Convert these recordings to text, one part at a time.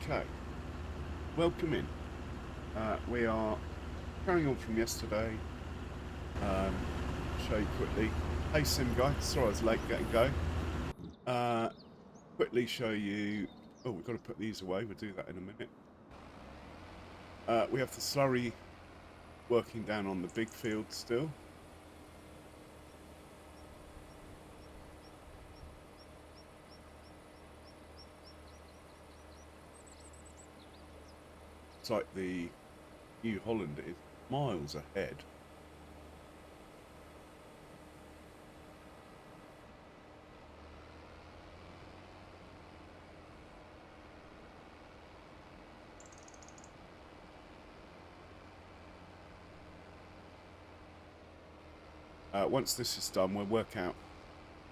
Okay, welcome in. We are carrying on from yesterday. Show you quickly. Hey Sim guy, sorry I was late getting going. Quickly show you. Oh, we've got to put these away. We'll do that in a minute. We have the slurry working down on the big field still. It's like the New Holland is miles ahead. Once this is done, we'll work out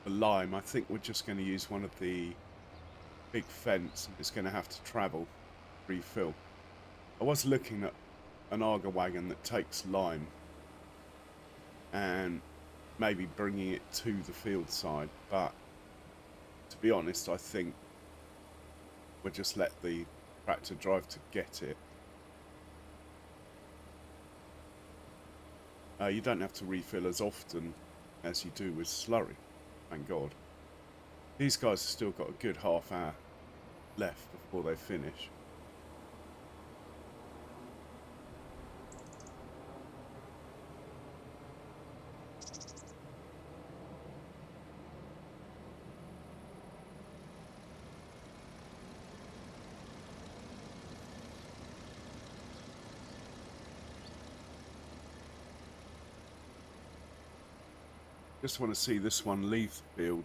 the lime. I think we're just going to use one of the big fence. It's going to have to travel, refill. I was looking at an auger wagon that takes lime and maybe bringing it to the field side, but to be honest, I think we'll just let the tractor drive to get it. You don't have to refill as often as you do with slurry, thank God. These guys have still got a good half hour left before they finish. Just want to see this one leave the field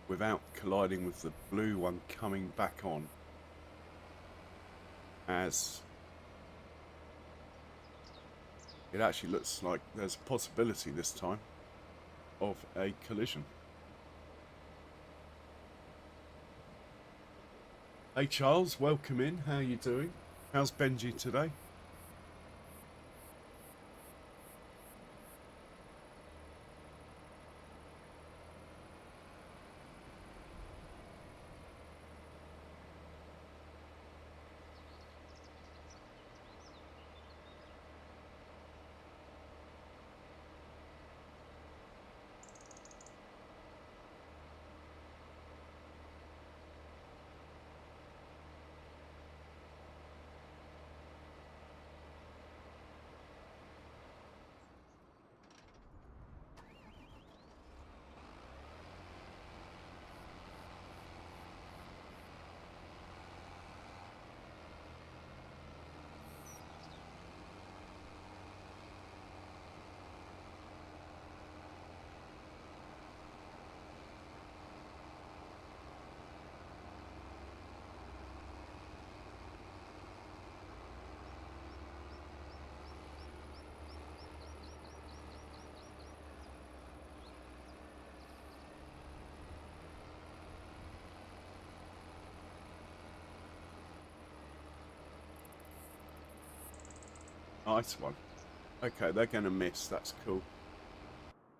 without colliding with the blue one coming back on, as it actually looks like there's a possibility this time of a collision. Hey Charles, welcome in. How are you doing? How's Benji today? Nice one. Okay, they're going to miss. That's cool.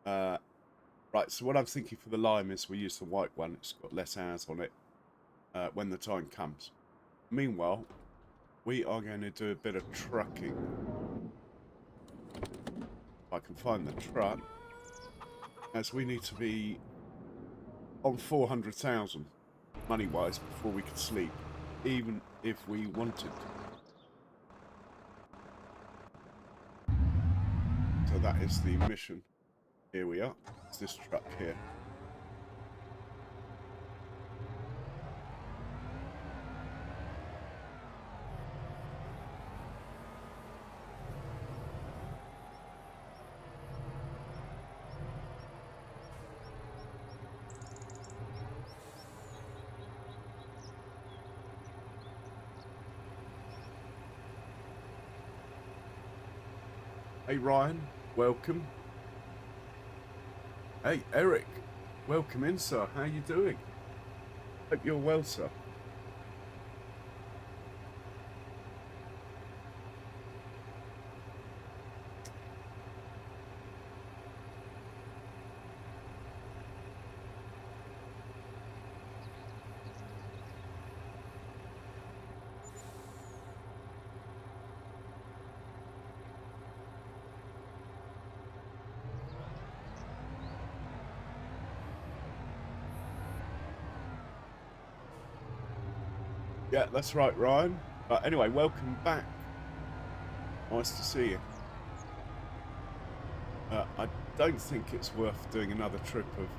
Right, so what I'm thinking for the lime is we use the white one. It's got less hours on it when the time comes. Meanwhile, we are going to do a bit of trucking. If I can find the truck, as we need to be on 400,000 money-wise before we can sleep, even if we wanted to. So that is the mission. Here we are. It's this truck here. Hey Ryan, welcome. Hey Eric, welcome in sir, how you doing? Hope you're well sir. Yeah, that's right, Ryan. But anyway, welcome back. Nice to see you. I don't think it's worth doing another trip of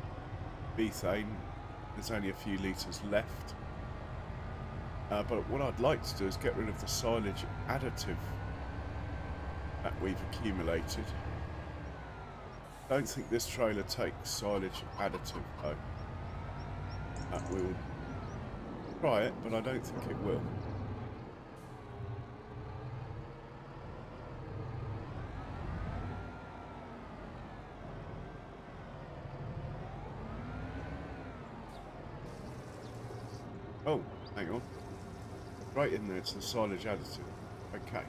methane. There's only a few litres left. But what I'd like to do is get rid of the silage additive that we've accumulated. Don't think this trailer takes silage additive though. We'll try it, but I don't think it will. Oh, hang on. Right in there, it's the silage additive. Okay.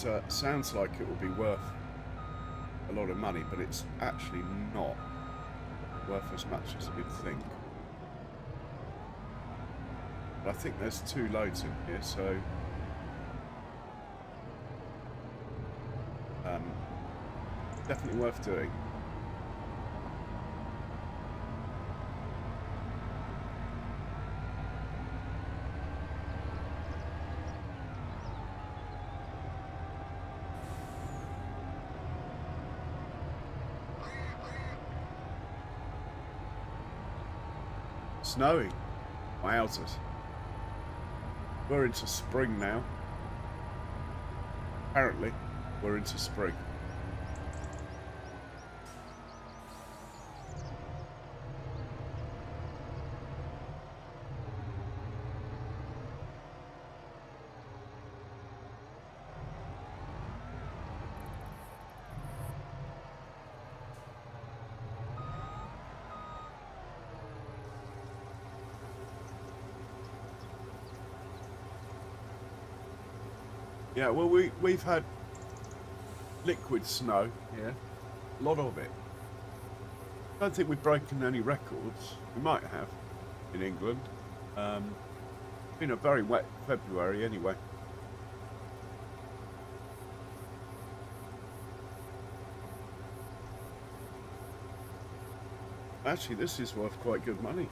It sounds like it will be worth a lot of money, but it's actually not worth as much as you'd think. But I think there's 2 loads in here, so definitely worth doing. Snowing. Wowzers. We're into spring now. Apparently, we're into spring. Yeah, well, we've had liquid snow here, a lot of it. I don't think we've broken any records. We might have in England. Been a very wet February anyway. Actually, this is worth quite good money.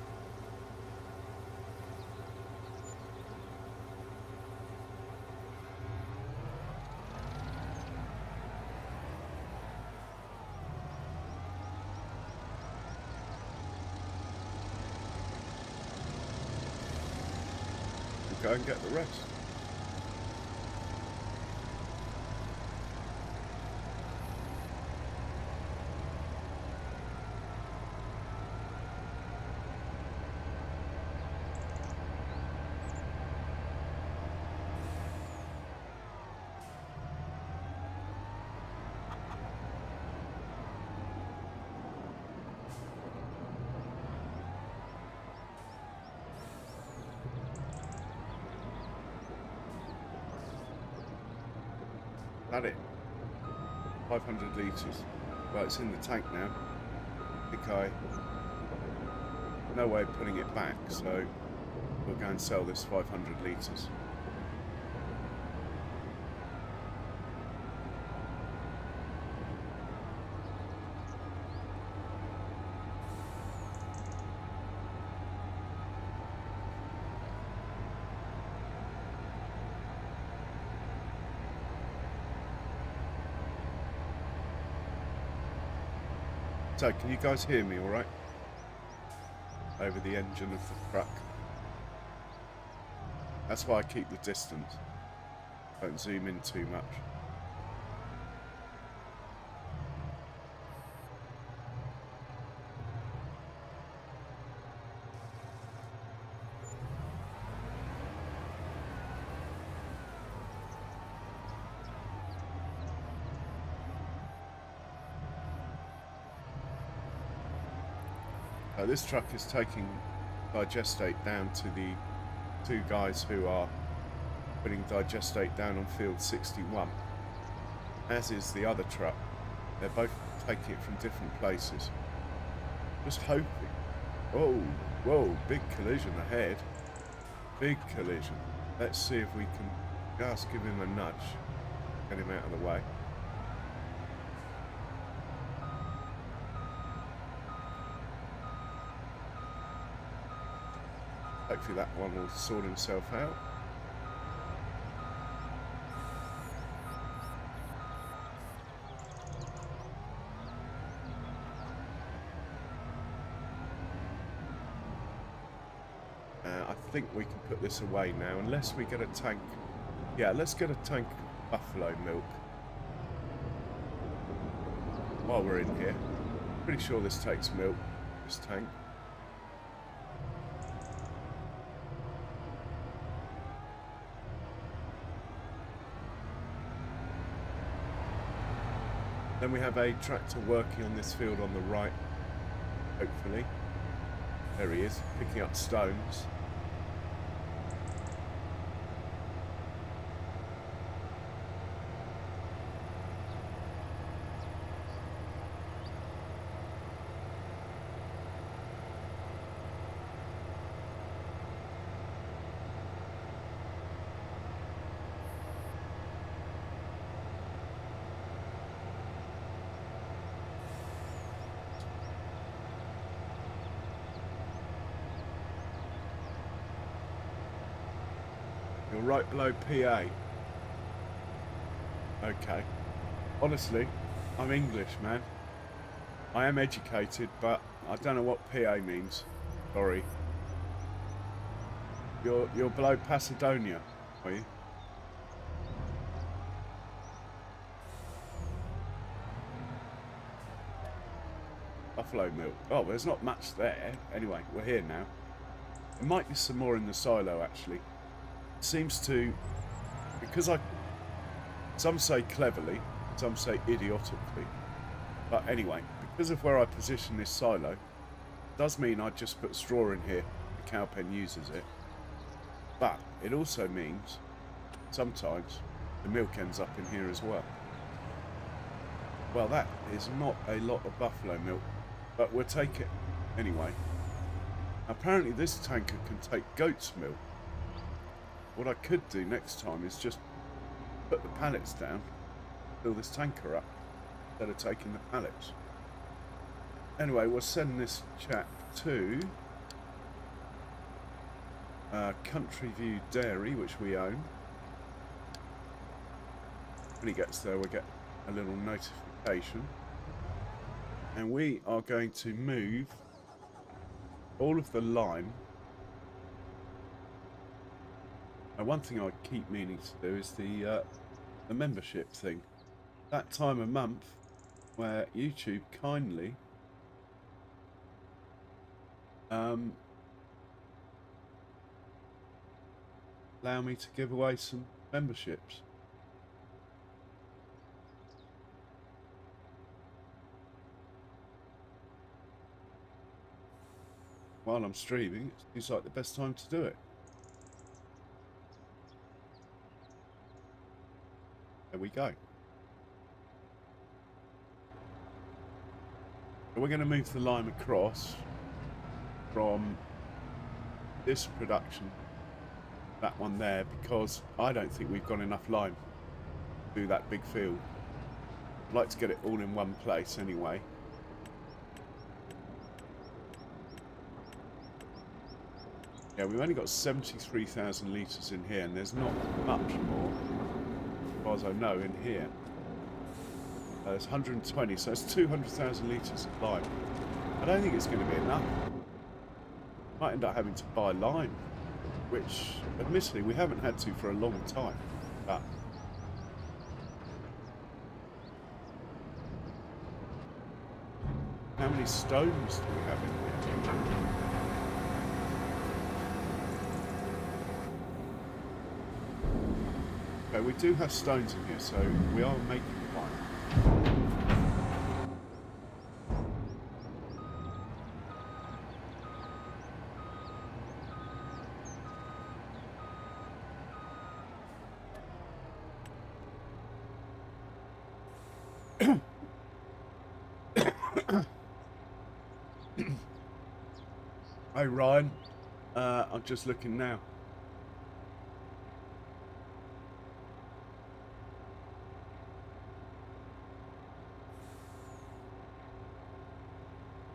Go and get the rest. That it. 500 litres. Well, it's in the tank now. I think no way of putting it back, so we'll go and sell this 500 litres. So, can you guys hear me all right? Over the engine of the truck. That's why I keep the distance. Don't zoom in too much. This truck is taking digestate down to the 2 guys who are putting digestate down on field 61, as is the other truck. They're both taking it from different places. Just hoping. Oh, whoa, big collision ahead. Big collision. Let's see if we can just give him a nudge, get him out of the way. Hopefully that one will sort himself out. I think we can put this away now, unless we get a tank. Yeah, let's get a tank of buffalo milk while we're in here. Pretty sure this takes milk, this tank. Then we have a tractor working on this field on the right, hopefully. There he is, picking up stones. You're right below PA. Okay. Honestly, I'm English, man. I am educated, but I don't know what PA means. Sorry. You're below Pasadena, are you? Buffalo milk. Oh, there's not much there. Anyway, we're here now. There might be some more in the silo, actually. Seems to, because some say cleverly, some say idiotically, but anyway, because of where I position this silo, does mean I just put straw in here, the cow pen uses it, but it also means sometimes the milk ends up in here as well. Well, that is not a lot of buffalo milk, but we'll take it anyway. Apparently this tanker can take goat's milk. What I could do next time is just put the pallets down, fill this tanker up, instead of taking the pallets. Anyway, we'll send this chap to Country View Dairy, which we own. When he gets there, we'll get a little notification. And we are going to move all of the lime. One thing I keep meaning to do is the membership thing. That time of month where YouTube kindly allow me to give away some memberships. While I'm streaming, it seems like the best time to do it. There we go. So we're going to move the lime across from this production, that one there, because I don't think we've got enough lime to do that big field. I'd like to get it all in one place anyway. Yeah, we've only got 73,000 litres in here, and there's not much more, as far as I know, in here. There's 120, so it's 200,000 litres of lime. I don't think it's going to be enough. Might end up having to buy lime, which, admittedly, we haven't had to for a long time. But how many stones do we have in here? Okay, we do have stones in here, so we are making lime. Hey Ryan, I'm just looking now.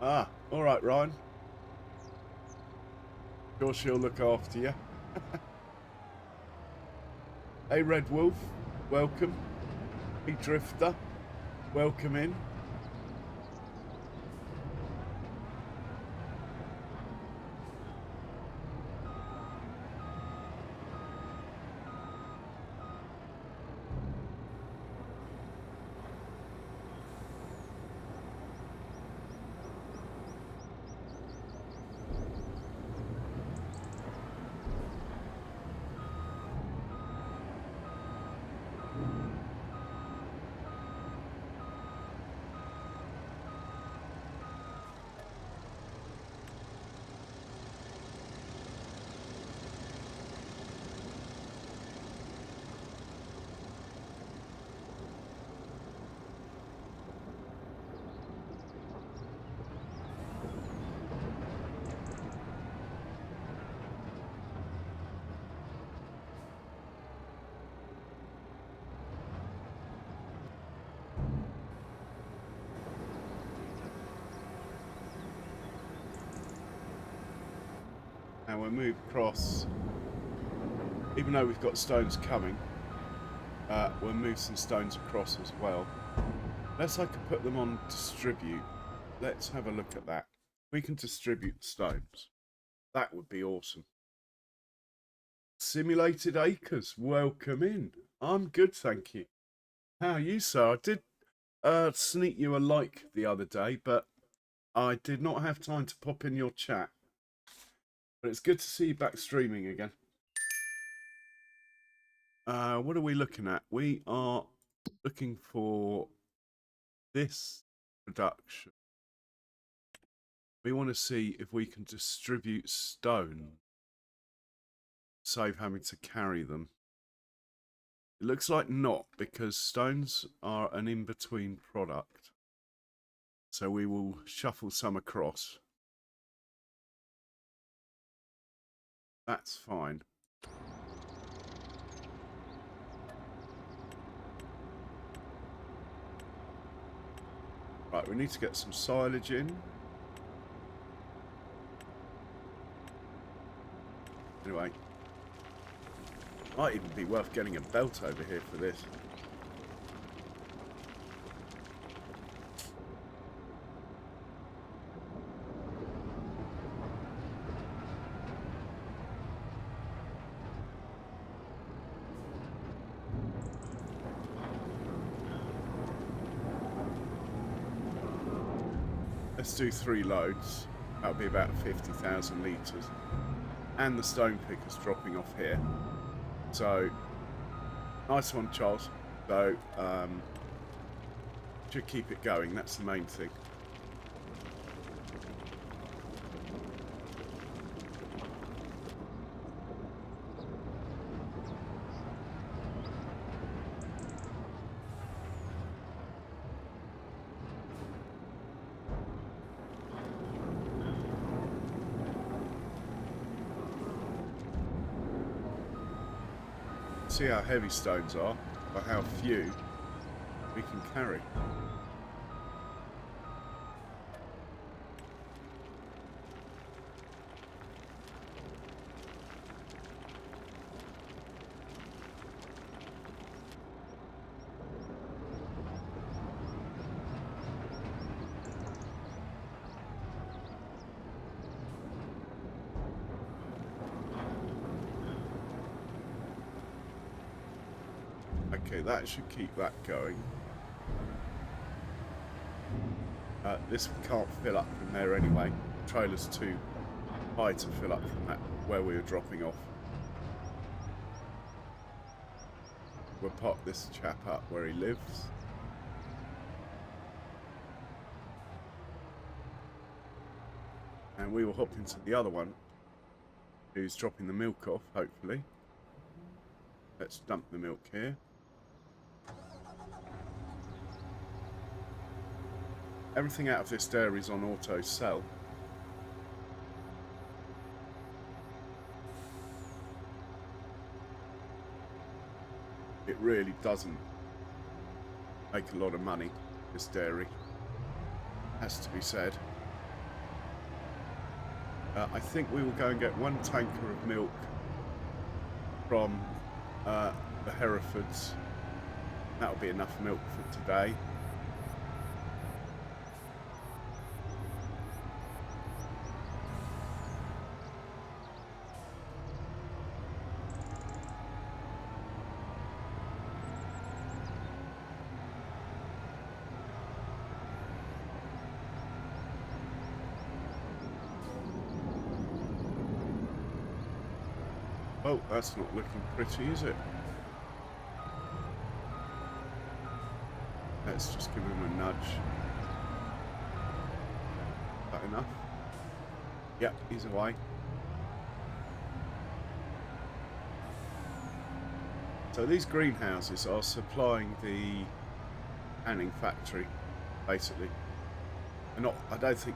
Ah, all right, Ryan. Sure, she'll look after you. Hey, Red Wolf, welcome. Hey, Drifter, welcome in. Now we'll move across, even though we've got stones coming, we'll move some stones across as well. Unless I could put them on distribute. Let's have a look at that. We can distribute stones. That would be awesome. Simulated Acres, welcome in. I'm good, thank you. How are you, sir? I did sneak you a like the other day, but I did not have time to pop in your chat. But it's good to see you back streaming again. What are we looking at? We are looking for this production. We want to see if we can distribute stone, save having to carry them. It looks like not, because stones are an in-between product. So we will shuffle some across. That's fine. Right, we need to get some silage in. Anyway, might even be worth getting a belt over here for this. Let's do 3 loads. That'll be about 50,000 litres. And the stone picker's dropping off here. So, nice one, Charles. So, should keep it going. That's the main thing. See how heavy stones are, but how few we can carry. Okay, that should keep that going. This can't fill up from there anyway. The trailer's too high to fill up from that where we were dropping off. We'll park this chap up where he lives. And we will hop into the other one who's dropping the milk off, hopefully. Let's dump the milk here. Everything out of this dairy is on auto sell. It really doesn't make a lot of money, this dairy, has to be said. I think we will go and get 1 tanker of milk from the Herefords. That'll be enough milk for today. Oh, that's not looking pretty, is it? Let's just give him a nudge. Is that enough? Yep, he's away. So these greenhouses are supplying the canning factory, basically. And I don't think,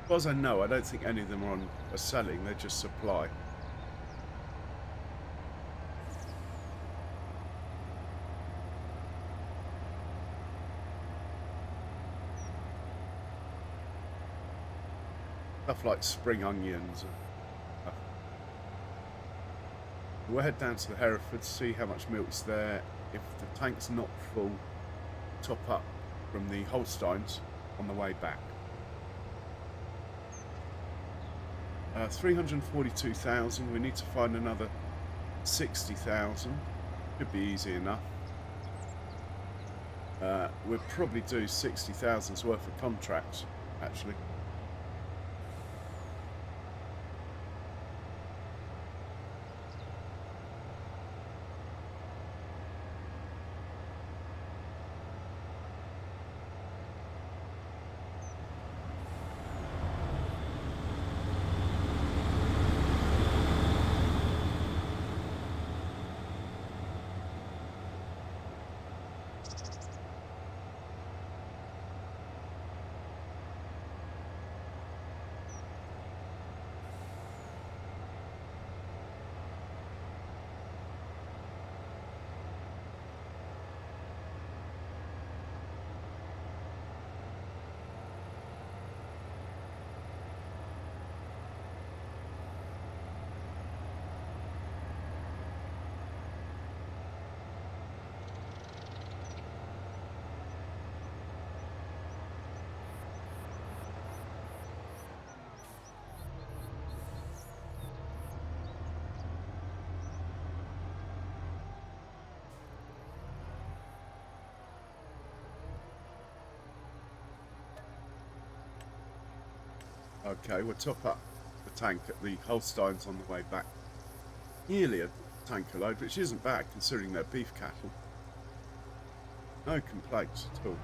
as far as I know, I don't think any of them are selling, they're just supply. Stuff like spring onions and stuff. We'll head down to the Hereford, see how much milk's there. If the tank's not full, top up from the Holsteins on the way back. 342,000. We need to find another 60,000. Could be easy enough. We'll probably do 60,000's worth of contracts, actually. Okay, we'll top up the tank at the Holsteins on the way back. Nearly a tanker load, which isn't bad considering they're beef cattle. No complaints at all.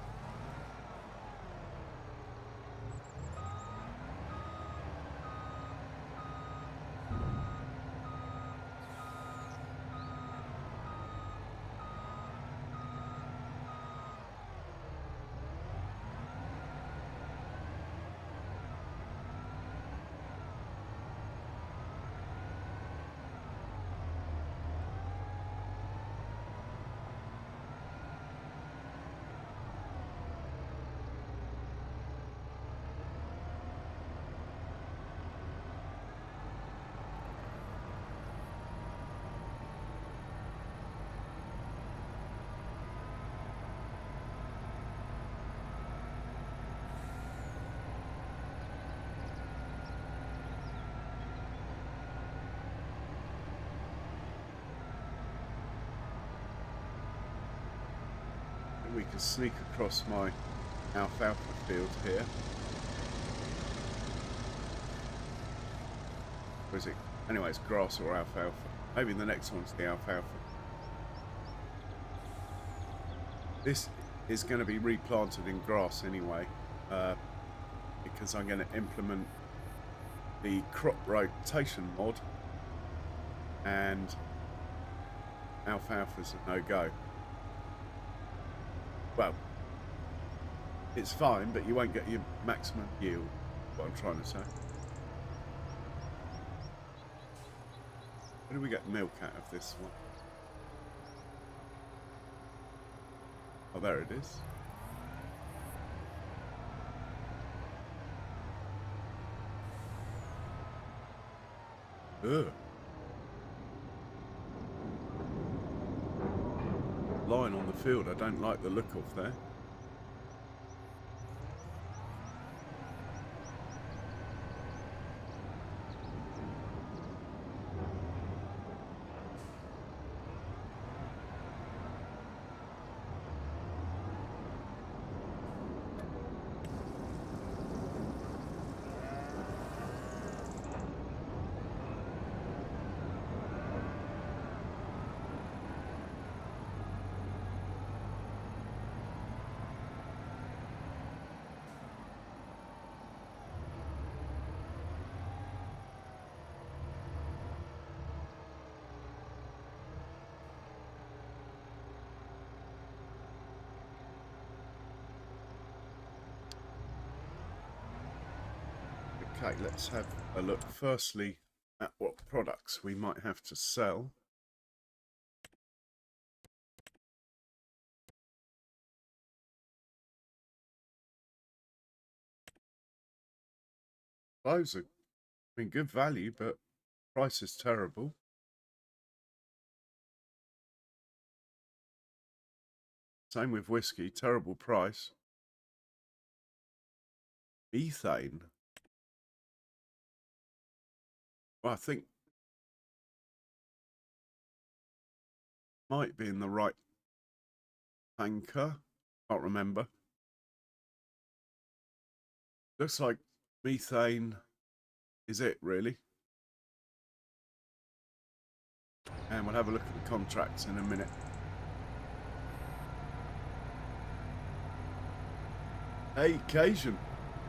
We can sneak across my alfalfa field here. Or is it? Anyway, it's grass or alfalfa. Maybe the next one's the alfalfa. This is going to be replanted in grass anyway, because I'm going to implement the crop rotation mod, and alfalfa's a no-go. Well, it's fine, but you won't get your maximum yield, what I'm trying to say. Where do we get milk out of this one? Oh, there it is. Ugh. Line on the field, I don't like the look of there. Okay, let's have a look firstly at what products we might have to sell. Those are in good value, but price is terrible. Same with whiskey, terrible price. Methane. Well, I think might be in the right tanker. Can't remember. Looks like methane is it, really. And we'll have a look at the contracts in a minute. Hey, Cajun.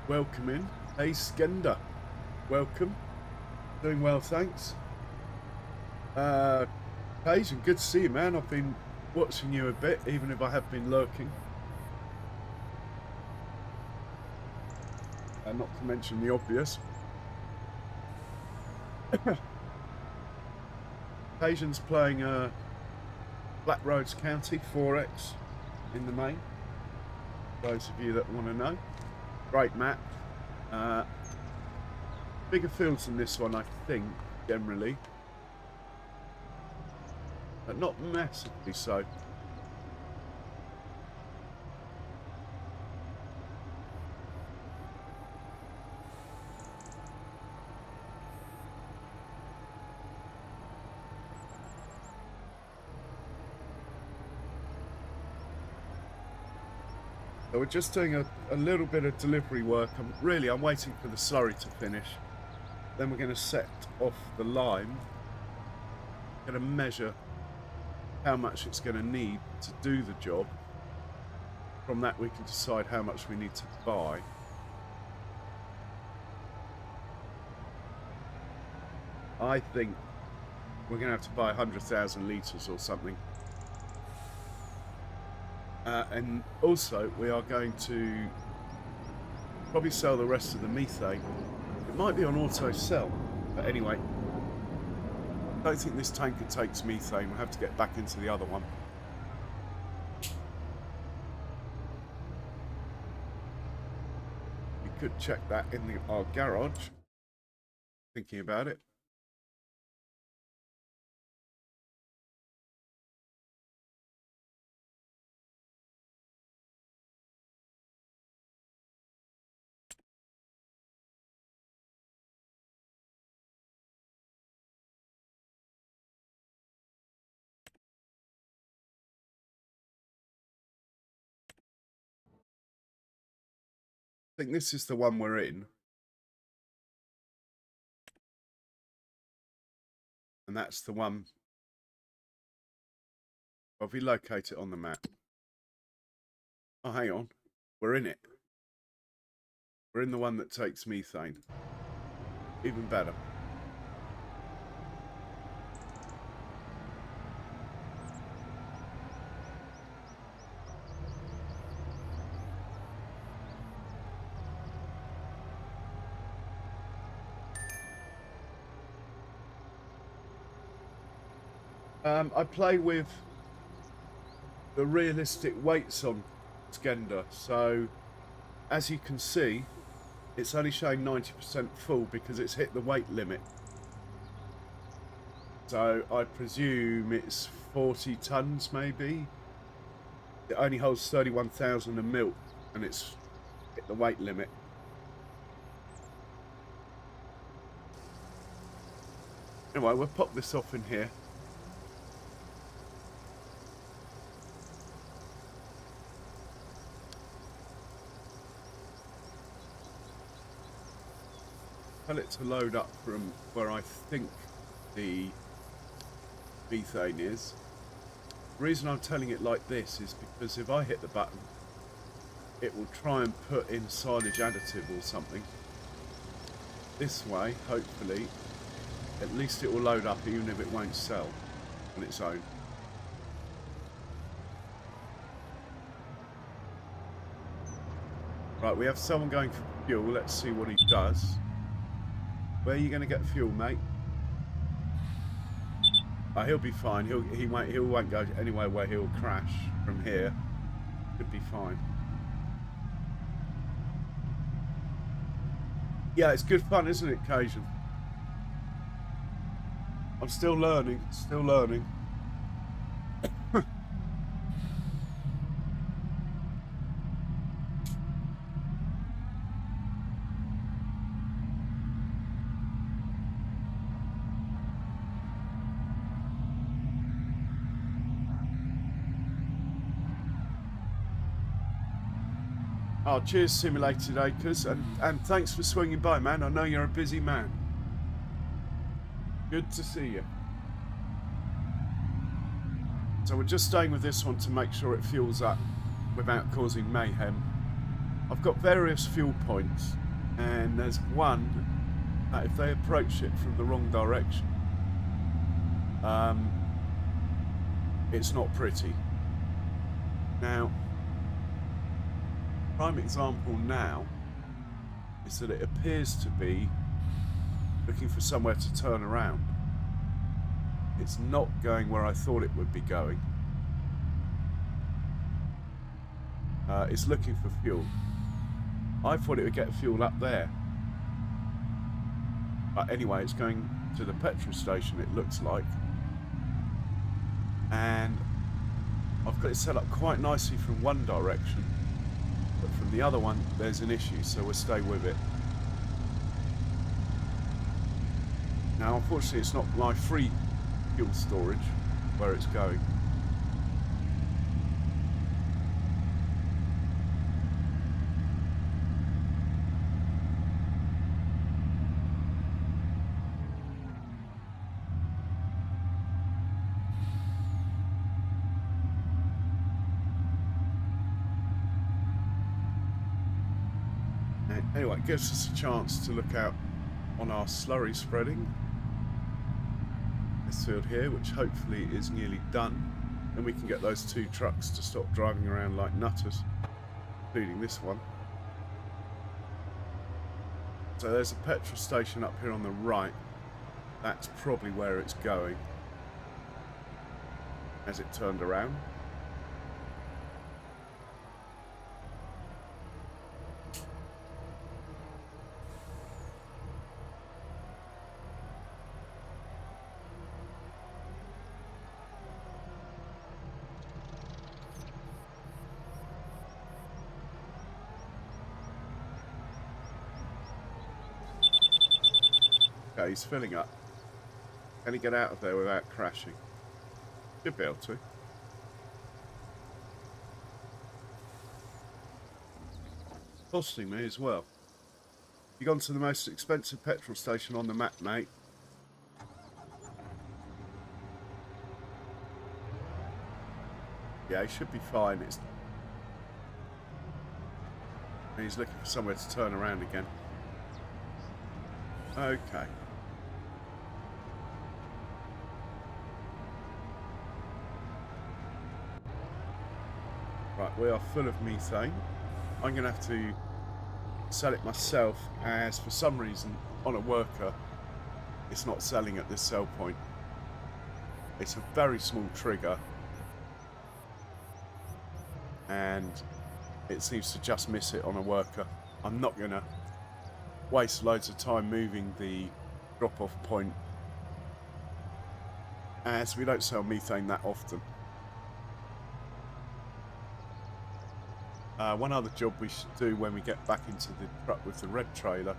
Welcome in. Hey, Skender. Welcome. Doing well, thanks. Cajun, good to see you, man. I've been watching you a bit, even if I have been lurking. Not to mention the obvious. Cajun's playing Black Roads County 4X in the main. Those of you that want to know. Great map. Bigger fields than this one, I think, generally. But not massively so. So we're just doing a little bit of delivery work. I'm waiting for the slurry to finish. Then we're going to set off the lime. Going to measure how much it's going to need to do the job. From that we can decide how much we need to buy. I think we're going to have to buy 100,000 litres or something. And also we are going to probably sell the rest of the methane. It might be on auto sell, but anyway, I don't think this tanker takes methane. We'll have to get back into the other one. You could check that in our garage, thinking about it. I think this is the one we're in. And that's the one. Well, if we locate it on the map. Oh, hang on. We're in it. We're in the one that takes methane. Even better. I play with the realistic weights on Skender, so as you can see, it's only showing 90% full because it's hit the weight limit. So I presume it's 40 tons maybe. It only holds 31,000 of milk and it's hit the weight limit. Anyway, we'll pop this off in here. Tell it to load up from where I think the methane is. The reason I'm telling it like this is because if I hit the button, it will try and put in silage additive or something. This way, hopefully, at least it will load up even if it won't sell on its own. Right, we have someone going for fuel. Let's see what he does. Where are you going to get fuel, mate? Oh, he'll be fine. He won't go anywhere where he'll crash from here. Could be fine. Yeah, it's good fun, isn't it, Cajun? I'm still learning. Still learning. Oh, cheers, Simulated Acres, and thanks for swinging by, man. I know you're a busy man. Good to see you. So we're just staying with this one to make sure it fuels up without causing mayhem. I've got various fuel points, and there's one that if they approach it from the wrong direction, it's not pretty. Now, prime example now is that it appears to be looking for somewhere to turn around. It's not going where I thought it would be going. It's looking for fuel. I thought it would get fuel up there. But anyway, it's going to the petrol station, it looks like. And I've got it set up quite nicely from one direction. But from the other one, there's an issue, so we'll stay with it. Now, unfortunately, it's not my free fuel storage where it's going. Anyway, it gives us a chance to look out on our slurry spreading. This field here, which hopefully is nearly done. And we can get those two trucks to stop driving around like nutters, including this one. So there's a petrol station up here on the right. That's probably where it's going as it turned around. Okay, he's filling up. Can he get out of there without crashing? Should be able to. Costing me as well. You've gone to the most expensive petrol station on the map, mate. Yeah, he should be fine. He's looking for somewhere to turn around again. Okay. Right, we are full of methane. I'm going to have to sell it myself, as for some reason on a worker it's not selling at this sell point. It's a very small trigger and it seems to just miss it on a worker. I'm not going to waste loads of time moving the drop-off point as we don't sell methane that often. One other job we should do when we get back into the truck with the red trailer,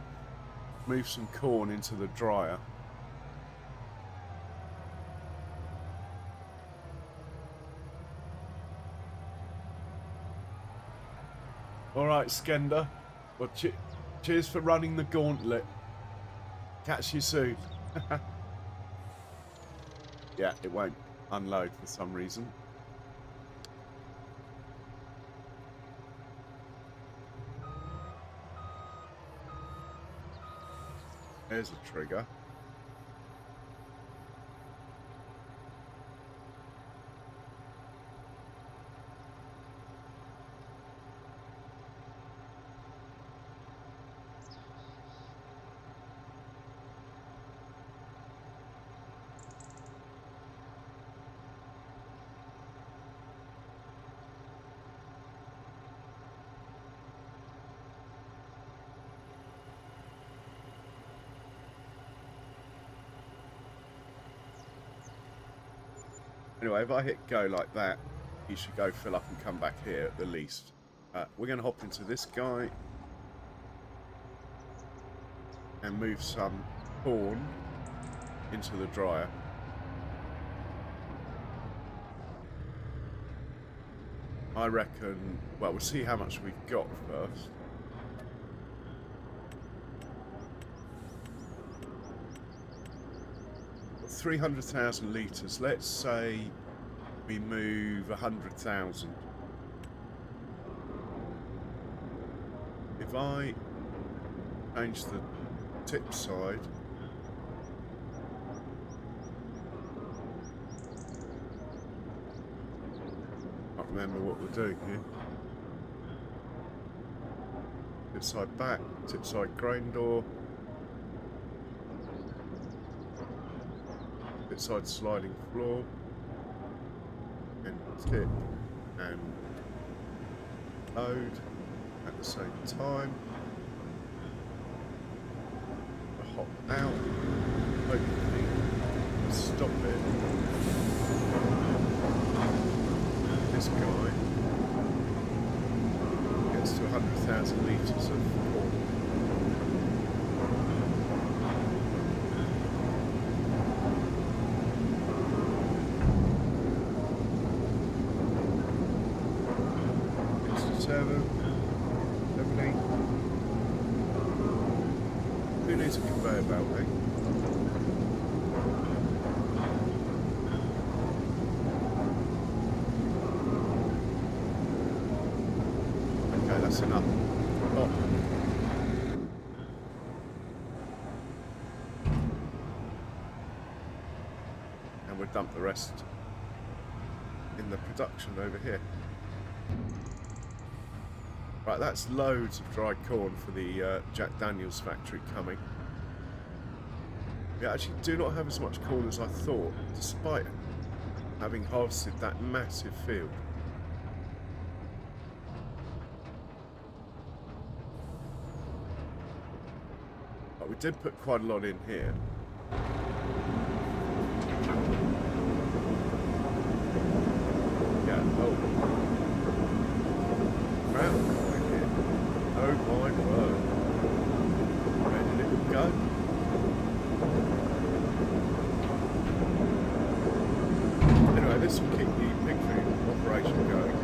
move some corn into the dryer. Alright, Skender. Well, cheers for running the gauntlet. Catch you soon. Yeah, it won't unload for some reason. There's a trigger. Anyway, if I hit go like that, you should go fill up and come back here at the least. We're going to hop into this guy and move some corn into the dryer. I reckon, well, we'll see how much we've got first. Got 300,000 litres. Let's say we move 100,000. If I change the tip side, I can't remember what we're doing here. Tip side back, tip side grain door, tip side sliding floor, and tip and load at the same time. Hop out, hopefully stop it. This guy gets to 100,000 litres of corn. Who needs a conveyor belt, eh? Okay, that's enough. Oh. And we'll dump the rest in the production over here. Right, that's loads of dried corn for the Jack Daniels factory coming. We actually do not have as much corn as I thought, despite having harvested that massive field. But we did put quite a lot in here. Yeah, oh. Wow. Oh my word. Where did it go? Anyway, this will keep the pig food operation going.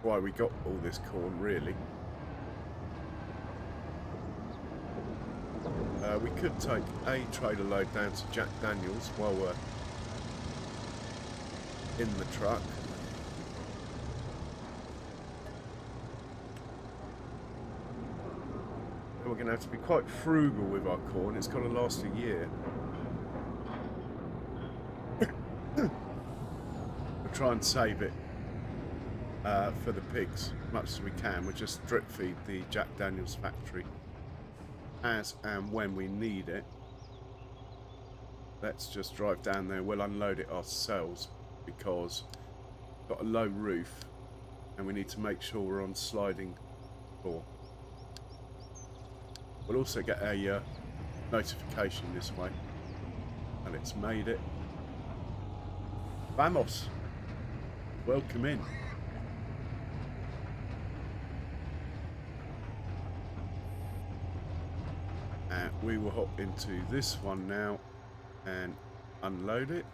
Why we got all this corn, really. We could take a trailer load down to Jack Daniels while we're in the truck. And we're going to have to be quite frugal with our corn. It's got to last a year. We'll try and save it for the pigs as much as we can. We'll just drip feed the Jack Daniels factory as and when we need it. Let's just drive down there. We'll unload it ourselves, because we've got a low roof and we need to make sure we're on sliding floor. We'll also get a notification this way. And it's made it. Vamos. Welcome in. And we will hop into this one now and unload it.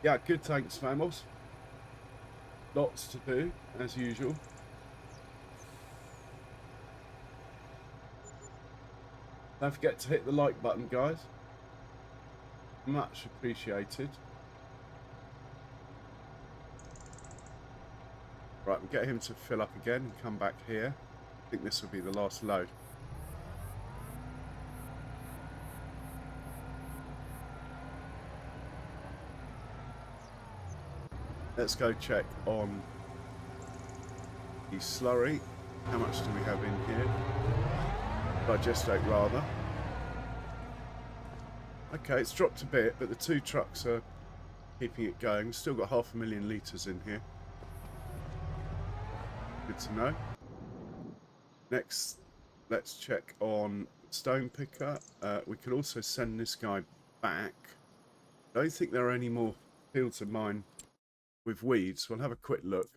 Yeah, good, thanks, Vamos. Lots to do, as usual. Don't forget to hit the like button, guys. Much appreciated. Right, we'll get him to fill up again and come back here. I think this will be the last load. Let's go check on the slurry. How much do we have in here? Digestate, rather. Okay, it's dropped a bit, but the two trucks are keeping it going. We've still got 500,000 litres in here. Good to know. Next, let's check on stone picker. We could also send this guy back. I don't think there are any more fields of mine with weeds. We'll have a quick look.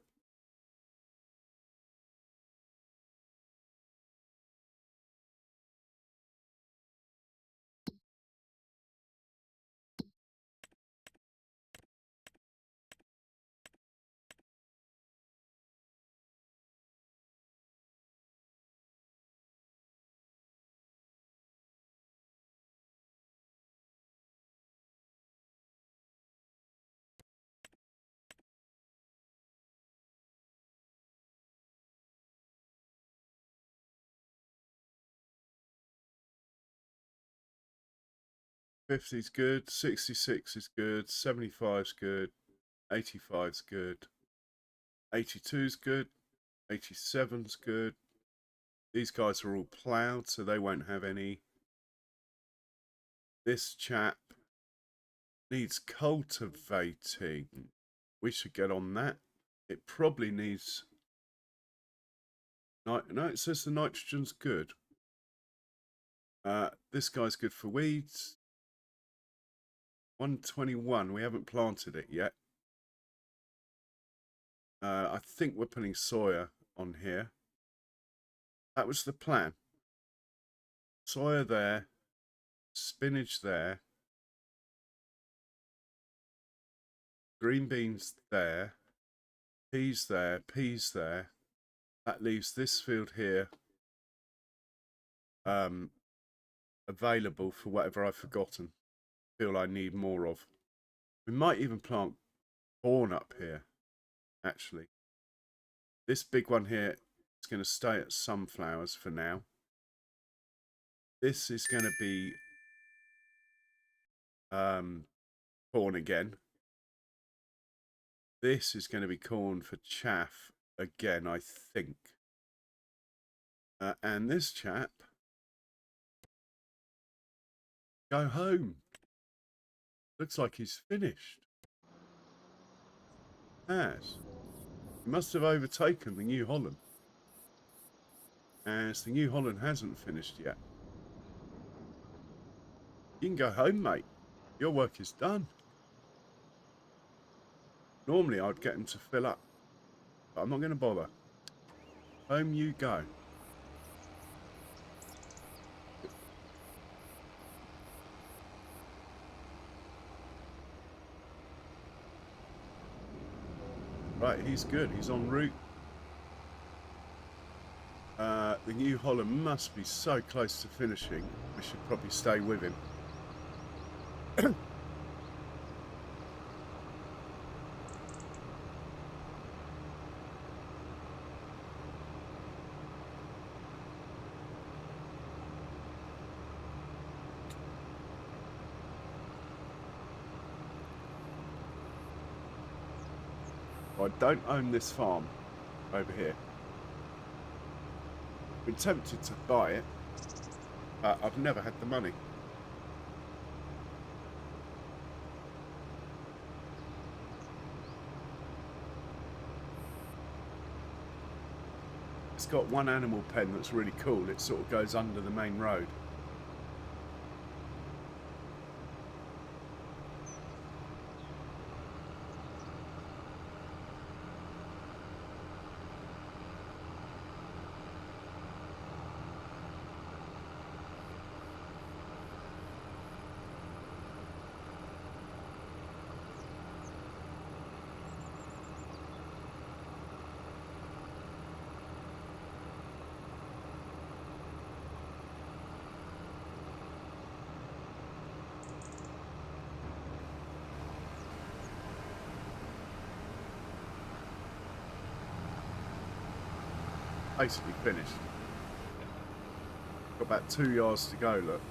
'50 is good, 66 is good, 75 is good, 85 is good, 82 is good, 87 is good. These guys are all ploughed, so they won't have any. This chap needs cultivating. We should get on that. It probably needs... No, it says the nitrogen's good. This guy's good for weeds. 121, we haven't planted it yet. I think we're putting soya on here. That was the plan. Soya there, spinach there, green beans there, peas there, peas there. That leaves this field here available for whatever I've forgotten. Feel I need more of. We might even plant corn up here, actually. This big one here is going to stay at sunflowers for now. This is going to be corn again. This is going to be corn for chaff again, I think. And this chap, go home. Looks like he's finished. Has. He must have overtaken the New Holland. As the New Holland hasn't finished yet. You can go home, mate. Your work is done. Normally I'd get him to fill up, but I'm not going to bother. Home you go. Right, he's good. He's en route. The New Holland must be so close to finishing. We should probably stay with him. I don't own this farm over here. Been tempted to buy it, but I've never had the money. It's got one animal pen that's really cool. It sort of goes under the main road. Basically finished. Got about 2 yards to go, look.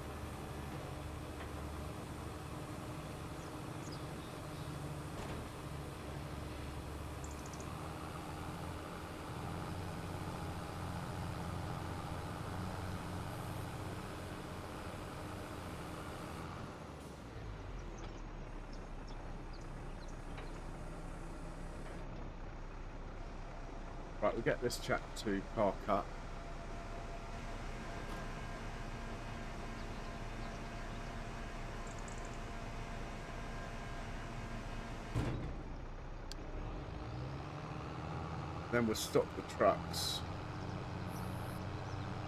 Right, we'll get this chap to park up. Then we'll stop the trucks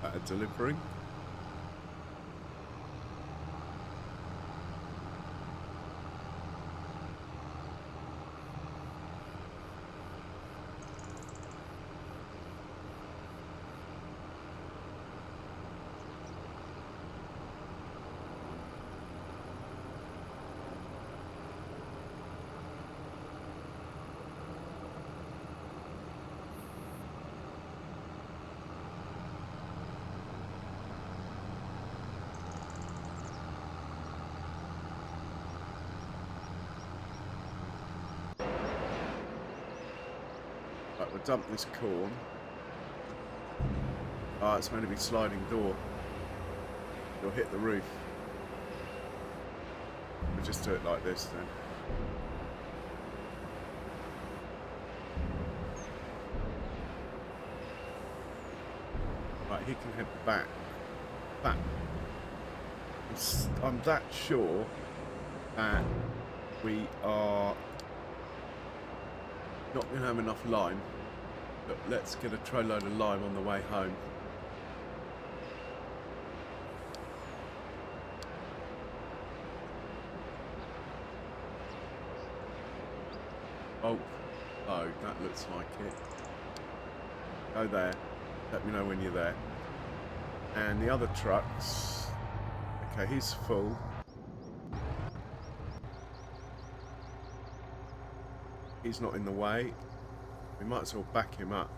that are delivering. Right, we'll dump this corn. Ah, it's meant to be sliding door. It'll hit the roof. We'll just do it like this then. Right, he can head back. Back. I'm that sure that we are not going to have enough lime, but let's get a tray load of lime on the way home. Oh, that looks like it. Go there. Let me know when you're there. And the other trucks. Okay, he's full. He's not in the way. We might as well back him up.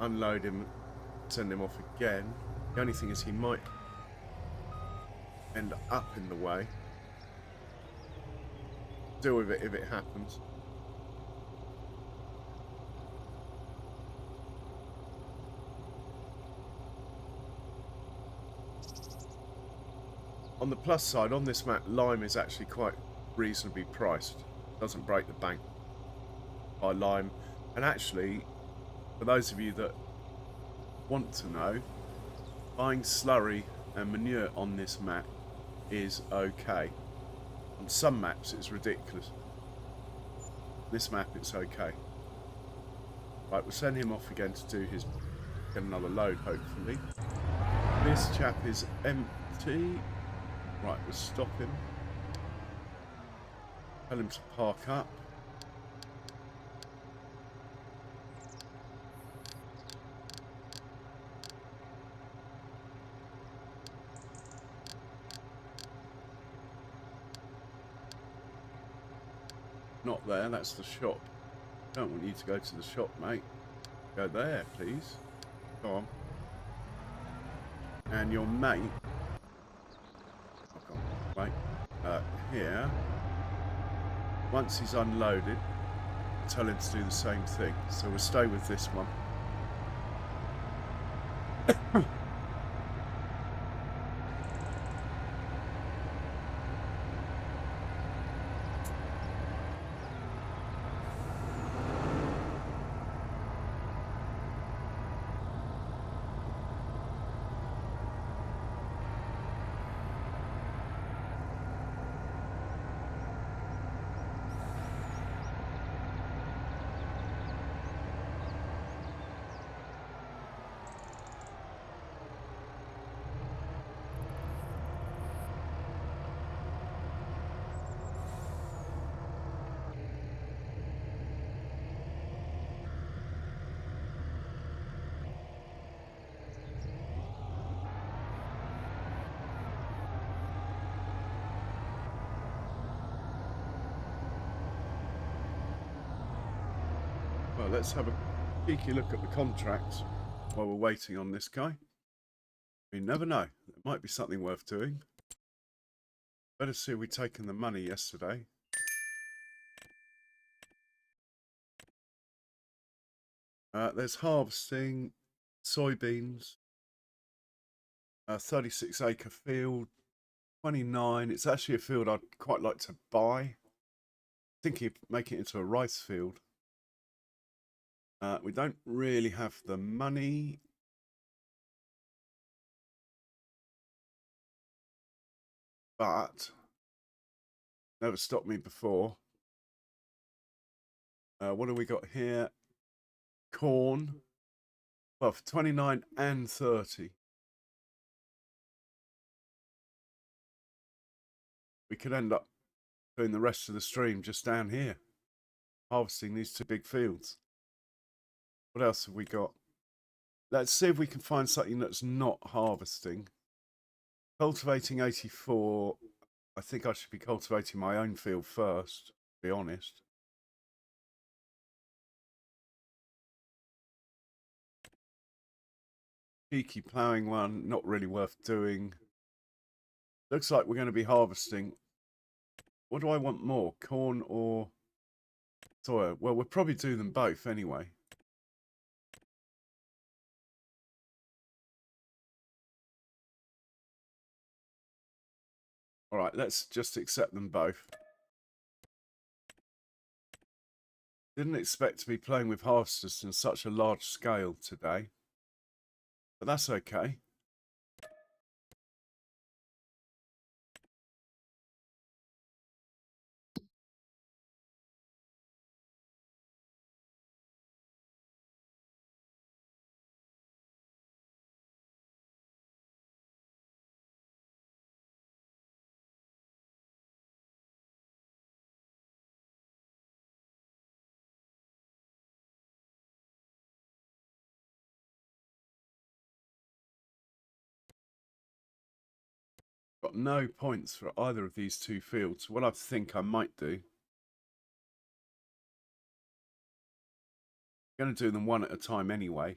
Unload him. Send him off again. The only thing is he might end up in the way. Deal with it if it happens. On the plus side, on this map, lime is actually quite reasonably priced. Doesn't break the bank by lime. And actually, for those of you that want to know, buying slurry and manure on this map is okay. On some maps it's ridiculous. This map it's okay. Right, we'll send him off again to do his, get another load hopefully. This chap is empty. Right, we'll stop him. Tell him to park up. Not there, that's the shop. Don't want you to go to the shop, mate. Go there, please. Go on. And your mate. Oh, God, wait. Here. Once he's unloaded, tell him to do the same thing. So we'll stay with this one. Well, let's have a cheeky look at the contracts while we're waiting on this guy. We never know. There might be something worth doing. Better see we've taken the money yesterday. There's harvesting, soybeans, 36 acre field, 29. It's actually a field I'd quite like to buy. Thinking of making it into a rice field. We don't really have the money. But never stopped me before. What do we got here? Corn. Well, for 29 and 30. We could end up doing the rest of the stream just down here, harvesting these two big fields. What else have we got? Let's see if we can find something that's not harvesting. Cultivating 84. I think I should be cultivating my own field first, to be honest. Cheeky ploughing one, not really worth doing. Looks like we're going to be harvesting. What do I want more, corn or soya? Well, we'll probably do them both anyway. All right, let's just accept them both. Didn't expect to be playing with harvesters in such a large scale today, but that's okay. Got no points for either of these two fields. What I think I might do, I'm going to do them one at a time anyway.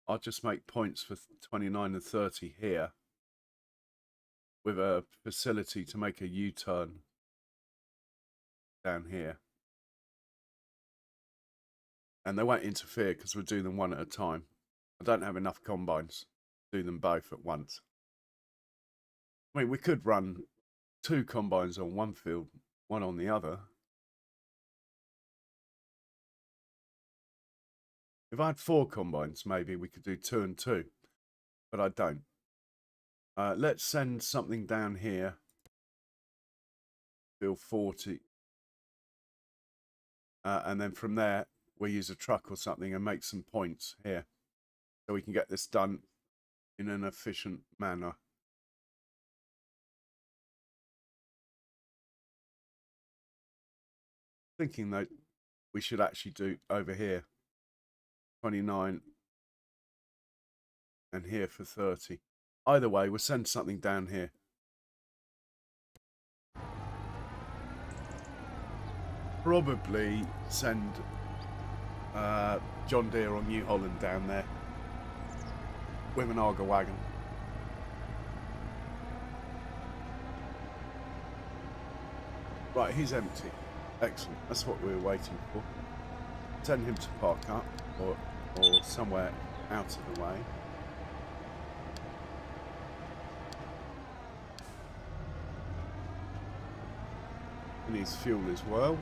I'll just make points for 29 and 30 here with a facility to make a U-turn down here. And they won't interfere because we'll do them one at a time. I don't have enough combines to do them both at once. I mean, we could run 2 combines on one field, one on the other. If I had 4 combines, maybe we could do 2 and 2, but I don't. Let's send something down here. Field 40. And then from there, we'll use a truck or something and make some points here. So we can get this done in an efficient manner. Thinking that we should actually do over here 29 and here for 30. Either way, we'll send something down here. Probably send John Deere or New Holland down there with an Arga wagon. Right, he's empty. Excellent. That's what we were waiting for. Send him to park up or somewhere out of the way. He needs fuel as well.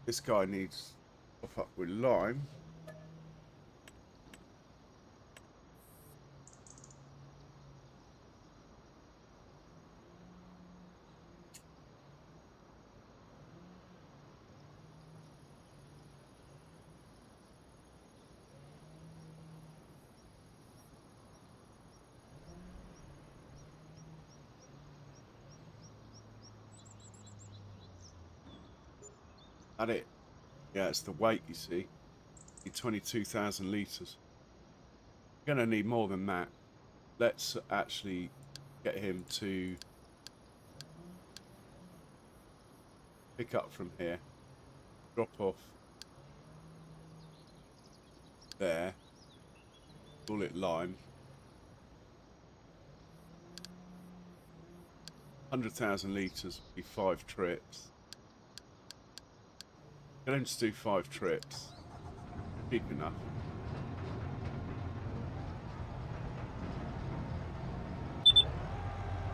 This guy needs to top up with lime. At it. Yeah, it's the weight, you see. 22,000 litres. We're going to need more than that. Let's actually get him to pick up from here. Drop off there. Call it lime. 100,000 litres would be 5 trips. Get him to do 5 trips. Cheap enough.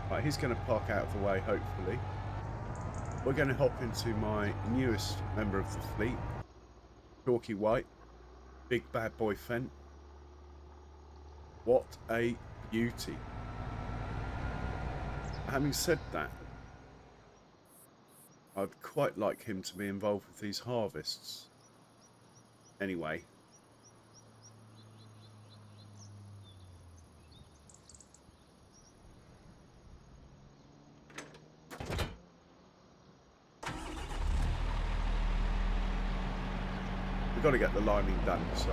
Right, he's going to park out of the way, hopefully. We're going to hop into my newest member of the fleet. Chalky White. Big bad boy Fent. What a beauty. Having said that, I'd quite like him to be involved with these harvests. Anyway. We've got to get the liming done, so...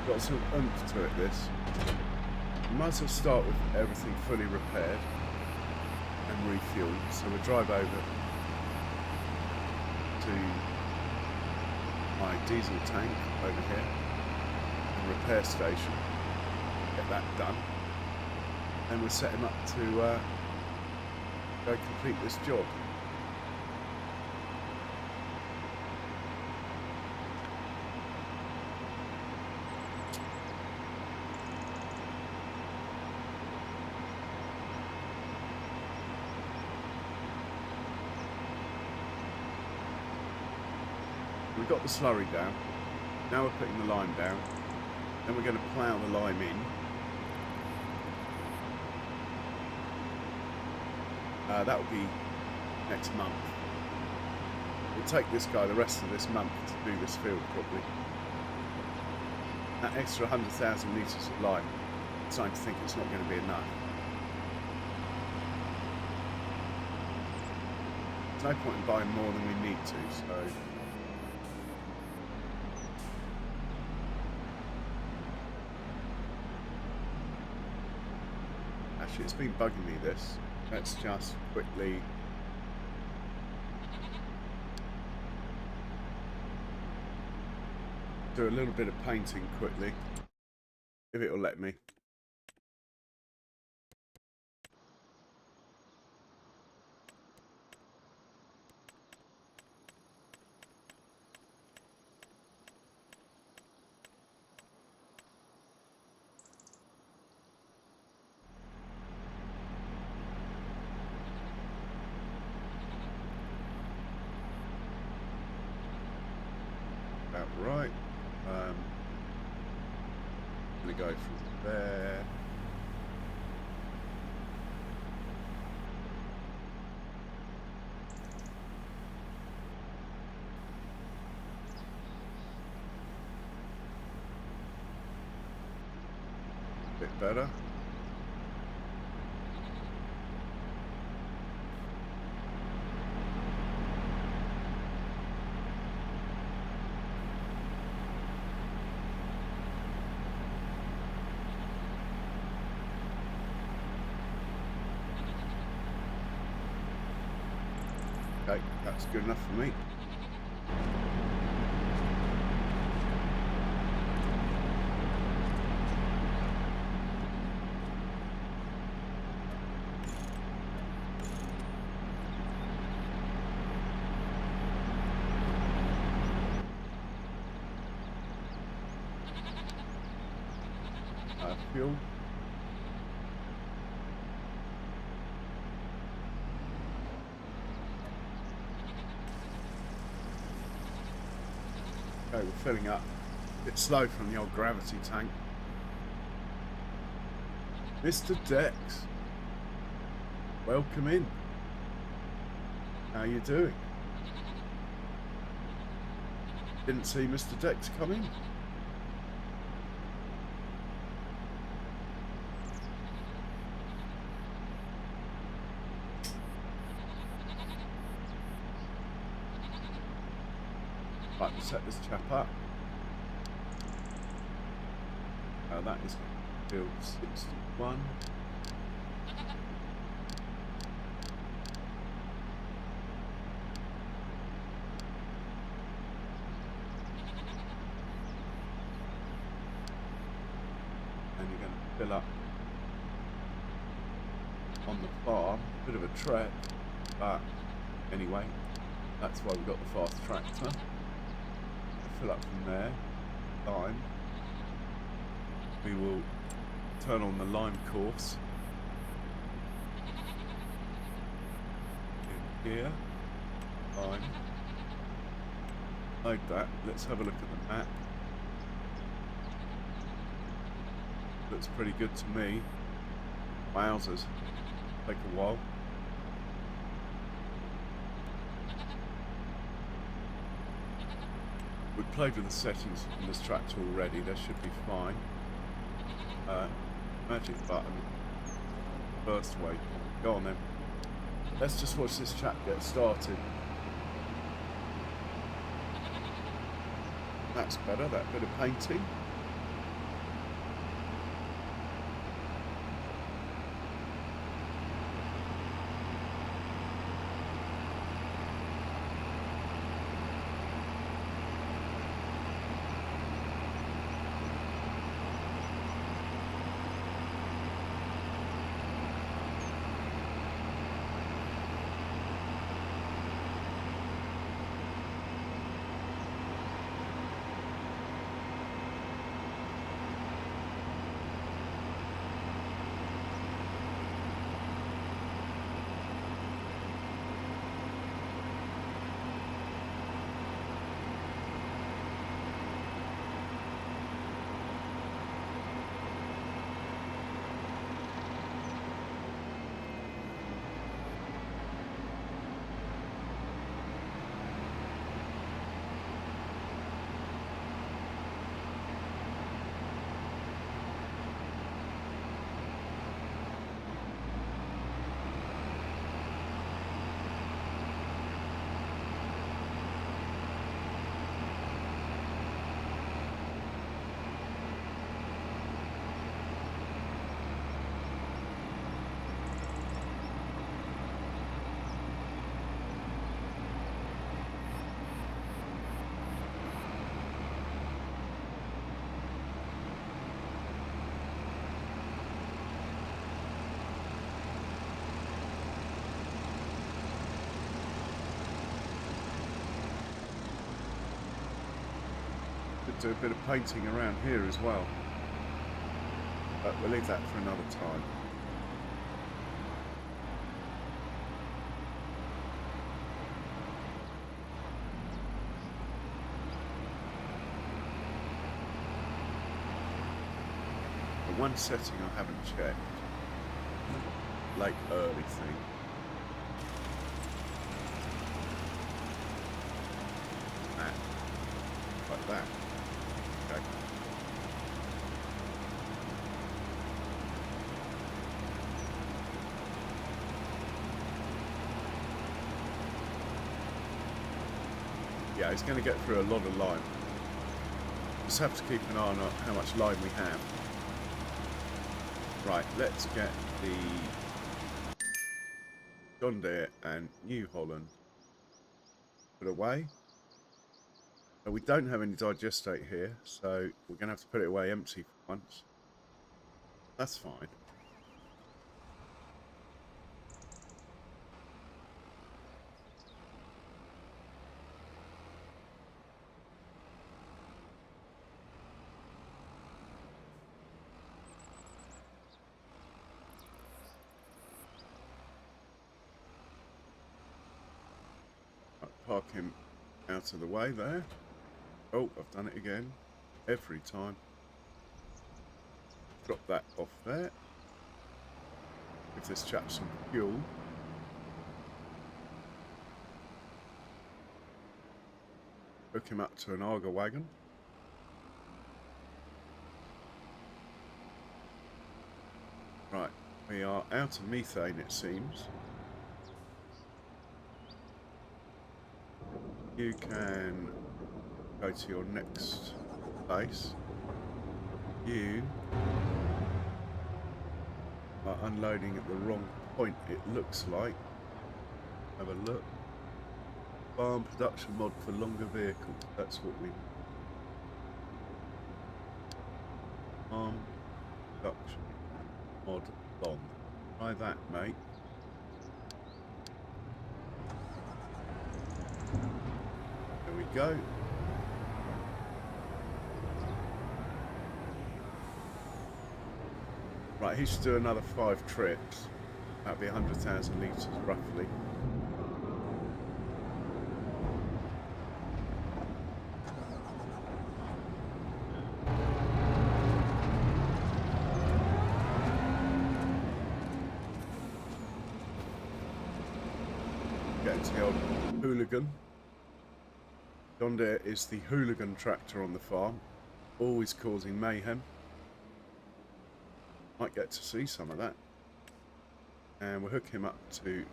got some oomph to it, this. We might as well start with everything fully repaired and refueled. So we'll drive over to my diesel tank over here, and repair station, get that done. Then we'll set him up to go complete this job. We've got the slurry down. Now we're putting the lime down. Then we're going to plough the lime in. That will be next month. We'll take this guy the rest of this month to do this field properly. That extra 100,000 litres of lime, I'm starting to think it's not going to be enough. There's no point in buying more than we need to, so... Actually, it's been bugging me, this. Let's just quickly... do a little bit of painting quickly, if it'll let me. About right. I'm gonna go from there. Bit better. Okay, that's good enough for me. Fuel. Okay, we're filling up. A bit slow from the old gravity tank. Mr. Dex, welcome in. How you doing? Didn't see Mr. Dex come in. Right, we'll set this chap up. That is build 61. And you're going to fill up on the farm. Bit of a trek, but anyway, that's why we've got the fast tractor. Fill up from there, lime. We will turn on the lime course in here, lime. Like that. Let's have a look at the map. Looks pretty good to me. Wowzers. Take a while. We've played with the settings on this tractor already, they should be fine. Magic button, first way, go on then. Let's just watch this chap get started. That's better, that bit of painting. Do a bit of painting around here as well, but we'll leave that for another time. The one setting I haven't checked, late early thing. Like that. Okay. Yeah, it's going to get through a lot of lime. Just have to keep an eye on how much lime we have. Right, let's get the John Deere and New Holland put away. But we don't have any digestate here, so we're going to have to put it away empty for once. That's fine. Park him out of the way there. Oh, I've done it again. Every time. Drop that off there. Give this chap some fuel. Hook him up to an auger wagon. Right, we are out of methane, it seems. You can go to your next base. You are unloading at the wrong point, it looks like. Have a look. Farm production mod for longer vehicles. That's what we... Farm production mod long. Try that, mate. There we go. Right, he should do another 5 trips. That'd be 100,000 litres roughly. Getting to the old hooligan. John Deere is the hooligan tractor on the farm, always causing mayhem. Might get to see some of that. And we'll hook him up to an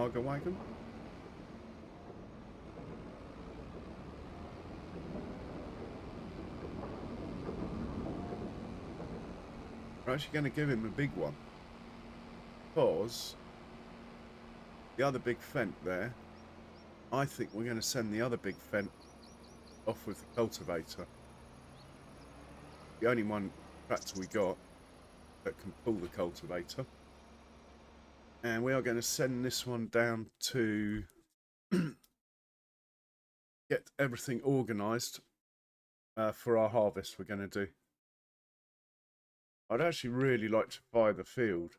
auger wagon. We're actually going to give him a big one, because the other big fent there, I think we're going to send the other big fent off with the cultivator. The only one tractor we got that can pull the cultivator. And we are going to send this one down to get everything organised for our harvest we're going to do. I'd actually really like to buy the field,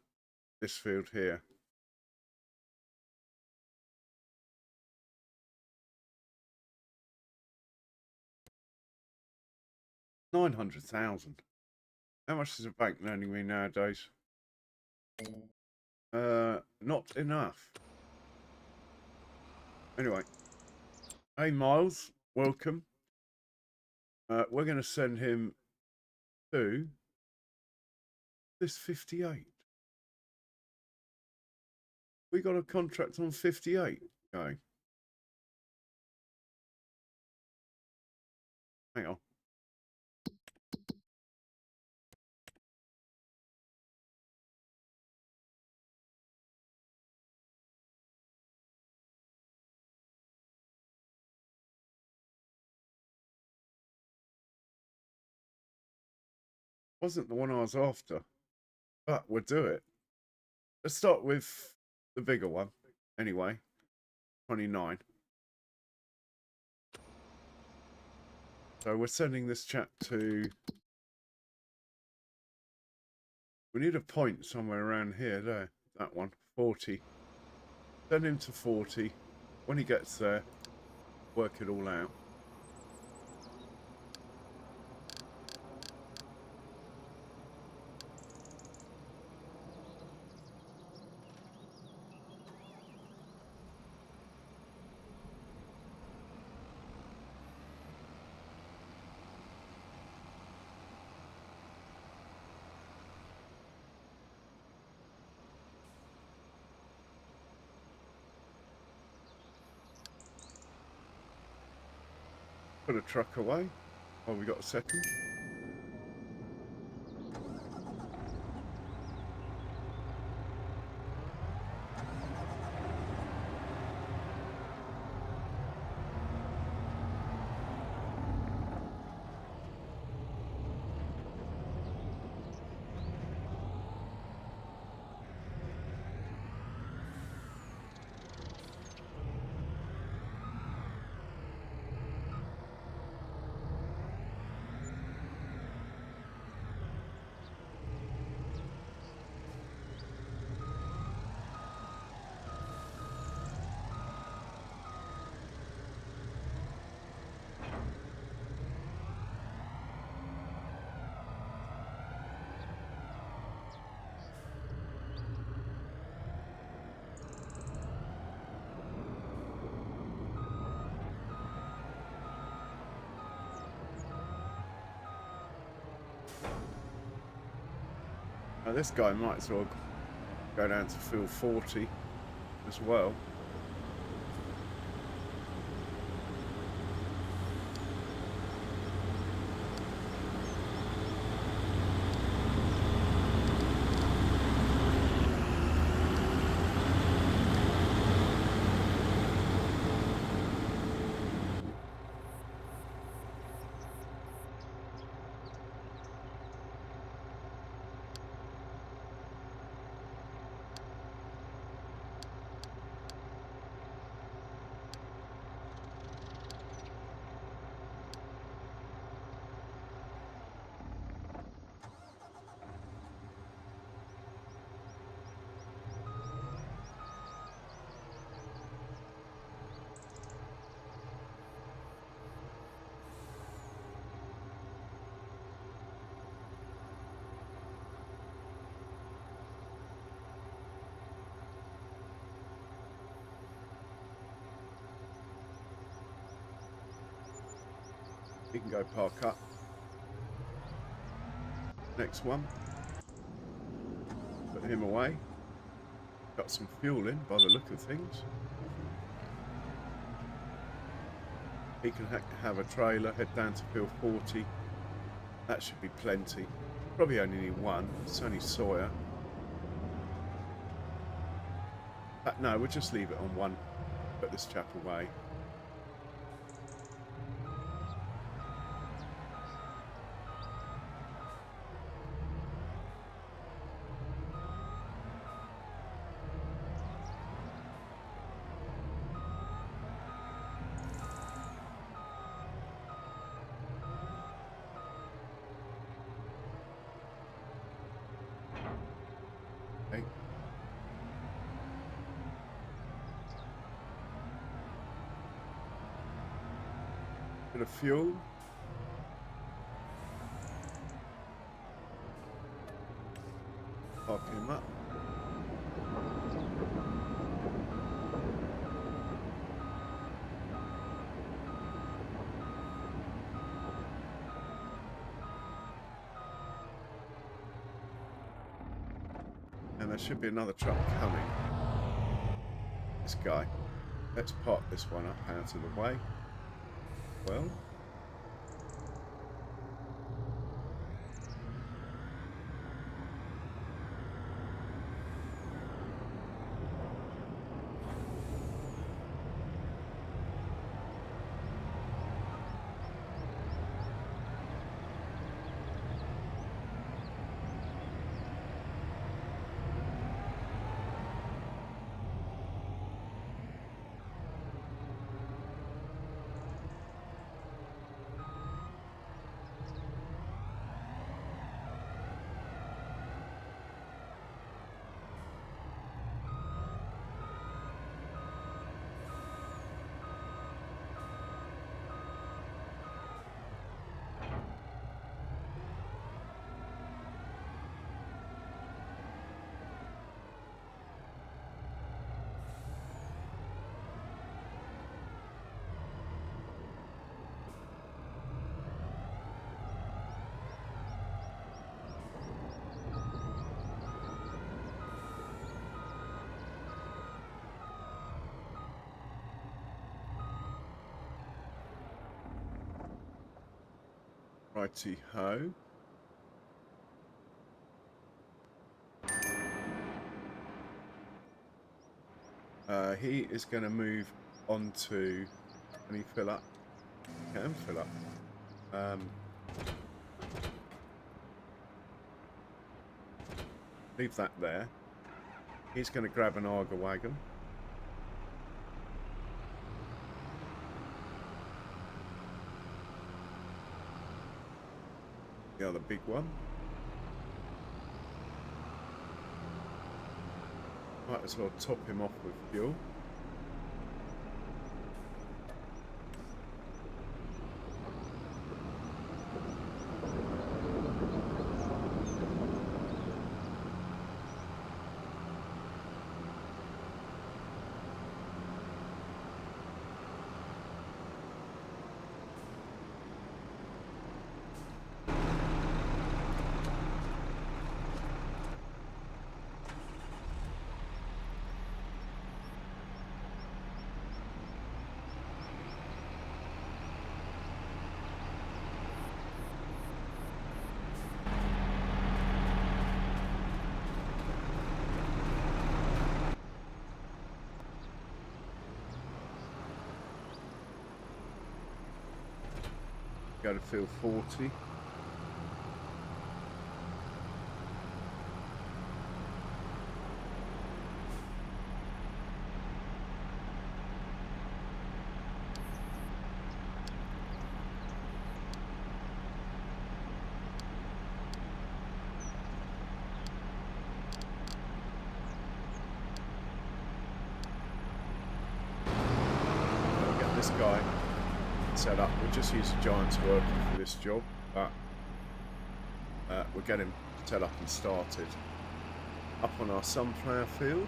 this field here. $900,000. How much is a bank lending me nowadays? Not enough. Anyway. Hey Miles, welcome. We're going to send him to this 58. We got a contract on 58 going. Hang on. Wasn't the one I was after, but we'll do it. Let's start with the bigger one. Anyway, 29. So we're sending this chap to... We need a point somewhere around here, there. That one, 40. Send him to 40. When he gets there, work it all out. Put a truck away. Oh, we got a second. Now this guy might as well go down to field 40 as well. He can go park up. Next one. Put him away. Got some fuel in by the look of things. He can have a trailer, head down to field 40. That should be plenty. Probably only need one. It's only Sawyer. But no, we'll just leave it on one. Put this chap away. Okay. Bit of fuel. Park him up. And there should be another truck coming. This guy. Let's park this one up out of the way. Well. Righty ho. He is going to move on to. Can he fill up? He can fill up. Leave that there. He's going to grab an auger wagon. The other big one. Might as well top him off with fuel. Go to field 40. This guy set up. We'll just use a giant's worker for this job, but we'll get him set up and started. Up on our sunflower field.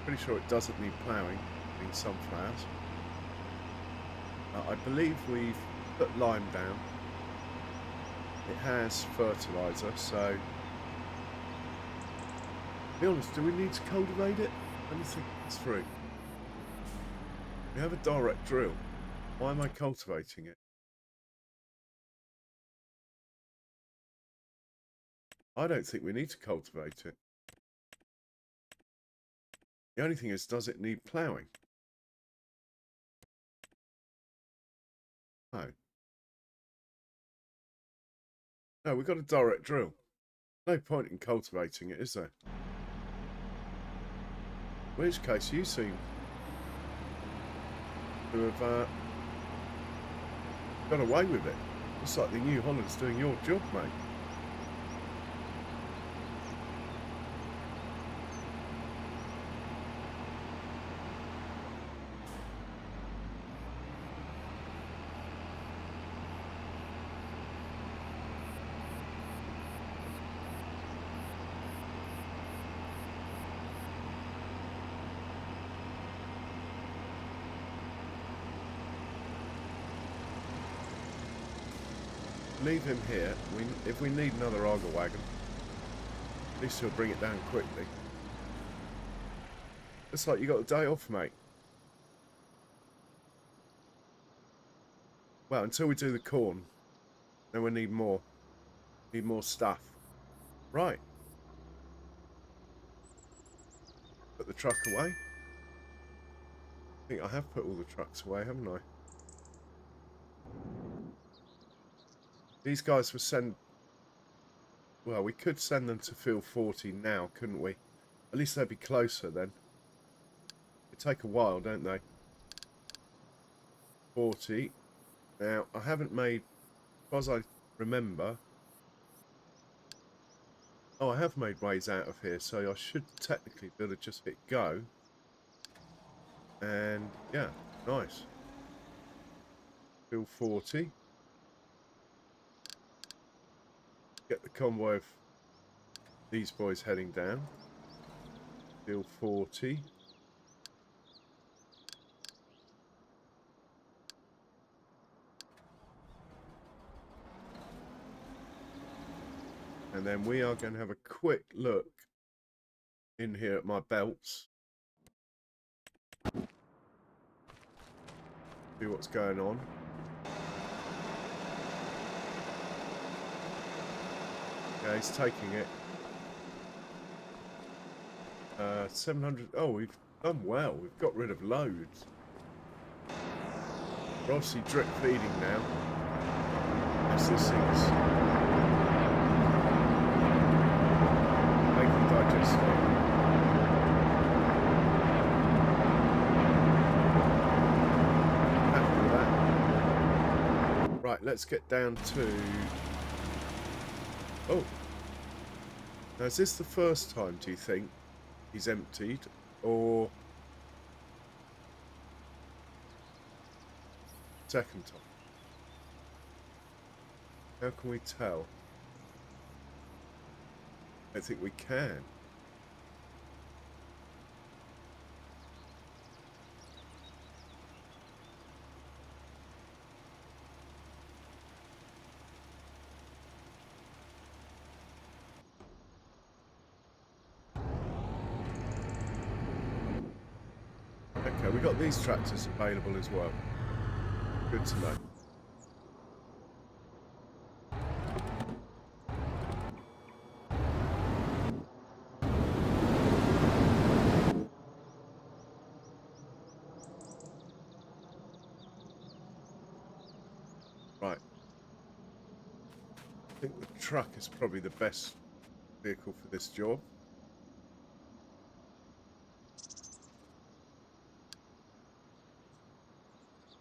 Pretty sure it doesn't need ploughing, being sunflowers. I believe we've put lime down. It has fertiliser, so to be honest, do we need to cultivate it? Let me think this through. We have a direct drill. Why am I cultivating it? I don't think we need to cultivate it. The only thing is, does it need ploughing? No. No, we've got a direct drill. No point in cultivating it, is there? In which case, you seem to have got away with it. Looks like the New Holland's doing your job, mate. Leave him here. If we need another auger wagon, at least he'll bring it down quickly. Looks like you got a day off, mate. Well, until we do the corn, then we need more. Need more stuff. Right. Put the truck away. I think I have put all the trucks away, haven't I? These guys were sent... Well, we could send them to field 40 now, couldn't we? At least they'd be closer then. They take a while, don't they? 40. Now, I haven't made... As I remember... Oh, I have made ways out of here, so I should technically be able to just hit go. And, yeah, nice. Field 40. Get the convoy of these boys heading down. Field 40. And then we are going to have a quick look in here at my belts. See what's going on. Okay, he's taking it. 700. Oh, we've done well. We've got rid of loads. We're obviously drip feeding now. As this thing's making digestion. Happy with that. Right, let's get down to... Oh. Now, is this the first time, do you think, he's emptied, or second time? How can we tell? I think we can. Okay, we got these tractors available as well. Good to know. Right. think the truck is probably the best vehicle for this job.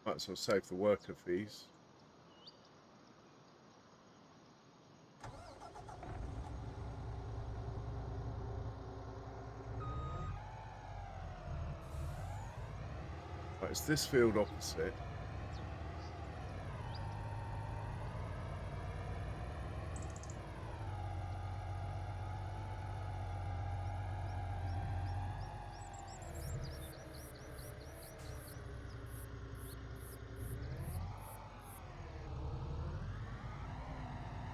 Might as well save the worker fees. Right, it's this field opposite.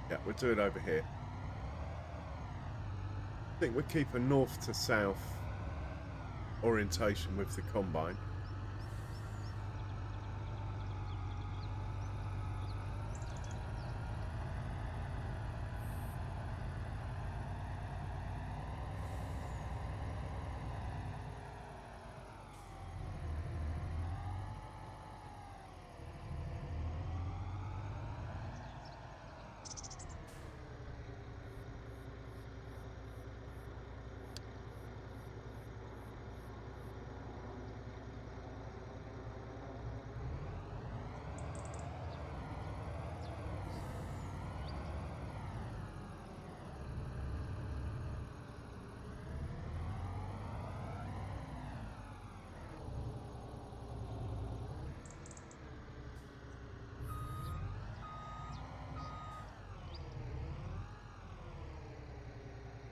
Yeah, we'll do it over here. I think we'll keep a north to south orientation with the combine.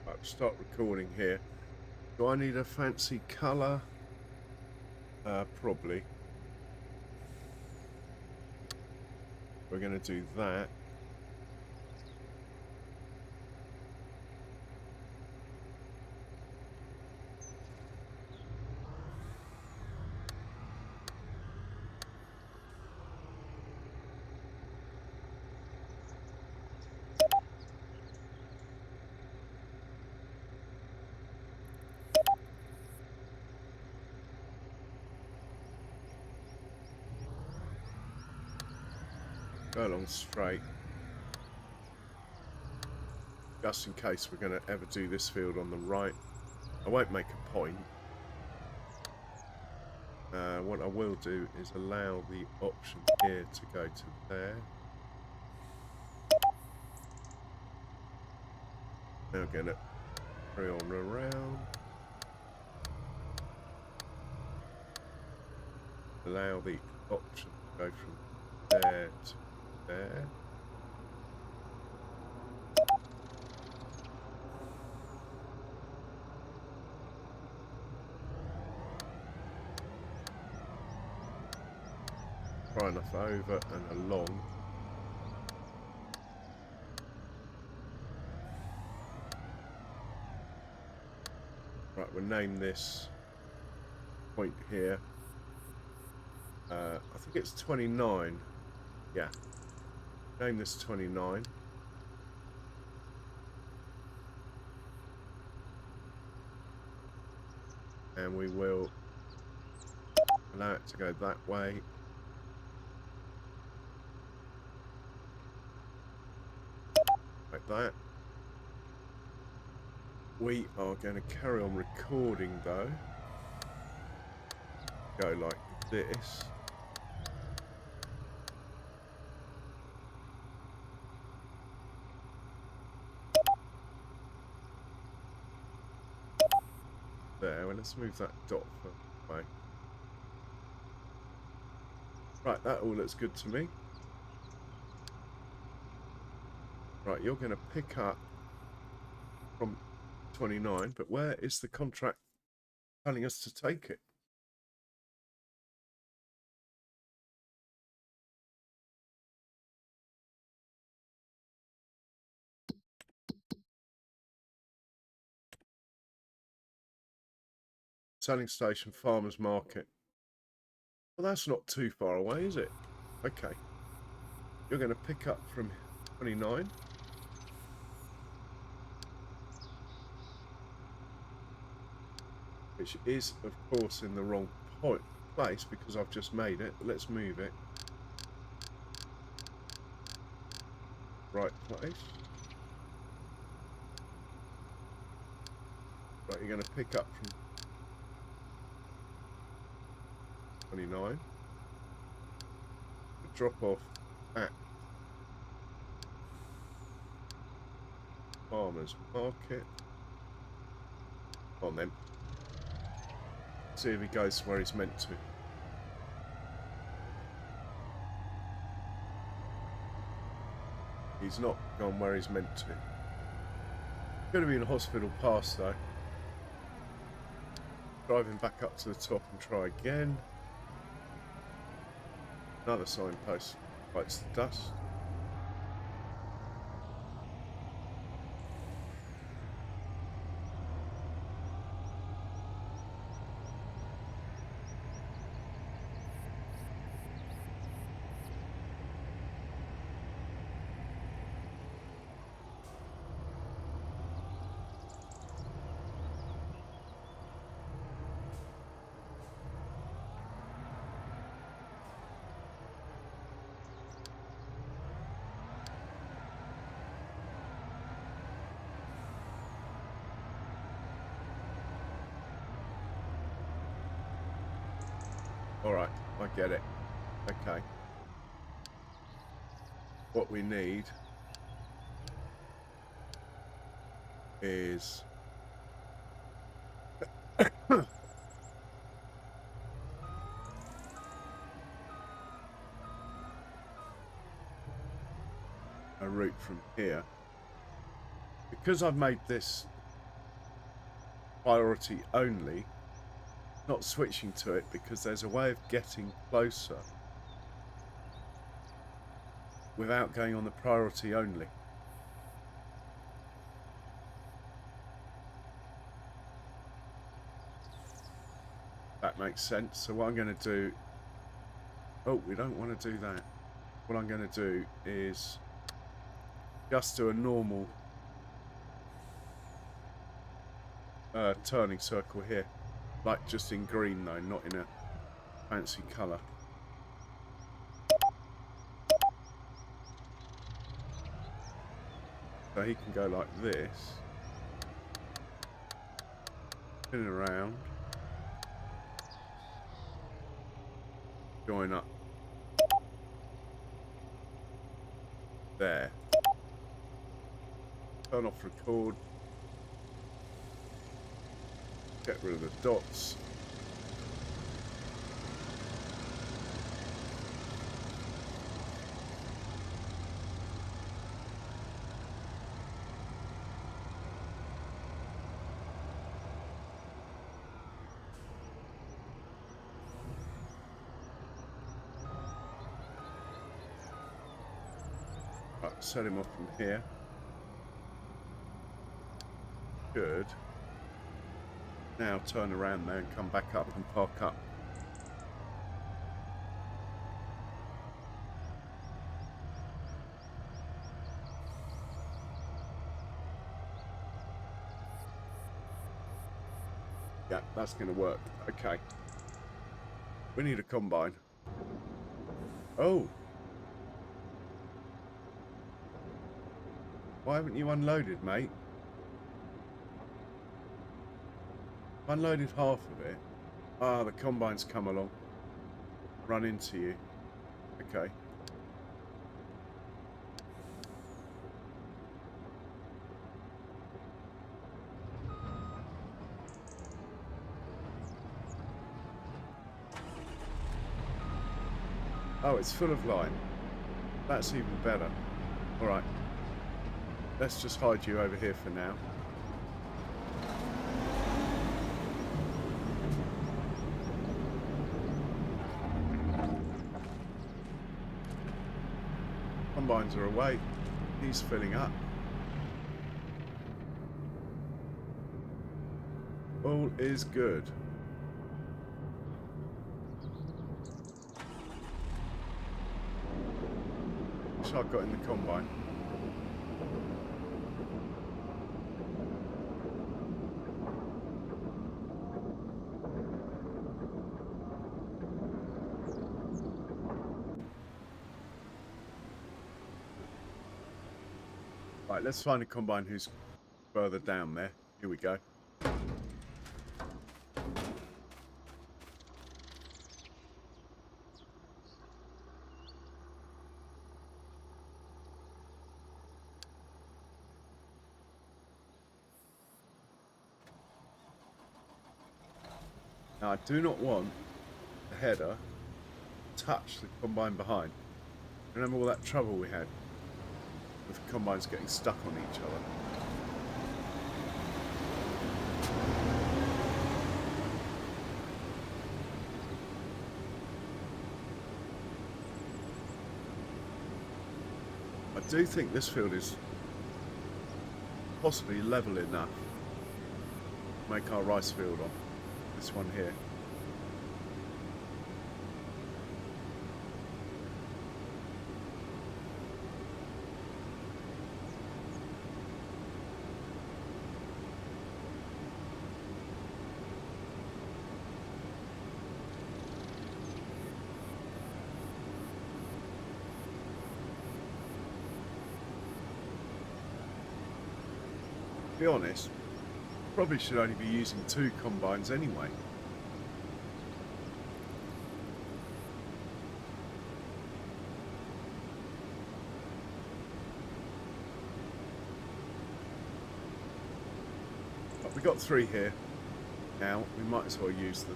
Right, start recording here. Do I need a fancy colour? Probably. We're going to do that. Go along straight. Just in case we're going to ever do this field on the right. I won't make a point. What I will do is allow the option here to go to there. Now we're going to carry on around. Allow the option to go from there to there. Far enough over and along. Right, we'll name this point here. I think it's 29. Yeah. Name this 29. And we will allow it to go that way. Like that. We are going to carry on recording though. Go like this. There, well, let's move that dot away. Right, that all looks good to me. Right, you're going to pick up from 29, but where is the contract telling us to take it? Selling station, farmers market. Well, that's not too far away, is it? Okay. You're going to pick up from 29. Which is, of course, in the wrong place because I've just made it. Let's move it. Right place. Right, you're going to pick up from 29. Drop off at Farmer's Market. On then. See if he goes where he's meant to. He's not gone where he's meant to. Going to be in hospital pass though. Driving back up to the top and try again. Another signpost bites the dust. Alright, I get it. Okay. What we need is a route from here. Because I've made this priority only, not switching to it because there's a way of getting closer without going on the priority only. That makes sense. So what I'm going to do... Oh, we don't want to do that. What I'm going to do is just do a normal turning circle here. Like just in green though, not in a fancy colour. So he can go like this. Spin around. Join up. There. Turn off record. Get rid of the dots. Right, set him off from here. Good. Now turn around there and come back up and park up. Yeah, that's going to work. Okay. We need a combine. Oh. Why haven't you unloaded, mate? Unloaded half of it. Ah, the combine's come along. Run into you. Okay. Oh, it's full of line. That's even better. Alright. Let's just hide you over here for now. Combines are away. He's filling up. All is good. Wish I'd got in the combine. Right, let's find a combine who's further down there. Here we go. Now I do not want the header to touch the combine behind. Remember all that trouble we had with the combines getting stuck on each other? I do think this field is possibly level enough to make our rice field on this one here. To be honest, probably should only be using 2 combines anyway. But we got 3 here now, we might as well use them.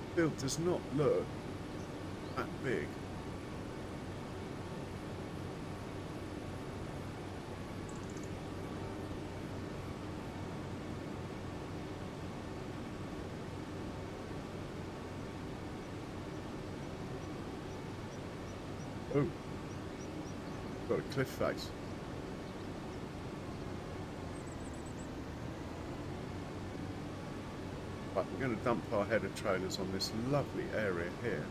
The field does not look that big. Oh, got a cliff face. Right, we're going to dump our header trailers on this lovely area here.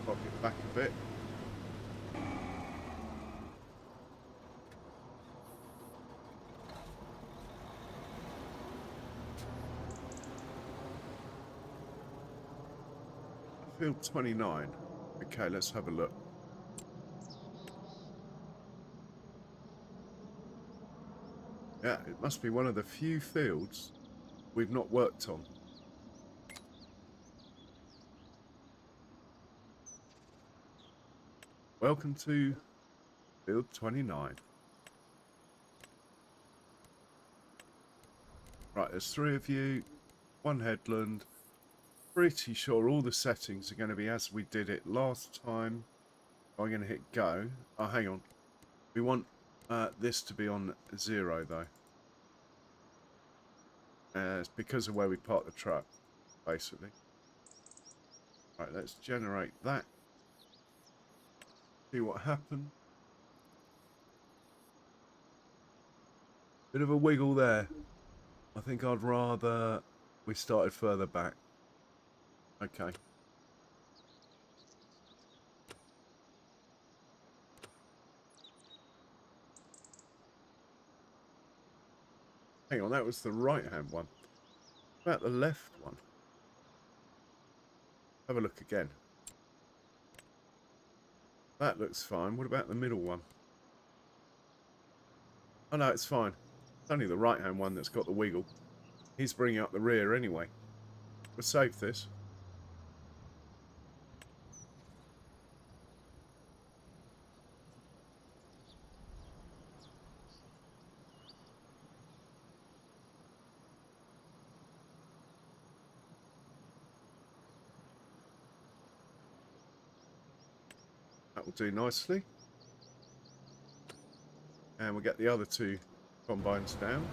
Pop it back a bit. Field 29. Okay, let's have a look. Yeah, it must be one of the few fields we've not worked on. Welcome to field 29. Right, there's 3 of you, 1 headland. Pretty sure all the settings are going to be as we did it last time. I'm going to hit go. Oh, hang on. We want this to be on 0 though. It's because of where we parked the truck, basically. Right, let's generate that. See what happened. Bit of a wiggle there. I think I'd rather we started further back. Okay. Hang on, that was the right-hand one. What about the left one? Have a look again. That looks fine. What about the middle one? Oh no, it's fine. It's only the right-hand one that's got the wiggle. He's bringing up the rear anyway. We'll save this. That will do nicely. And we'll get the other 2 combines down.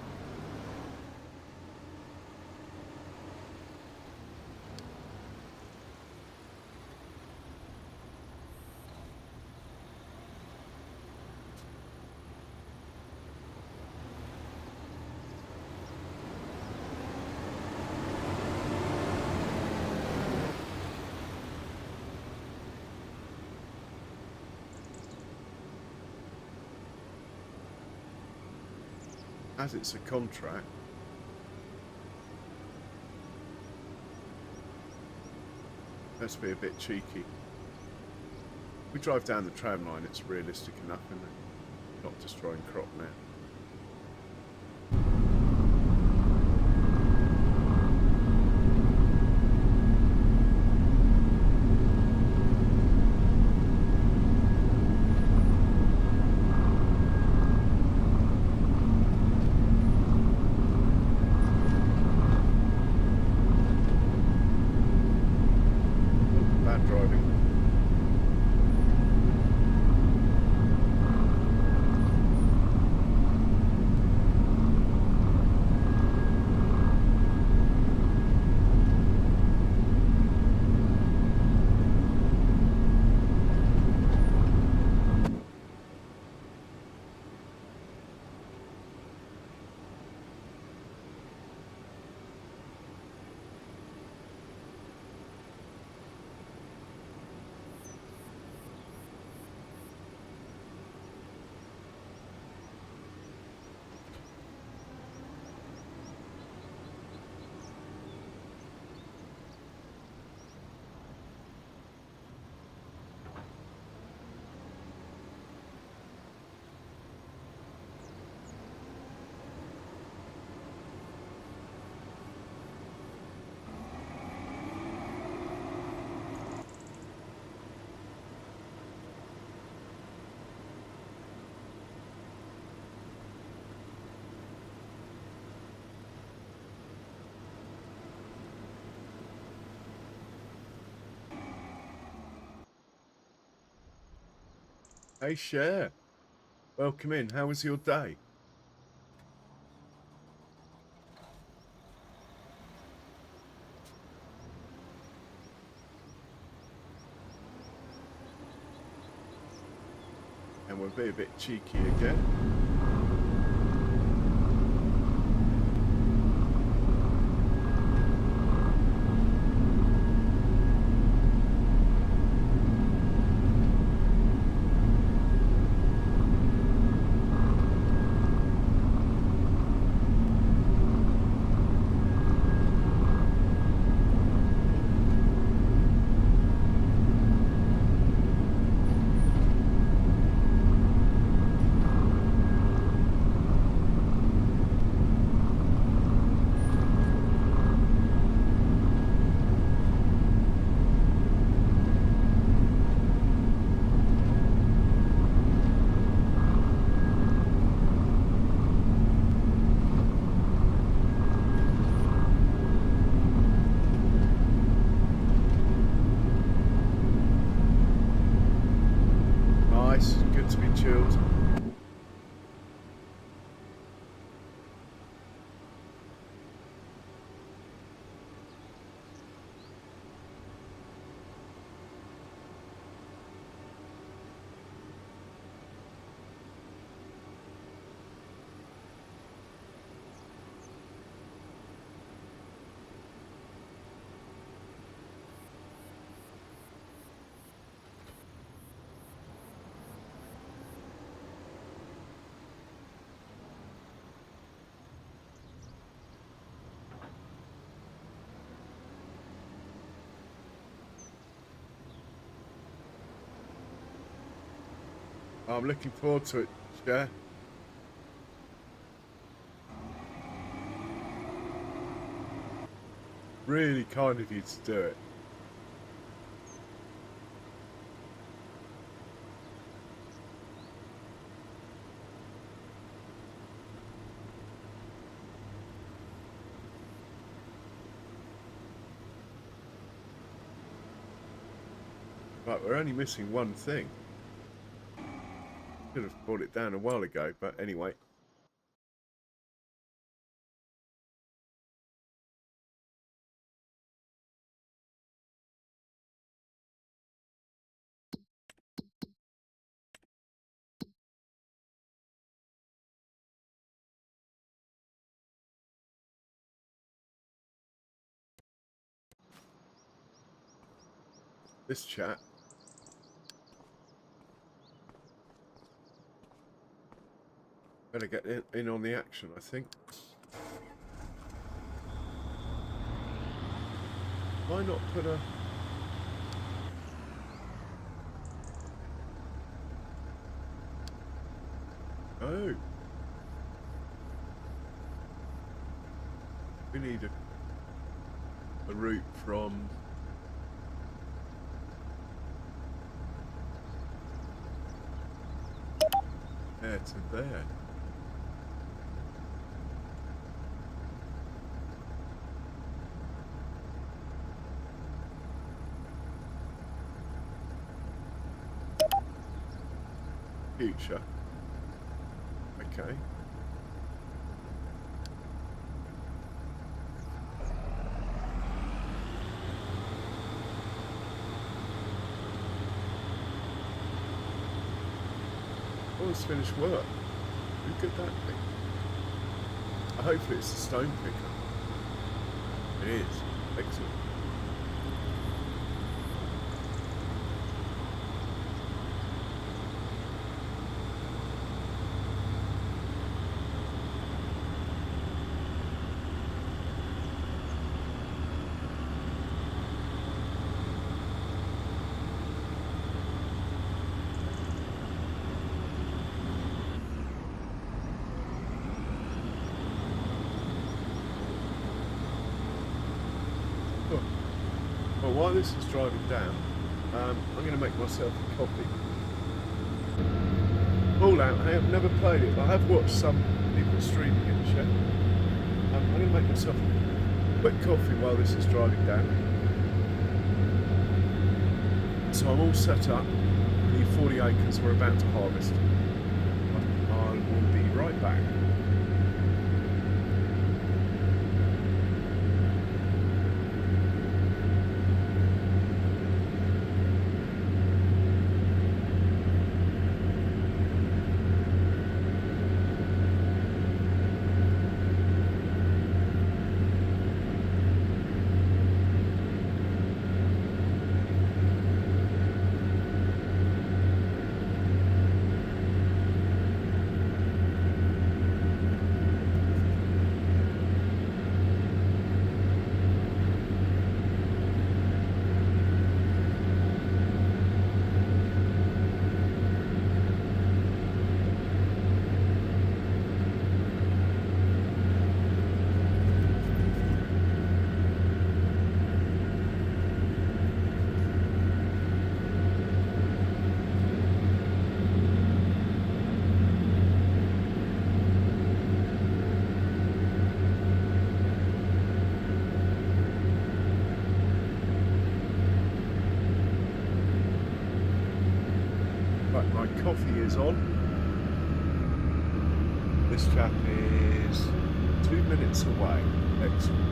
as it's a contract, let's be a bit cheeky. We drive down the tram line, it's realistic enough, isn't it? Not destroying crop now. Bad driving. Hey, Cher. Welcome in. How was your day? And we'll be a bit cheeky again. Nice, good to be chilled. I'm looking forward to it, Cher. Really kind of you to do it. But we're only missing one thing. Should have brought it down a while ago, but anyway. This chat. Better get in on the action, I think. Why not put a... Oh. We need a route from... there to there. Future. Okay. Almost finished work. Who could that be? Hopefully it's a stone picker. It is. Excellent. Well, while this is driving down, I'm going to make myself a coffee. Fallout, I have never played it, but I have watched some people streaming it, Chef. I'm going to make myself a quick coffee while this is driving down. So I'm all set up. The 40 acres we're about to harvest. I will be right back. My coffee is on. This chap is 2 minutes away. Excellent.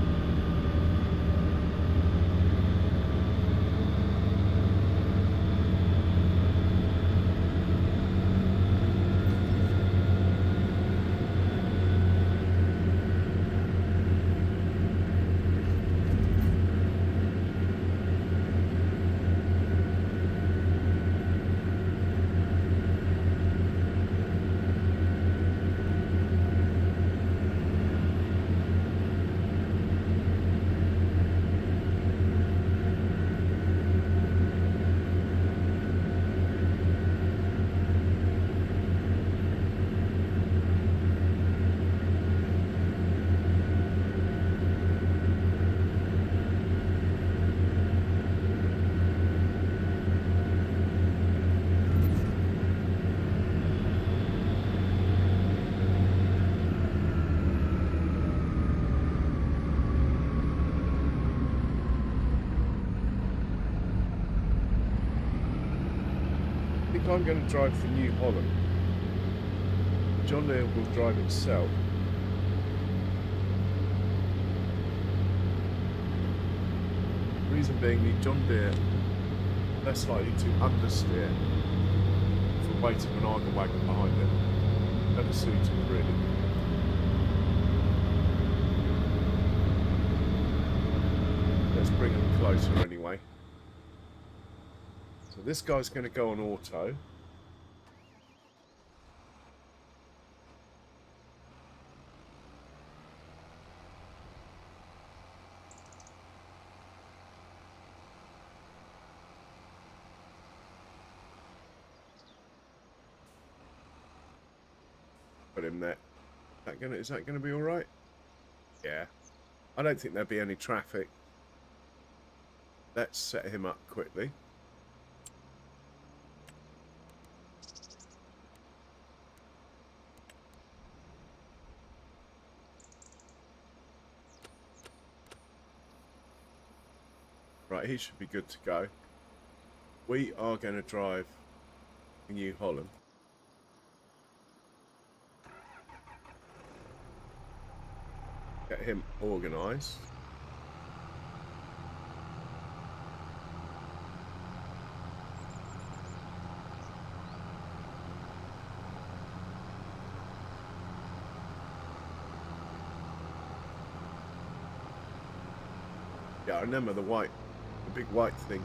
I'm going to drive the New Holland. John Deere will drive itself. Reason being, the John Deere less likely to understeer for weight of an Arga wagon behind it. Better suited, really. Let's bring them closer anyway. So this guy's going to go on auto. Put him there. Is that gonna be all right? Yeah. I don't think there'll be any traffic. Let's set him up quickly. Right, he should be good to go. We are going to drive New Holland. Get him organised. Yeah, I remember the big white thing.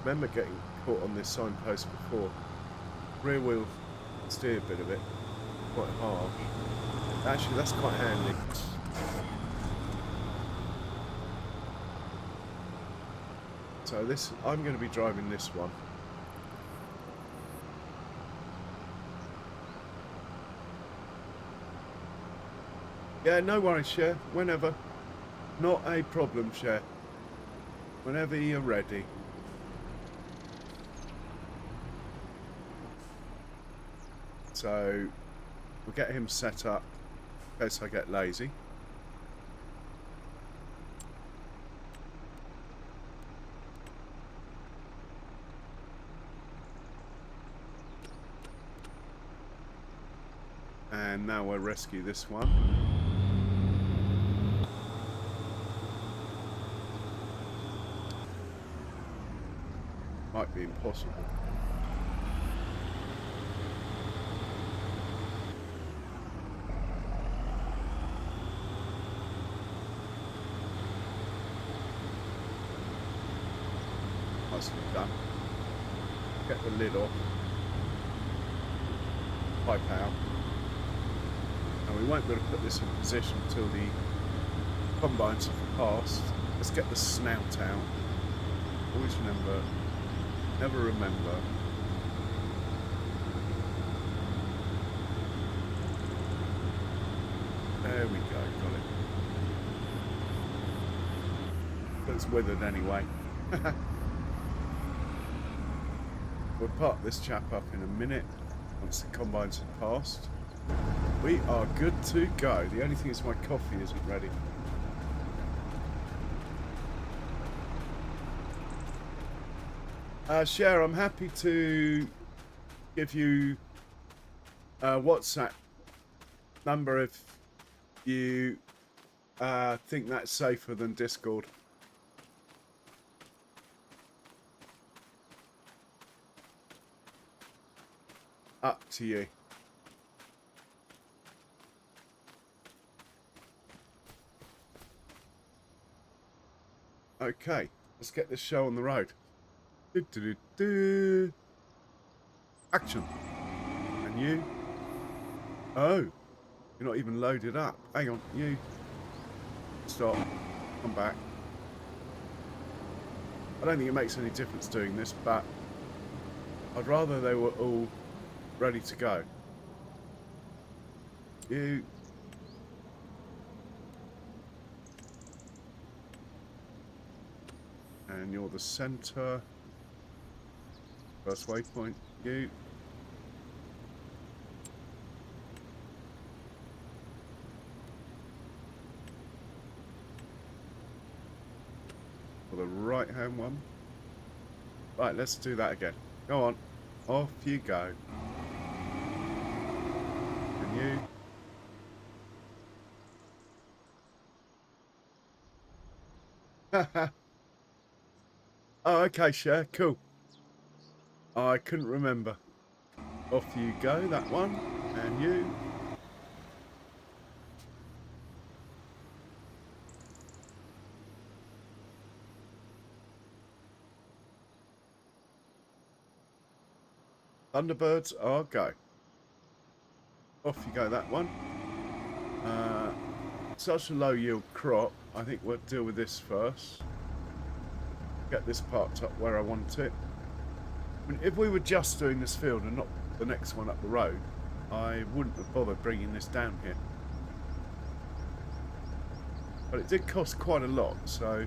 Remember getting caught on this signpost before. Rear wheel steer bit of it, quite hard. Actually, that's quite handy. So I'm going to be driving this one. Yeah, no worries, Cher. Whenever. Not a problem, Cher. Whenever you're ready. So, we'll get him set up in case I get lazy. And now we'll rescue this one. Might be impossible. Nicely done. Get the lid off. Pipe out. And we won't be able to put this in position until the combines have passed. Let's get the snout out. Always remember. Never remember. There we go, got it. But it's withered anyway. We'll park this chap up in a minute once the combines have passed. We are good to go. The only thing is my coffee isn't ready. Cher, I'm happy to give you a WhatsApp number if you think that's safer than Discord. Up to you. Okay, let's get this show on the road. Action. And you? Oh, you're not even loaded up. Hang on, you. Stop. Come back. I don't think it makes any difference doing this, but I'd rather they were all ready to go. You. And you're the center. First waypoint, you. For the right hand one. Right, let's do that again. Go on. Off you go. And you. Oh, okay, Cher. Cool. I couldn't remember. Off you go, that one. And you. Thunderbirds are go. Off you go, that one. Such a low yield crop. I think we'll deal with this first. Get this parked up where I want it. I mean, if we were just doing this field and not the next one up the road, I wouldn't have bothered bringing this down here. But it did cost quite a lot, so...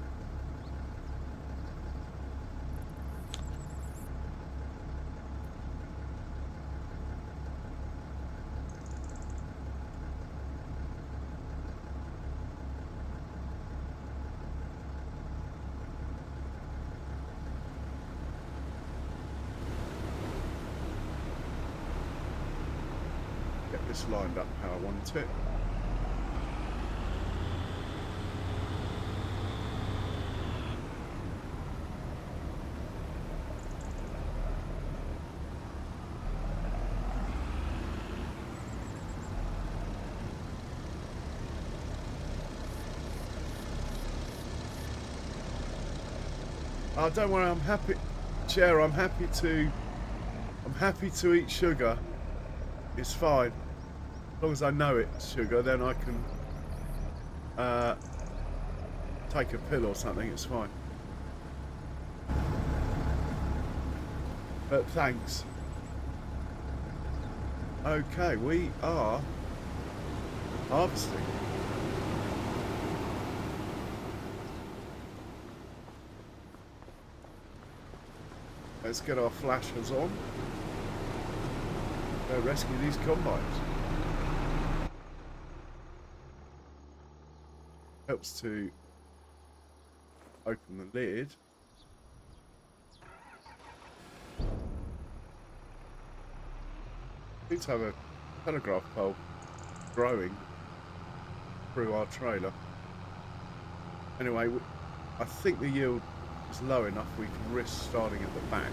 Get this lined up how I want it. Oh, don't worry, I'm happy, Chair. I'm happy to eat sugar. It's fine. As long as I know it's sugar, then I can take a pill or something. It's fine. But thanks. Okay, we are harvesting. Let's get our flashers on. Go rescue these combines. Helps to open the lid. Need to have a telegraph pole growing through our trailer. Anyway, I think the yield is low enough we can risk starting at the back.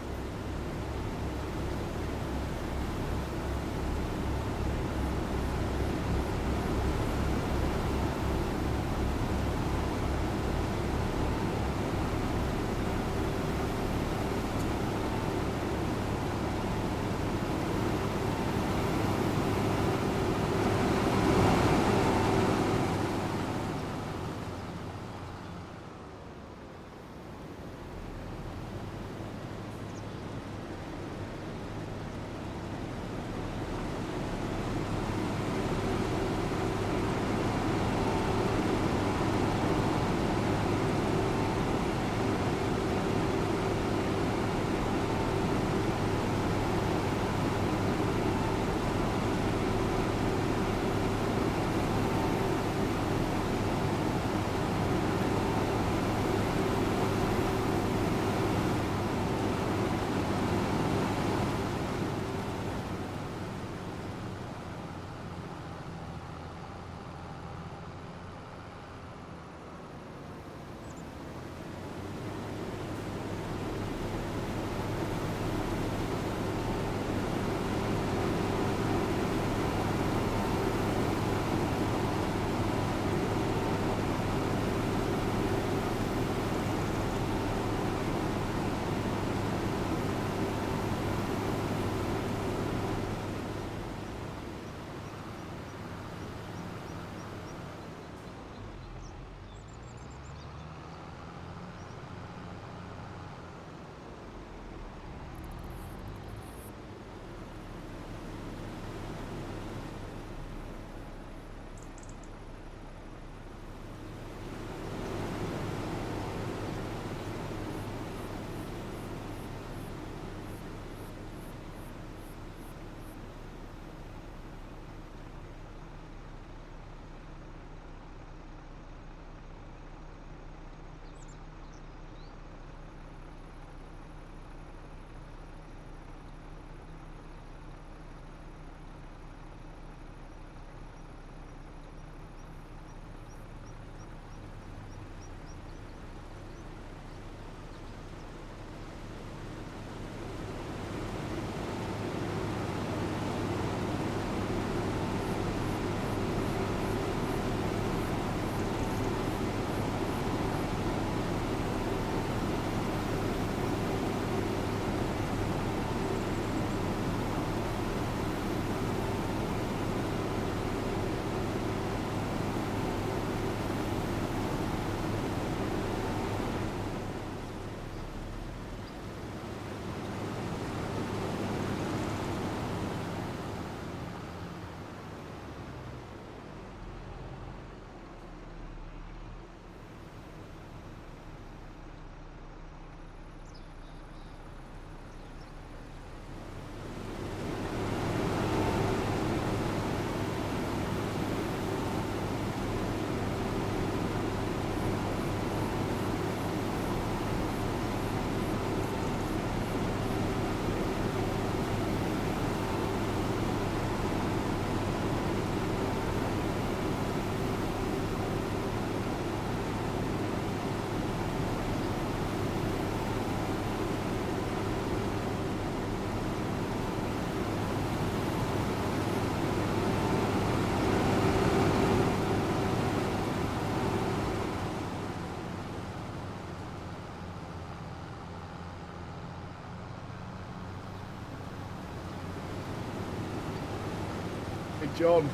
Hey John,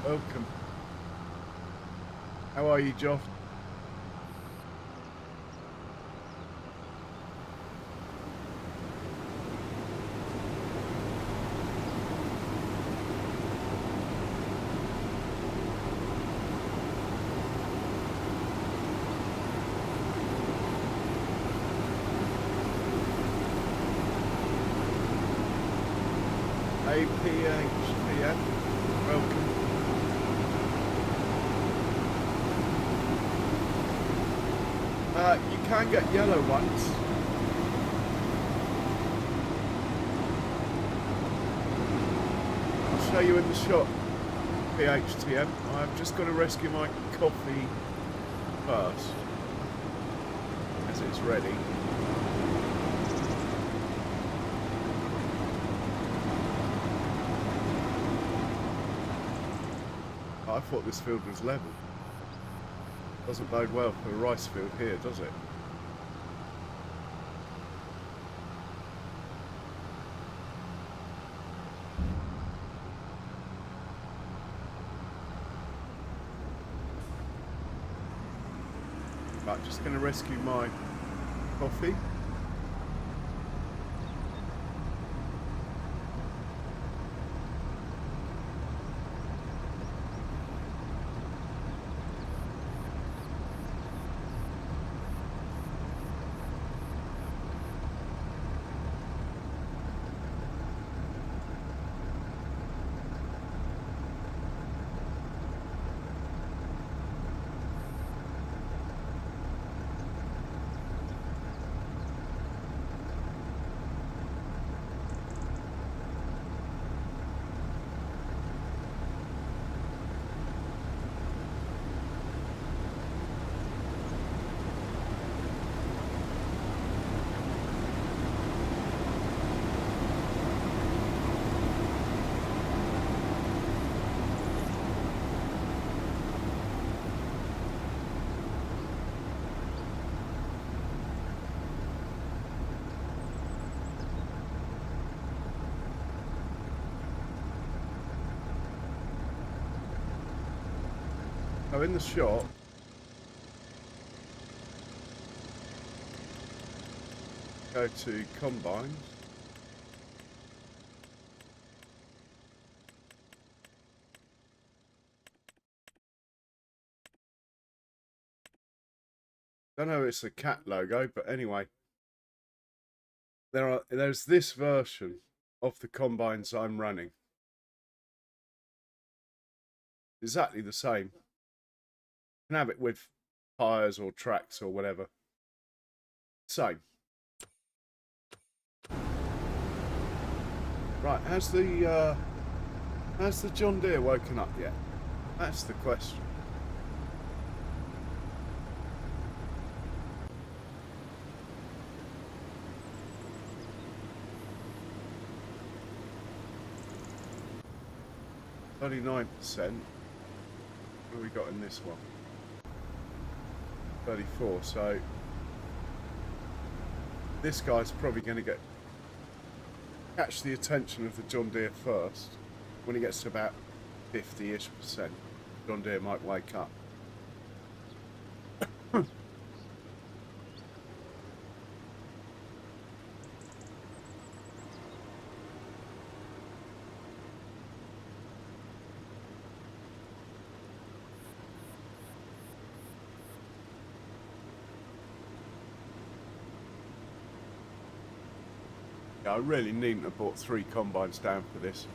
welcome. How are you, John? APHPN, welcome. You can get yellow ones. I'll show you in the shop, PHTM. I've just got to rescue my coffee first, as it's ready. I thought this field was level. Doesn't bode well for a rice field here, does it? Right, just going to rescue my coffee. So in the shop, go to combines. Don't know if it's a cat logo, but anyway, there's this version of the combines I'm running. Exactly the same. You can have it with tires or tracks or whatever. Same. Right, has the John Deere woken up yet? That's the question. Only 9%. What have we got in this one? 34. So this guy's probably going to catch the attention of the John Deere first. When he gets to about 50-ish%, John Deere might wake up. I really needn't have bought 3 combines down for this.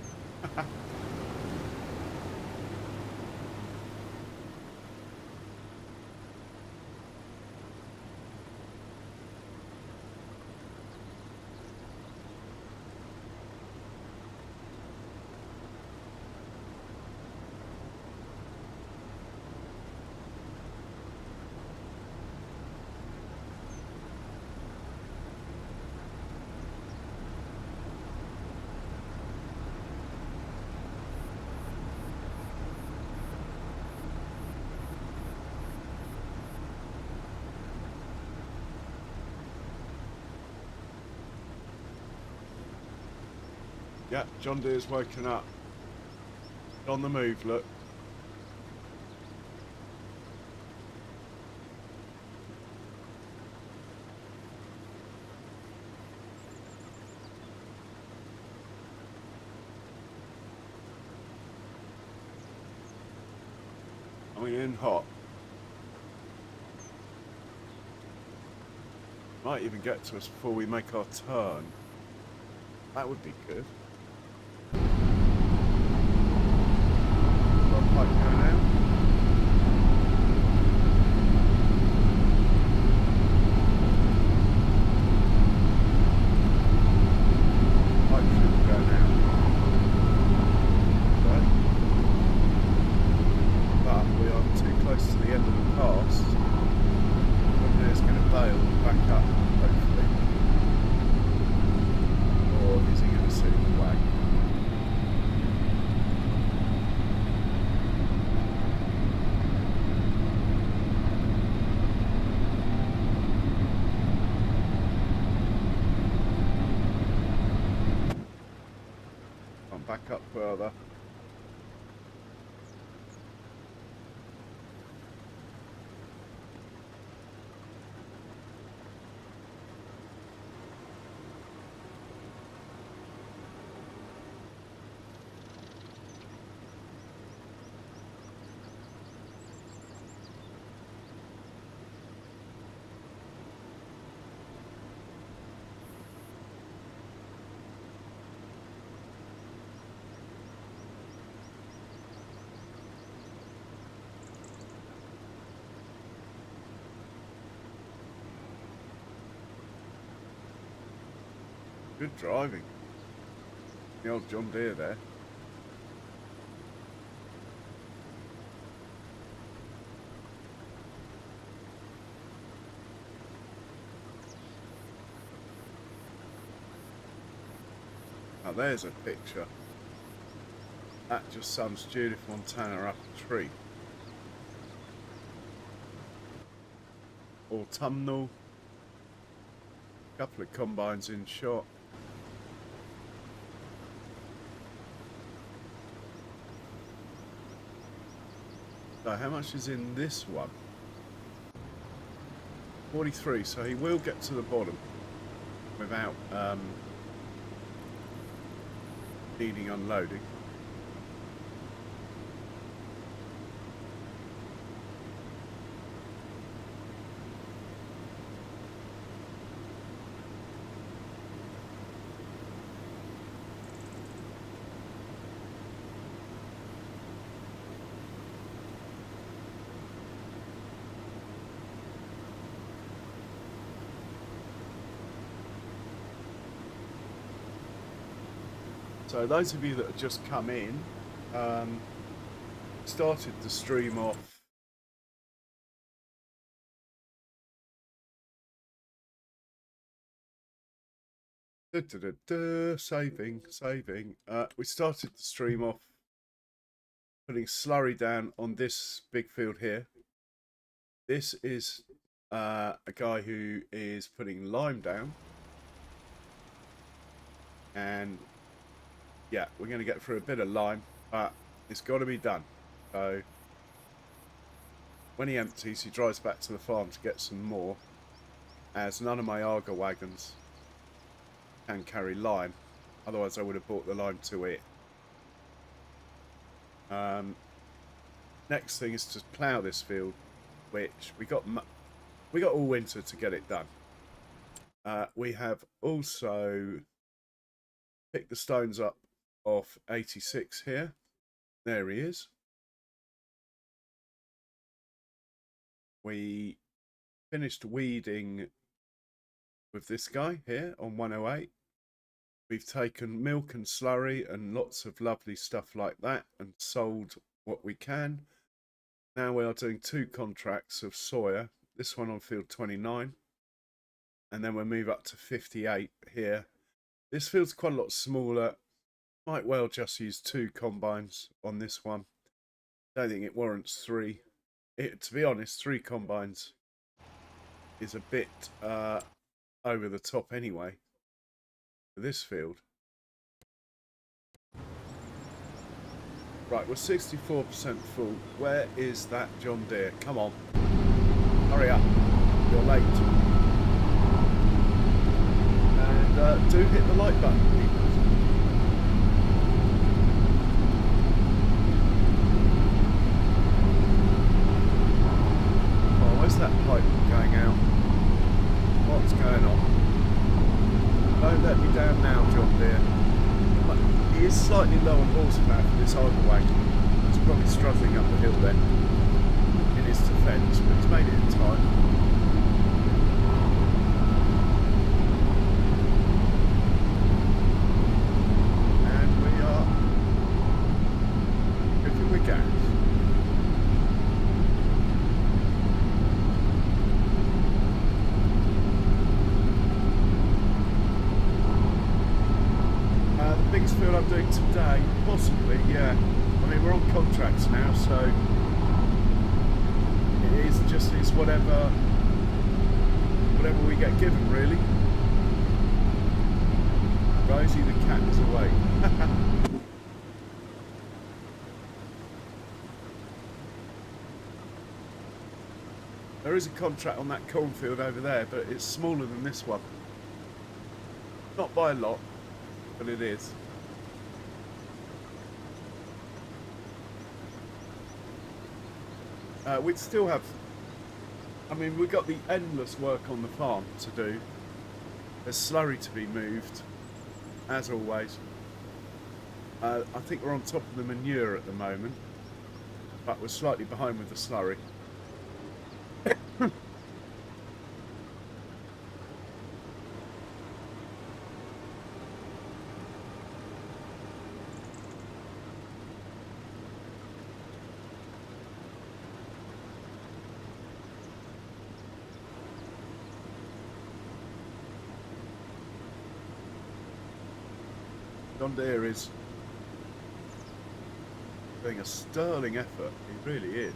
Yeah, John Deere's woken up. On the move, look. Coming in hot. Might even get to us before we make our turn. That would be good. Got a pipe going out. Pipe should go now. Right. But we are too close to the end of the pass. It's going to bail and back up, hopefully. Or is he going to sit in the way? I'm back up further. Good driving. The old John Deere there. Now there's a picture. That just sums Judith Montana up a tree. Autumnal. Couple of combines in shot. So how much is in this one? 43, so he will get to the bottom without needing unloading. So those of you that have just come in, started the stream off saving. We started the stream off putting slurry down on this big field here. This is a guy who is putting lime down, and yeah, we're going to get through a bit of lime, but it's got to be done. So when he empties, he drives back to the farm to get some more, as none of my Arga wagons can carry lime. Otherwise I would have bought the lime to it. Next thing is to plough this field, which we got all winter to get it done. We have also picked the stones up off 86 here. There he is. We finished weeding with this guy here on 108. We've taken milk and slurry and lots of lovely stuff like that and sold what we can. Now we are doing 2 contracts of soya, this one on field 29, and then we'll move up to 58 here. This field's quite a lot smaller. Might well just use 2 combines on this one. Don't think it warrants 3. To be honest, 3 combines is a bit over the top anyway for this field. Right, we're 64% full. Where is that John Deere? Come on. Hurry up. You're late. And do hit the like button, people. Oh, where's that pipe going out? What's going on? Don't let me down now, John Deere. He is slightly low on horsepower for this idle way. He's probably struggling up the hill then, in his defence, but he's made it in time. Field I'm doing today, possibly, yeah. I mean, we're on contracts now, so it's whatever we get given, really. Rosie the cat is away. There is a contract on that cornfield over there, but it's smaller than this one. Not by a lot, but it is. We'd still have, I mean, we've got the endless work on the farm to do. There's slurry to be moved, as always. I think we're on top of the manure at the moment, but we're slightly behind with the slurry. John Deere is doing a sterling effort, he really is.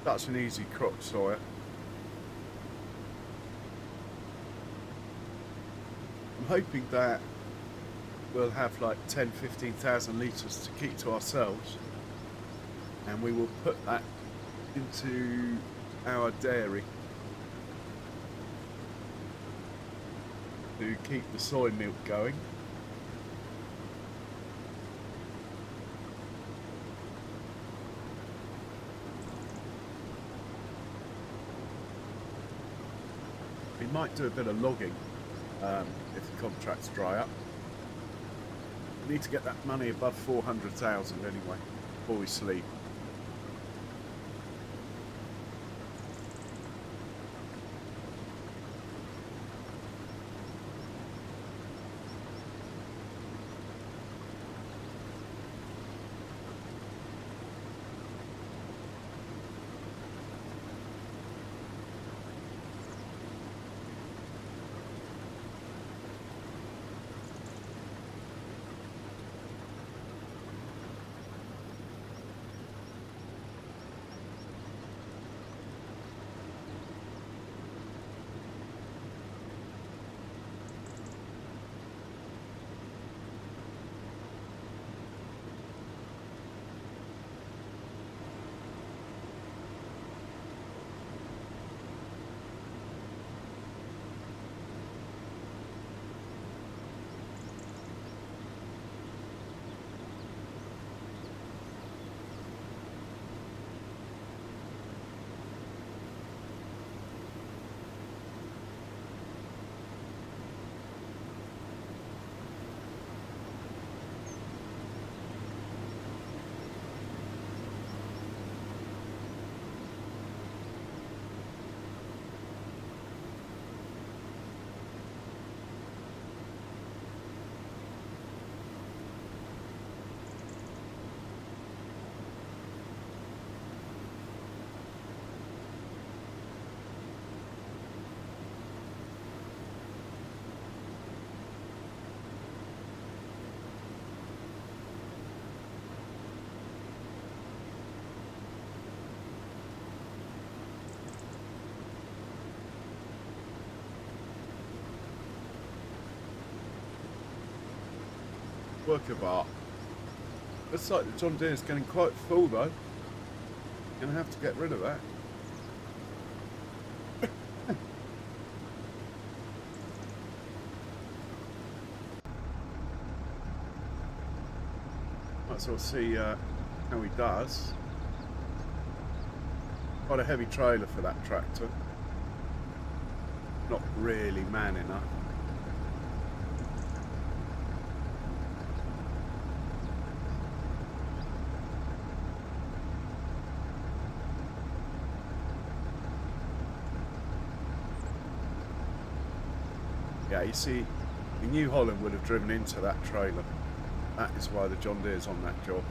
That's an easy crop sawyer. I'm hoping that we'll have like 10-15,000 litres to keep to ourselves, and we will put that into our dairy to keep the soy milk going. We might do a bit of logging if the contracts dry up. We need to get that money above 400,000 anyway before we sleep. Work of art. Looks like the John Deere's getting quite full though. Gonna have to get rid of that. Might as well see how he does. Quite a heavy trailer for that tractor. Not really man enough. Yeah, you see, the New Holland would have driven into that trailer. That is why the John Deere's on that job.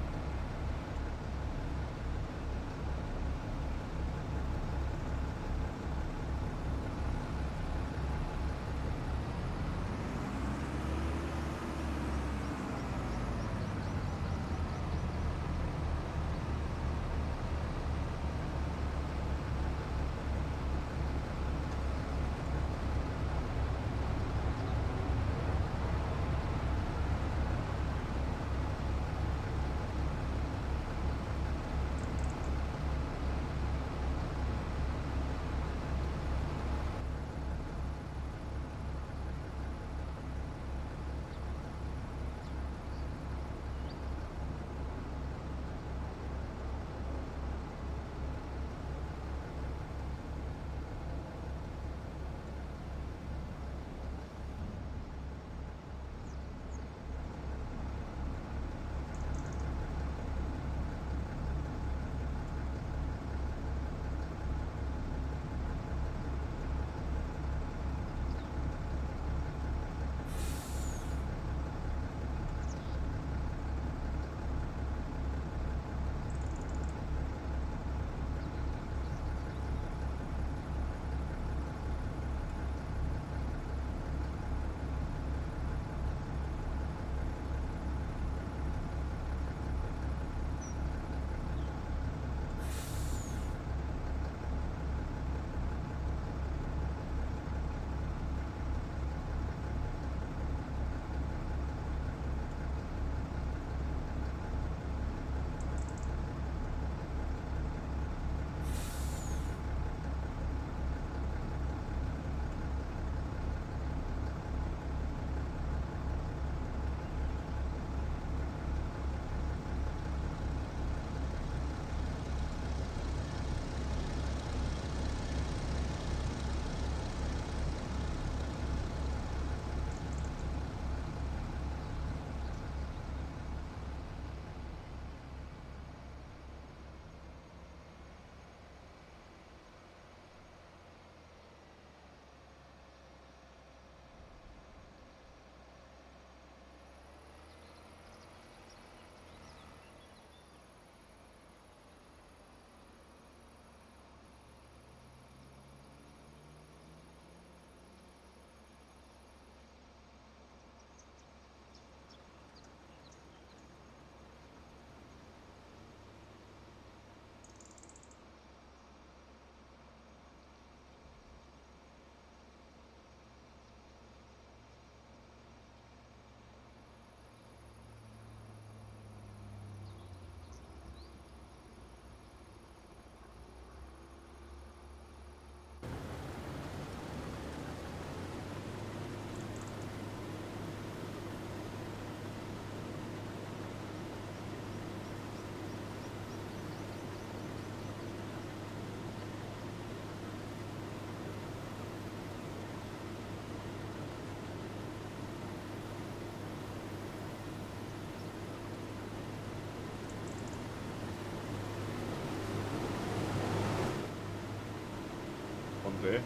There.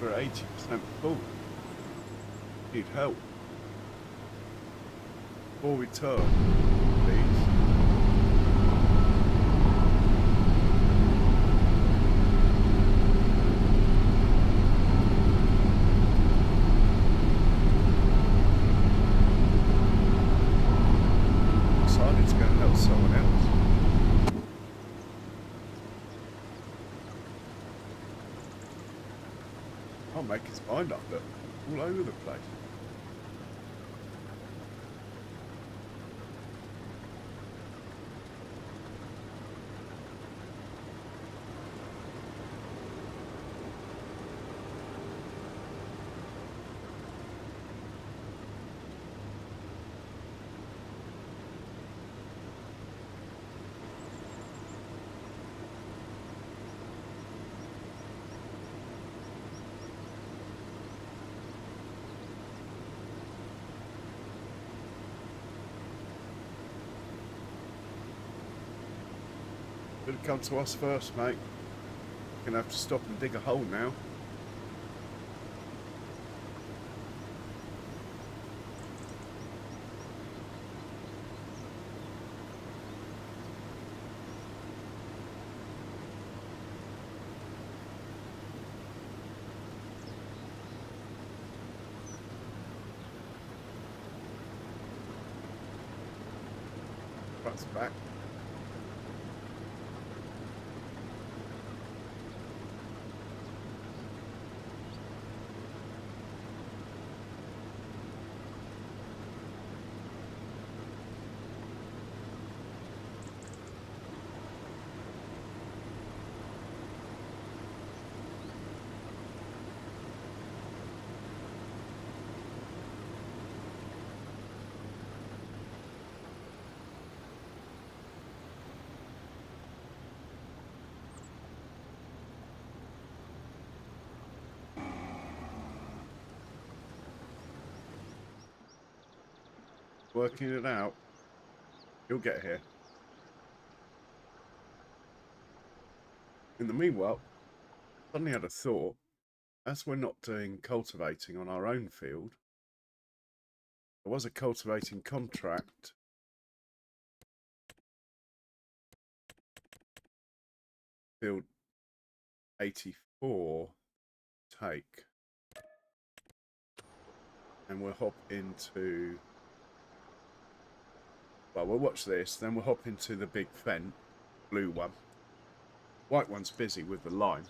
We're 80% full. Need help. Before we turn, please. Decided to go and help someone else. Can't make his mind up, look. All over the place. Should have come to us first, mate. Gonna have to stop and dig a hole now. Truck's back. Working it out. You'll get here. In the meanwhile, suddenly had a thought. As we're not doing cultivating on our own field, there was a cultivating contract. Field 84 take. And we'll hop into... Well, we'll watch this, then we'll hop into the big fence, blue one. White one's busy with the lime.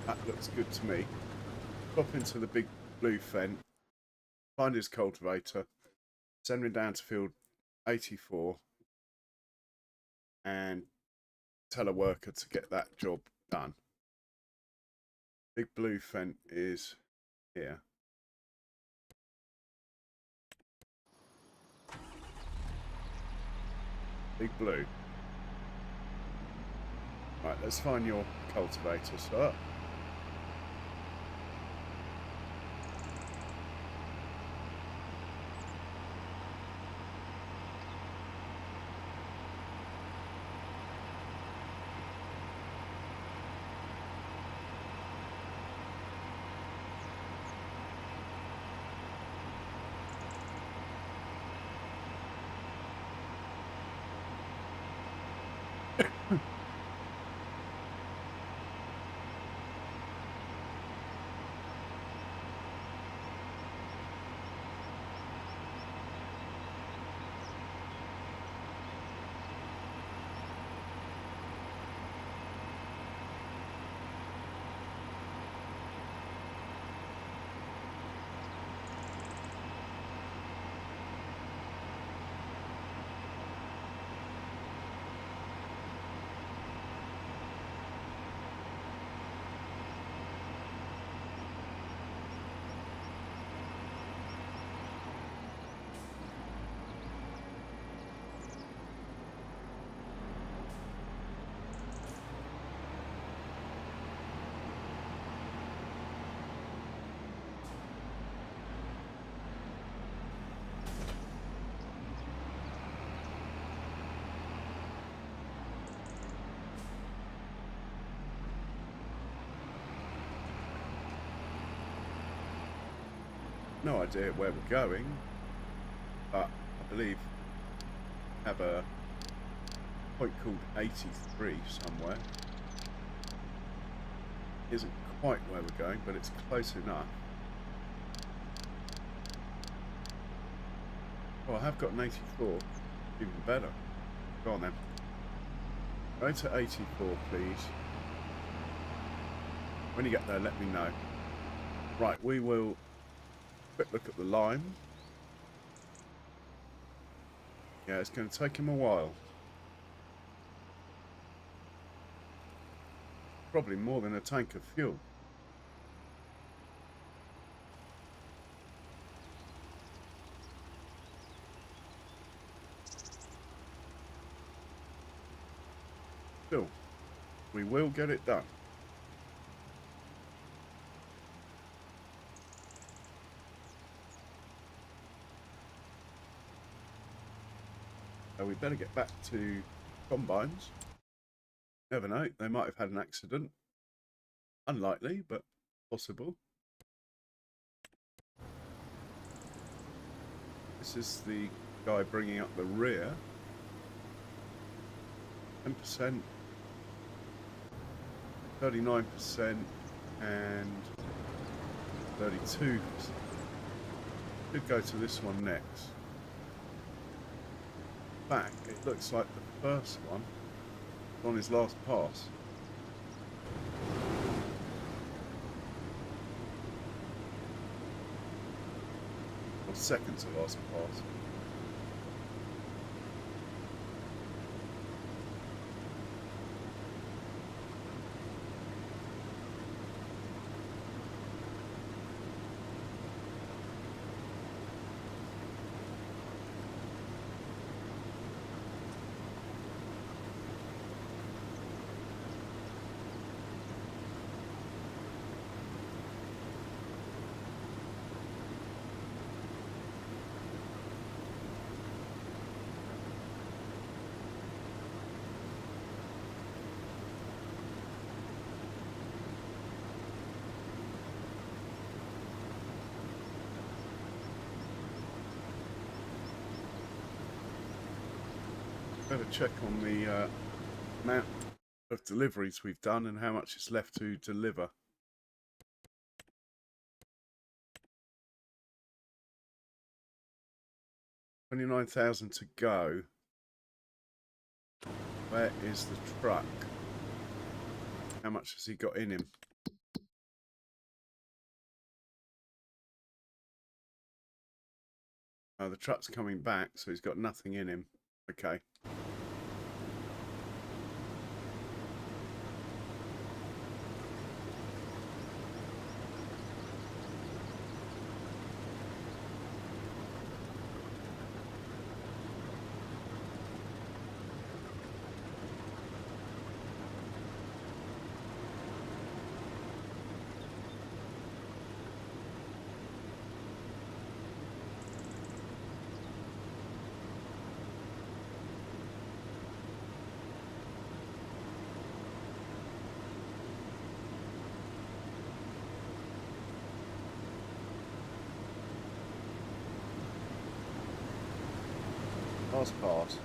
That looks good to me. Pop into the big blue fence, find his cultivator, send him down to field 84, and tell a worker to get that job done. Big blue fence is here. Big blue. Right, let's find your cultivator, sir. No idea where we're going, but I believe we have a point called 83 somewhere. Isn't quite where we're going, but it's close enough. Oh, I have got an 84. Even better. Go on then. Go to 84, please. When you get there, let me know. Right, we will quick look at the line. Yeah, it's going to take him a while. Probably more than a tank of fuel. Still, we will get it done. So we better get back to combines. Never know, they might have had an accident. Unlikely, but possible. This is the guy bringing up the rear. 10%, 39%, and 32%. Should go to this one next. Back, it looks like the first one on his last pass. Or second to last pass. Better check on the amount of deliveries we've done and how much is left to deliver. $29,000 to go. Where is the truck? How much has he got in him? Oh, the truck's coming back, so he's got nothing in him. Okay. Last pass.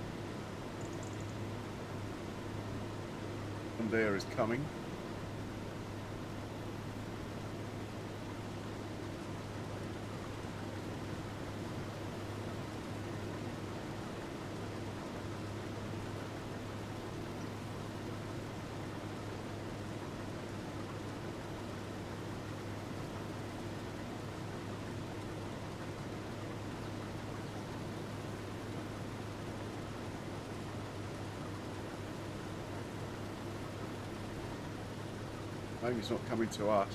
One there is coming. Maybe he's not coming to us.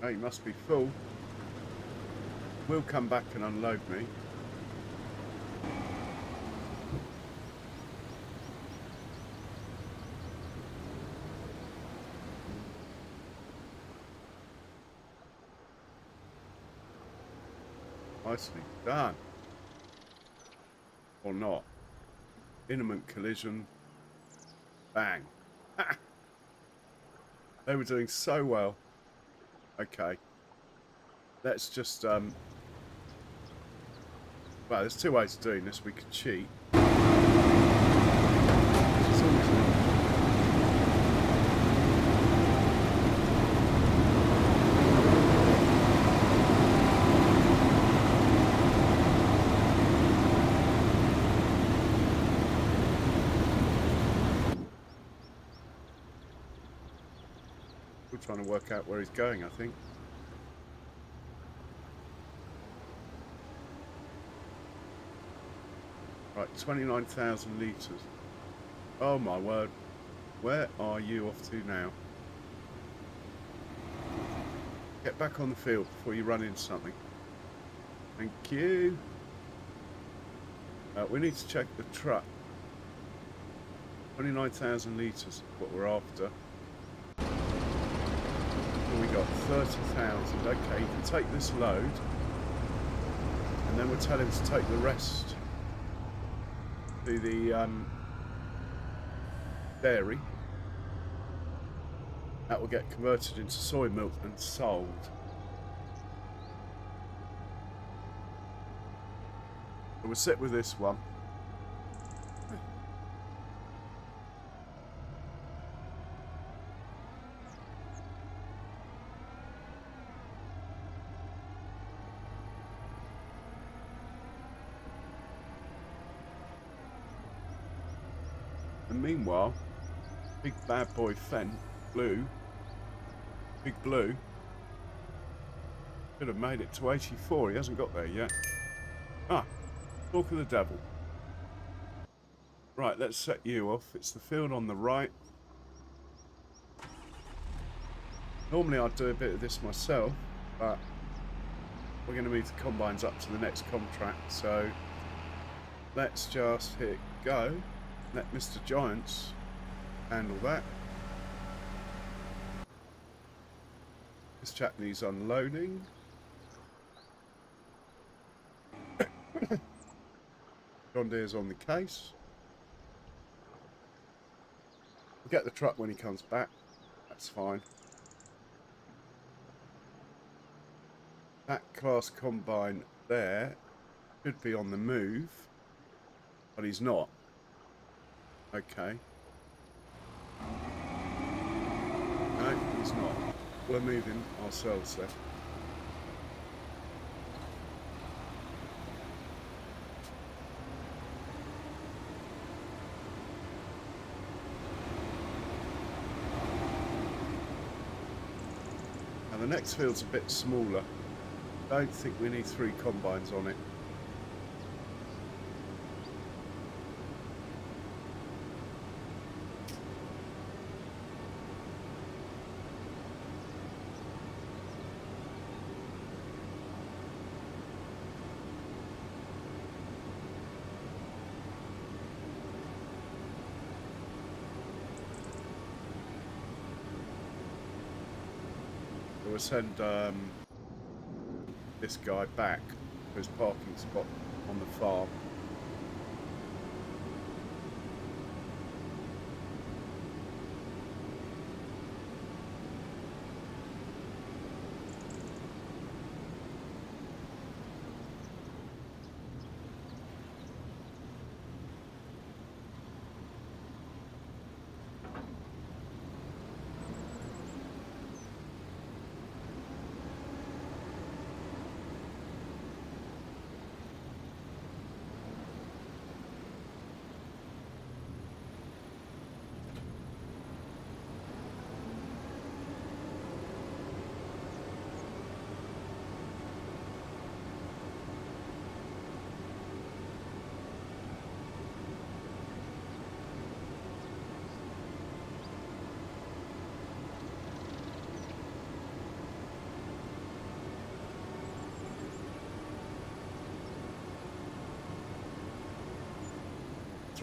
Oh, he must be full. will come back and unload me. Nicely done. Or not. Imminent collision. Bang. They were doing so well. Okay. Let's just, well, there's two ways of doing this. We could cheat. We're trying to work out where he's going, I think. Right, 29,000 litres. Oh my word. Where are you off to now? Get back on the field before you run into something. Thank you. We need to check the truck. 29,000 litres is what we're after. We got 30,000. Okay, you can take this load, and then we'll tell him to take the rest to the dairy. That will get converted into soy milk and sold. So we'll sit with this one. And meanwhile, big bad boy Fent, Blue, Big Blue, could have made it to 84. He hasn't got there yet. Ah, talk of the devil. Right, let's set you off. It's the field on the right. Normally I'd do a bit of this myself, but we're going to move the combines up to the next contract. So let's just hit go. Let Mr. Giants handle that. This chap needs unloading. John Deere's on the case. We'll get the truck when he comes back. That's fine. That class combine there should be on the move, but he's not. Okay. No, he's not. We're moving ourselves there. And the next field's a bit smaller. Don't think we need 3 combines on it. We'll send this guy back to his parking spot on the farm.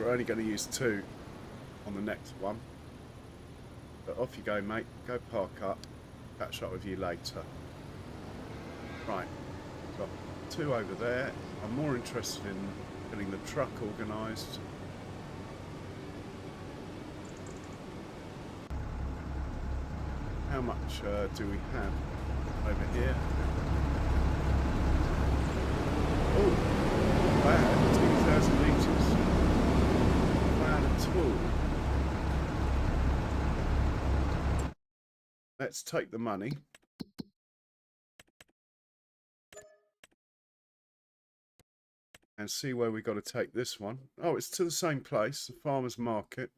we're only going to use 2 on the next one. But off you go, mate. Go park up. Catch up with you later. Right, got 2 over there. I'm more interested in getting the truck organised. How much do we have over here? Oh, bad. 2,000 litres. Bad at all. Let's take the money. And see where we got to take this one. Oh, it's to the same place, the farmer's market.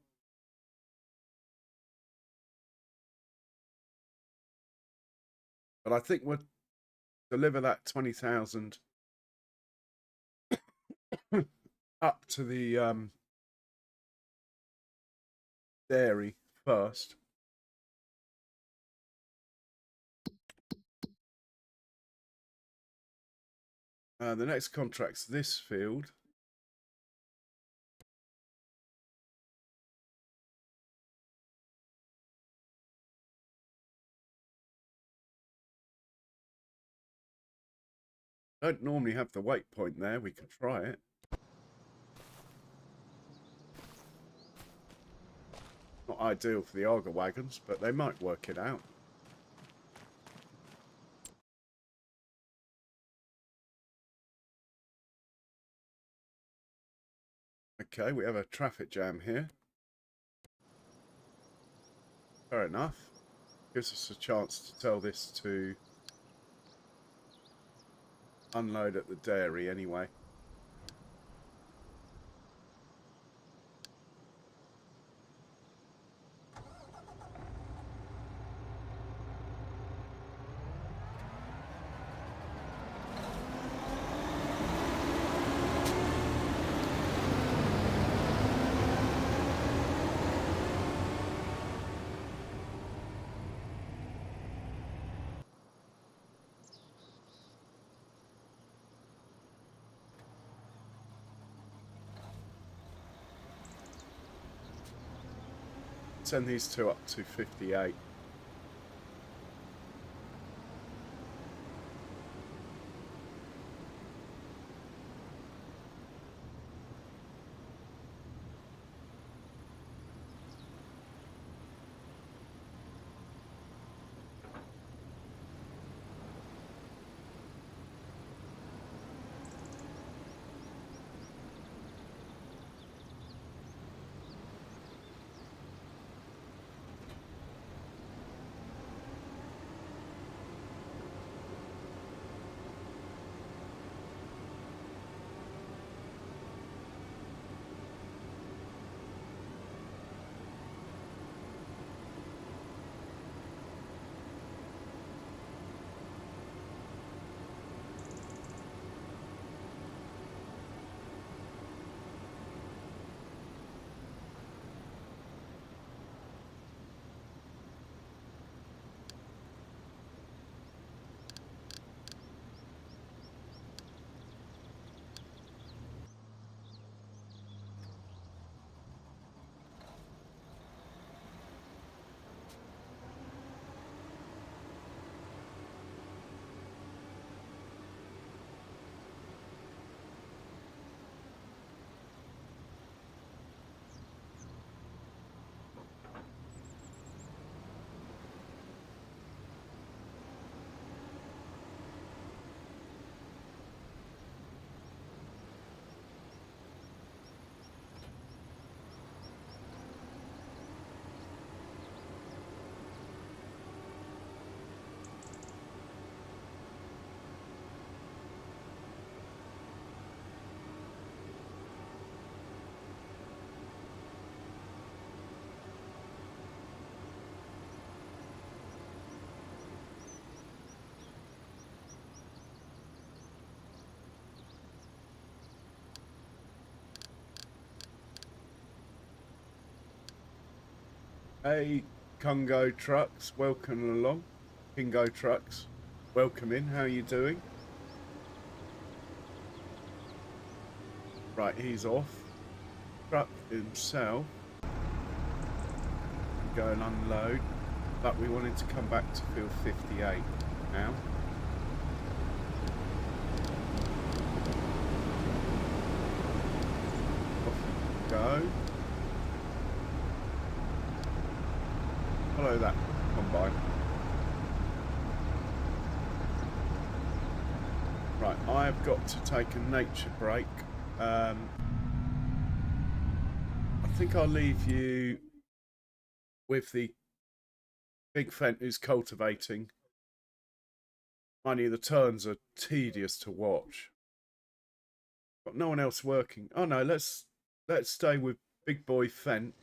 But I think we'll deliver that 20,000 up to the dairy first. The next contract's this field. Don't normally have the weight point there. We can try it. Not ideal for the auger wagons, but they might work it out. Okay, we have a traffic jam here. Fair enough. Gives us a chance to tell this to unload at the dairy anyway. Send these 2 up to 58. Hey, Congo trucks, welcome along. Pingo trucks, welcome in. How are you doing? Right, he's off. truck himself and go and unload, but we wanted to come back to field 58 now. Off we go. Follow that combine. Right, I've got to take a nature break. I think I'll leave you with the big fent who's cultivating. Mind you, the turns are tedious to watch. Got no one else working. Oh no, let's stay with big boy fent.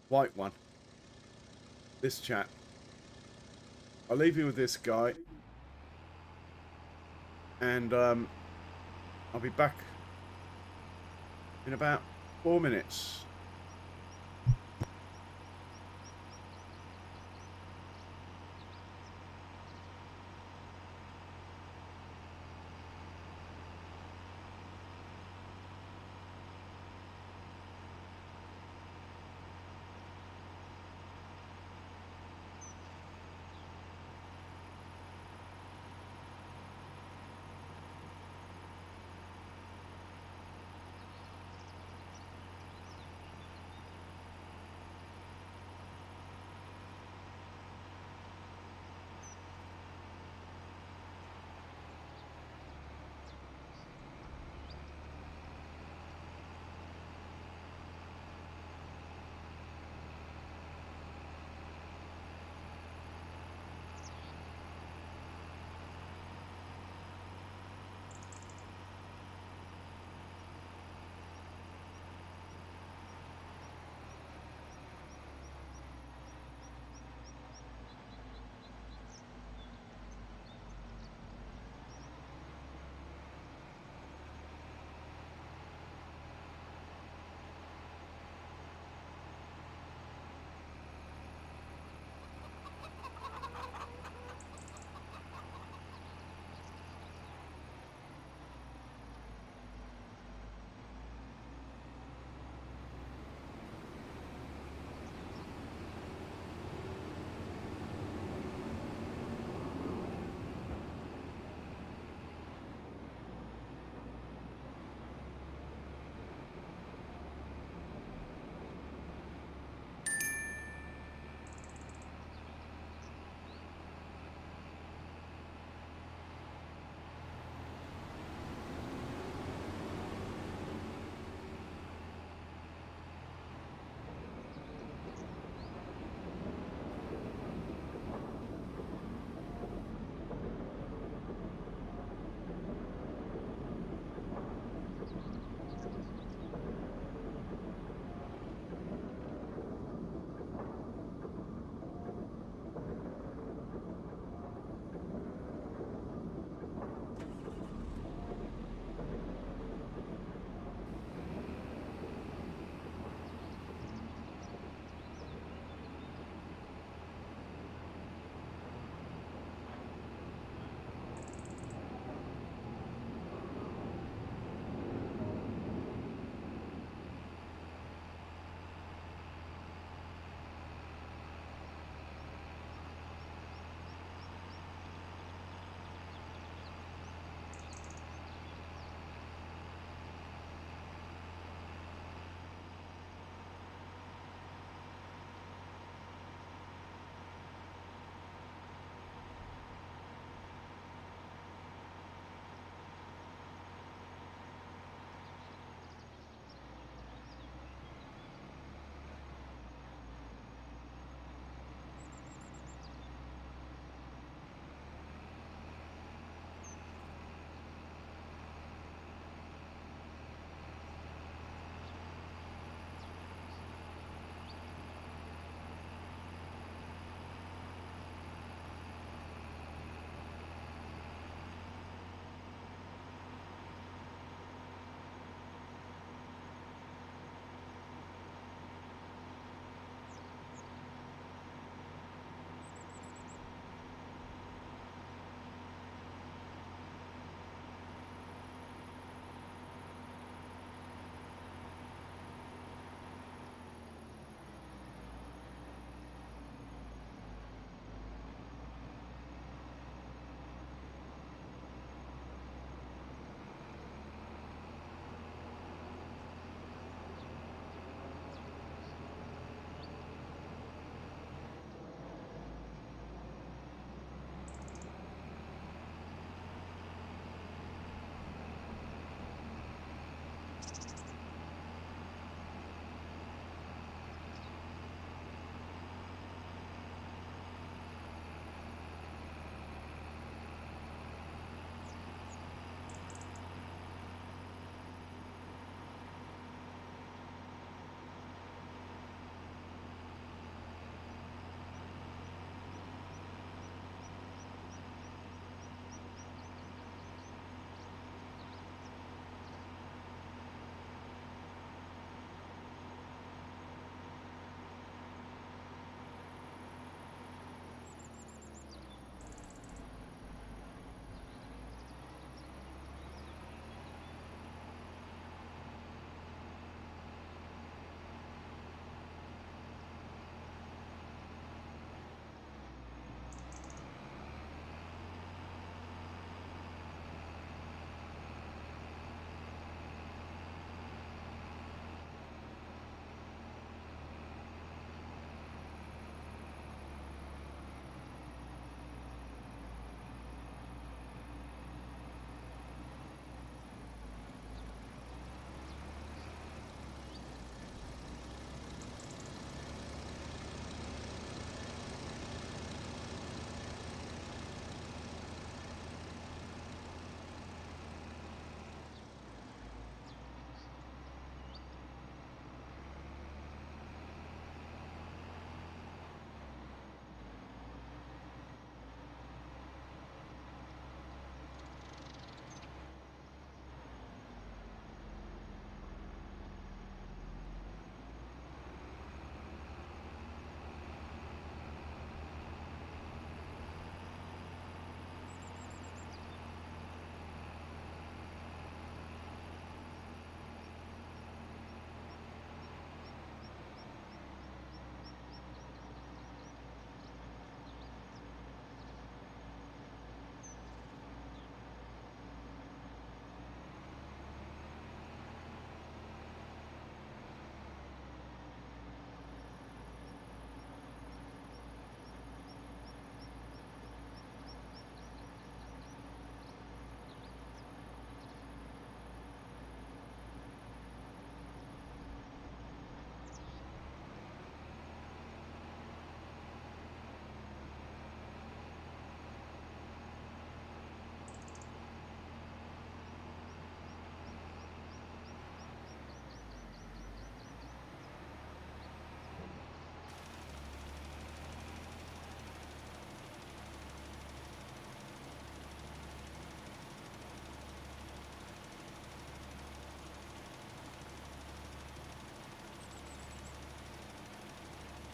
White one. This chap. I'll leave you with this guy. And I'll be back in about 4 minutes.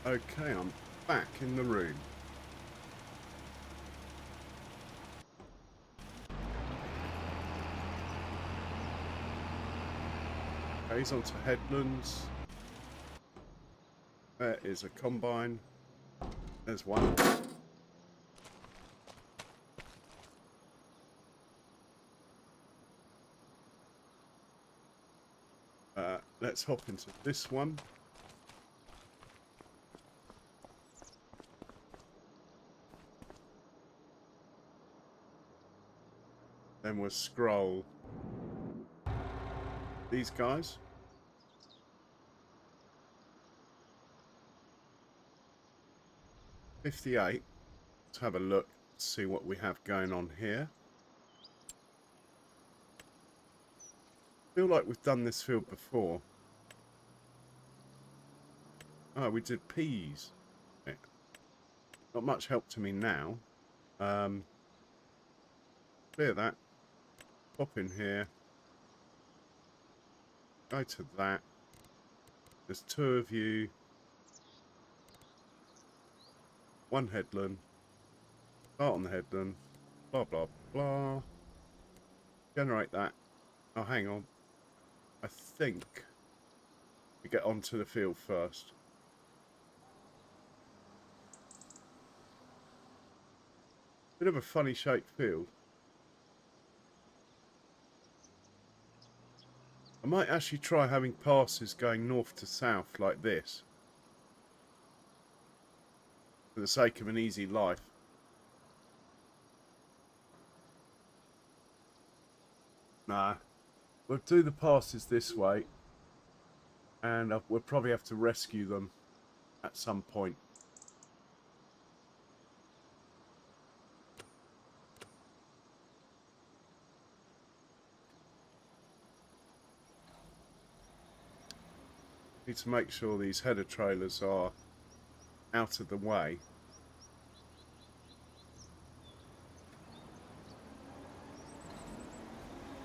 Okay, I'm back in the room. Okay, he's onto headlands. There is a combine. There's one. Let's hop into this one. Then we'll scroll these guys. $58. Let's have a look, see what we have going on here. I feel like we've done this field before. Oh, we did peas. Okay. Not much help to me now. Clear that. Pop in here. Go to that. There's two of you. One headland. Start on the headland. Blah, blah, blah. Generate that. Oh, hang on. I think we get onto the field first. Bit of a funny shaped field. I might actually try having passes going north to south like this. For the sake of an easy life. Nah. We'll do the passes this way. And we'll probably have to rescue them at some point. Need to make sure these header trailers are out of the way.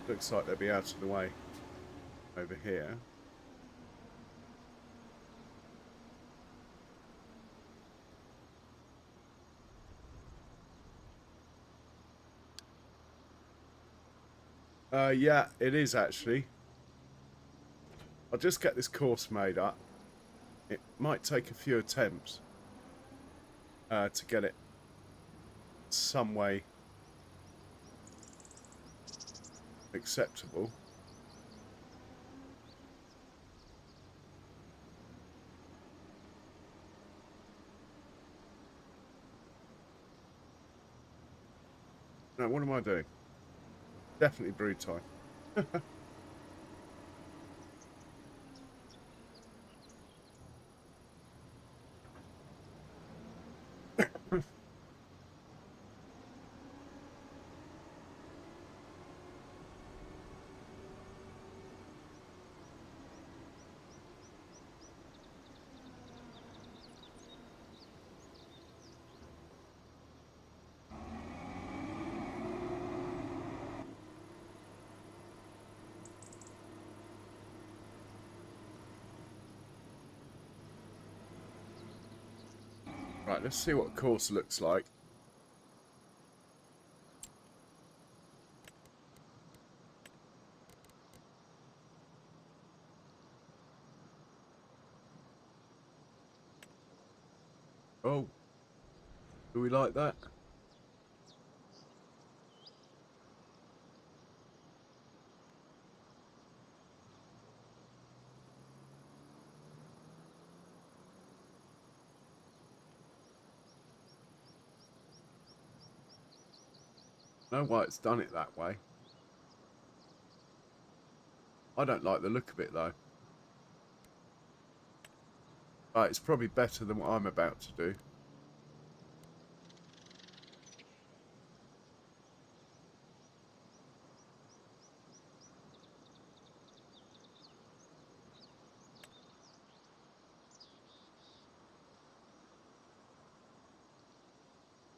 Looks like they'll be out of the way over here. Yeah, it is actually. I'll just get this course made up. It might take a few attempts to get it some way acceptable. Now, what am I doing? Definitely brew time. Right, let's see what course looks like. Oh, do we like that? Know why it's done it that way. I don't like the look of it though. Right, it's probably better than what I'm about to do.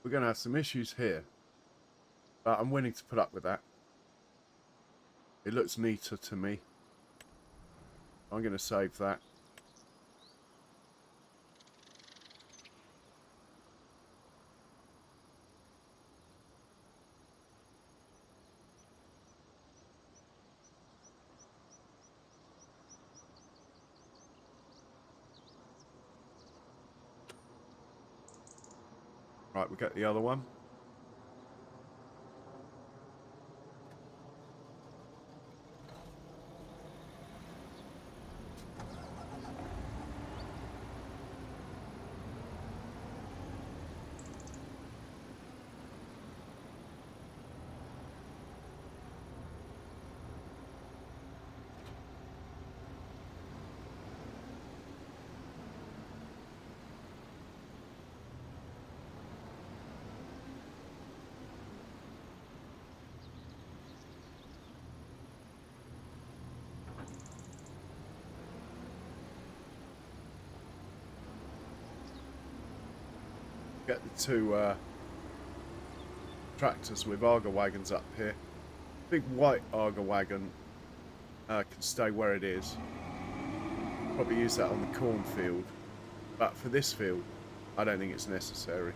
We're going to have some issues here. But I'm willing to put up with that. It looks neater to me. I'm going to save that. Right, we get the other one. Get the two tractors with auger wagons up here. Big white auger wagon can stay where it is. Probably use that on the cornfield, but for this field, I don't think it's necessary.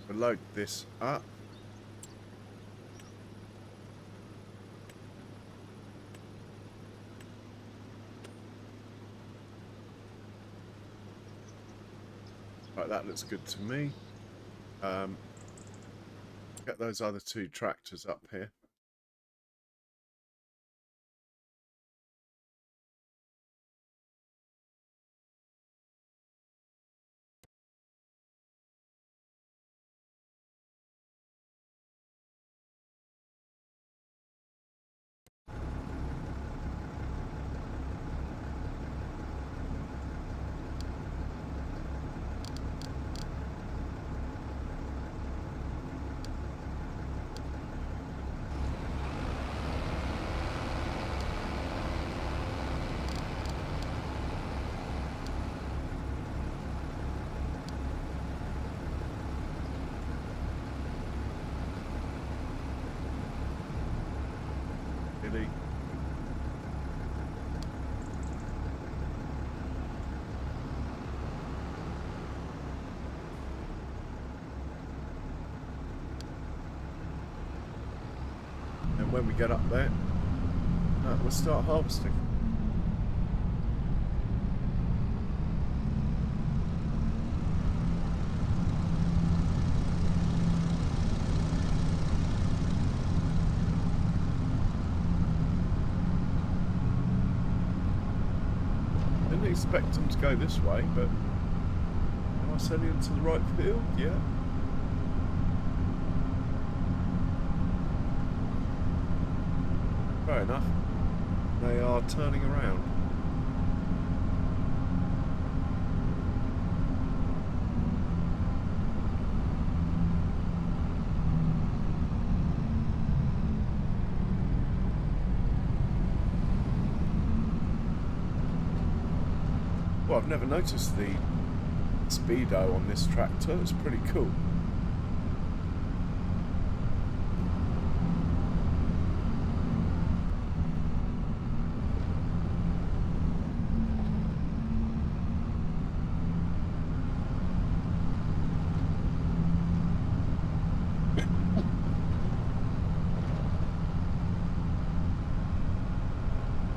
We'll load this up. Right, that looks good to me. Get those other two tractors up here. Really? And when we get up there, we'll start harvesting. Didn't expect them to go this way, but am I sending them to the right field? Yeah. Fair enough. They are turning around. Well, I've never noticed the speedo on this tractor. It's pretty cool.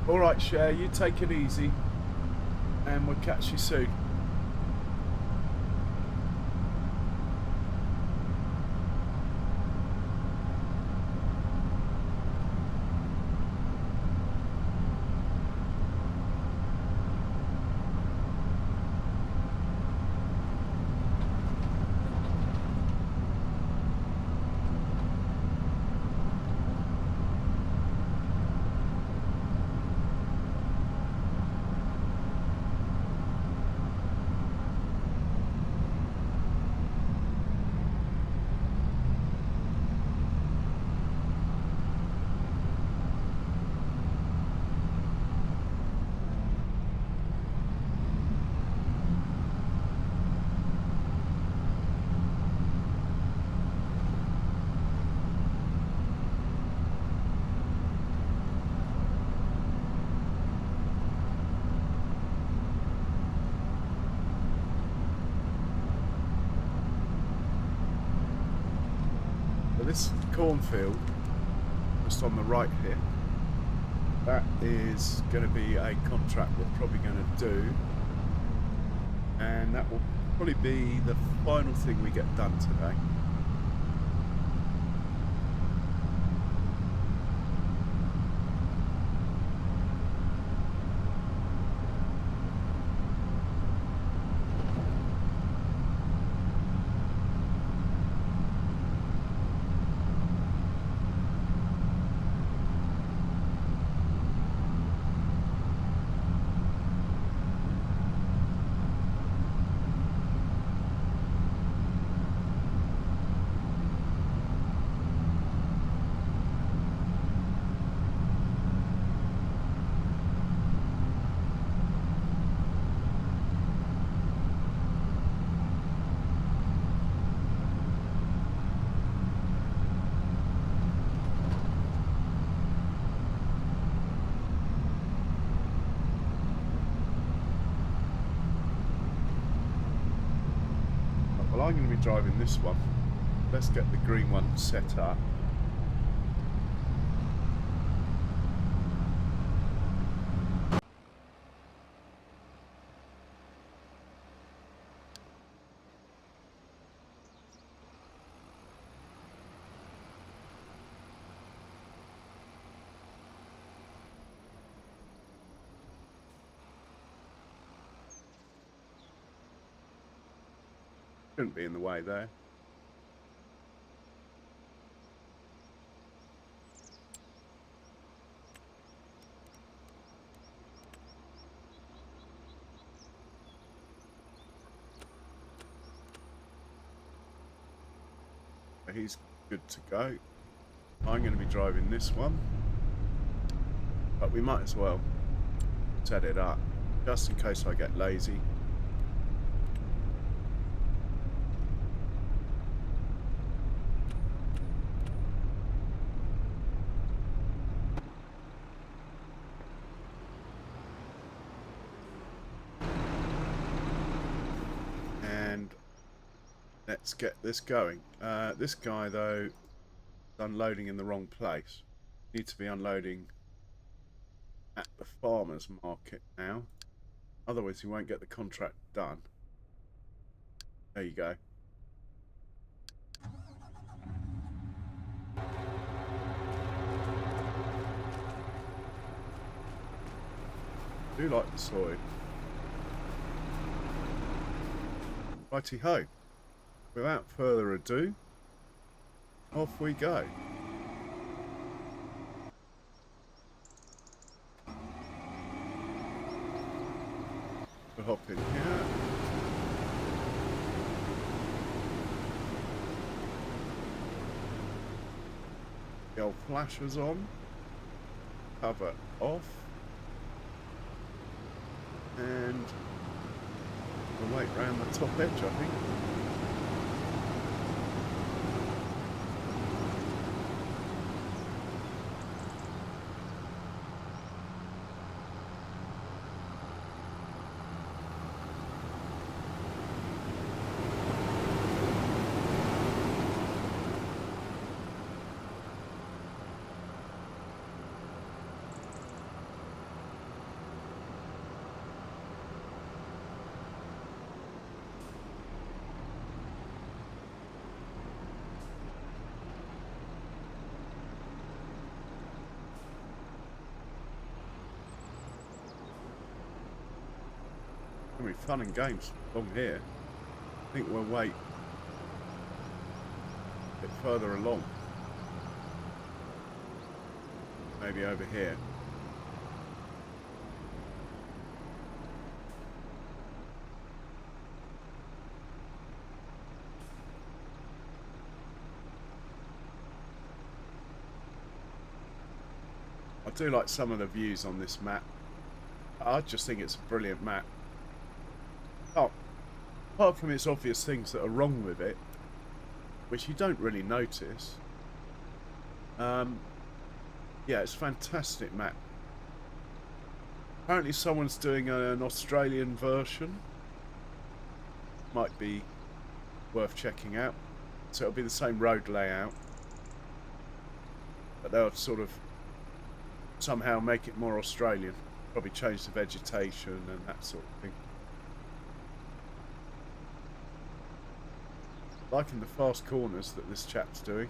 Alright, Cher, you take it easy, and we'll catch you soon. This cornfield, just on the right here, That is going to be a contract we're probably going to do, and that will probably be the final thing we get done today. Well, I'm going to be driving this one. Let's get the green one set up. Shouldn't be in the way there. He's good to go. I'm going to be driving this one, but we might as well set it up just in case I get lazy. And let's get this going. This guy though is unloading in the wrong place. Need to be unloading at the farmer's market now, otherwise he won't get the contract done. There you go. I do like the soil. Righty ho. Without further ado, off we go. We'll hop in here. The old flashers on. Cover off. And we'll wait round the top edge, I think. Gonna be fun and games along here. I think we'll wait a bit further along. Maybe over here. I do like some of the views on this map. I just think it's a brilliant map. Oh, apart from its obvious things that are wrong with it, which you don't really notice. Yeah, it's a fantastic map. Apparently someone's doing an Australian version. Might be worth checking out. So it'll be the same road layout, but they'll sort of somehow make it more Australian. Probably change the vegetation and that sort of thing. Liking the fast corners that this chap's doing.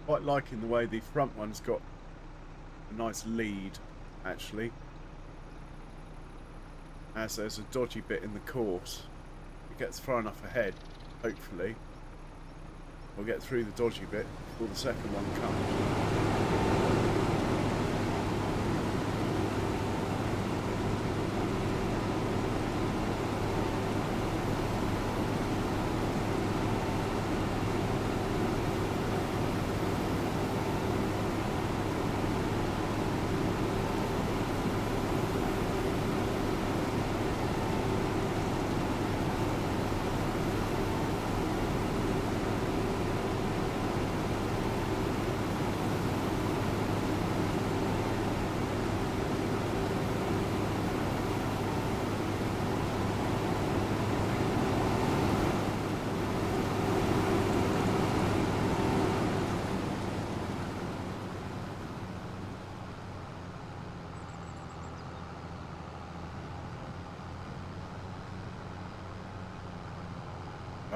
Quite liking the way the front one's got a nice lead, actually. As there's a dodgy bit in the course, it gets far enough ahead, hopefully. We'll get through the dodgy bit before the second one comes.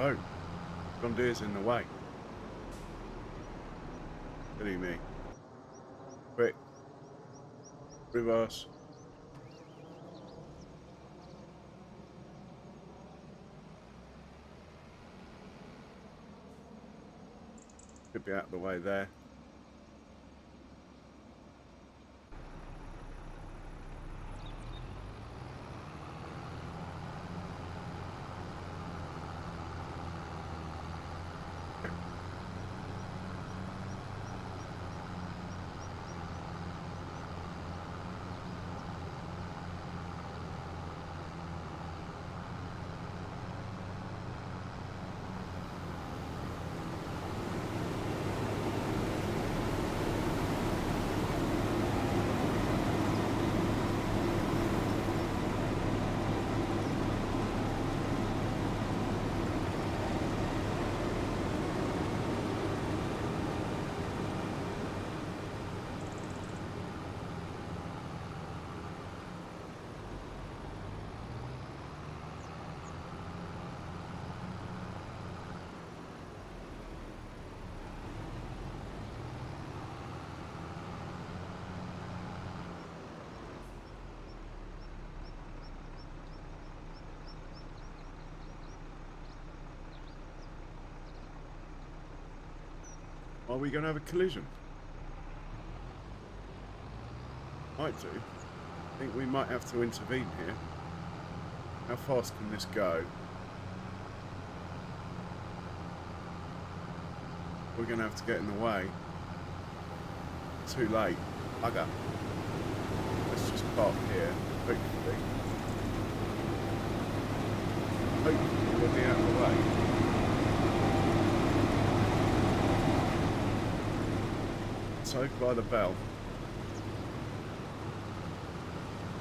Oh, John Deere's in the way. Silly me. Quick. Reverse. Could be out of the way there. we going to have a collision? Might do. I think we might have to intervene here. How fast can this go? We're going to have to get in the way. Too late. Bugger. Let's just park here, hopefully. Hopefully we'll be out of the way. So, by the bell.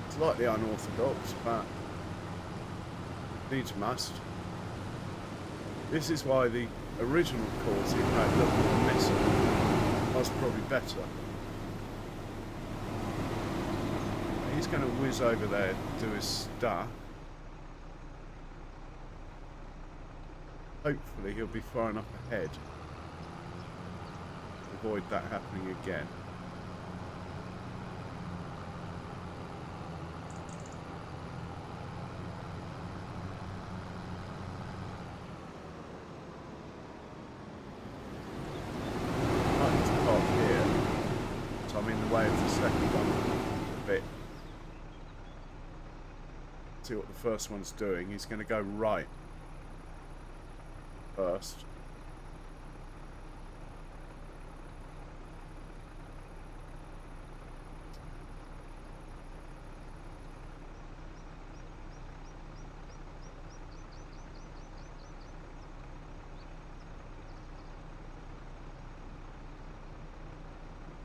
Slightly unorthodox, but needs must. This is why the original course in fact looked more messy. Was probably better. He's going to whiz over there, do his stuff. Hopefully he'll be far enough ahead to avoid that happening again. See what the first one's doing. He's going to go right first.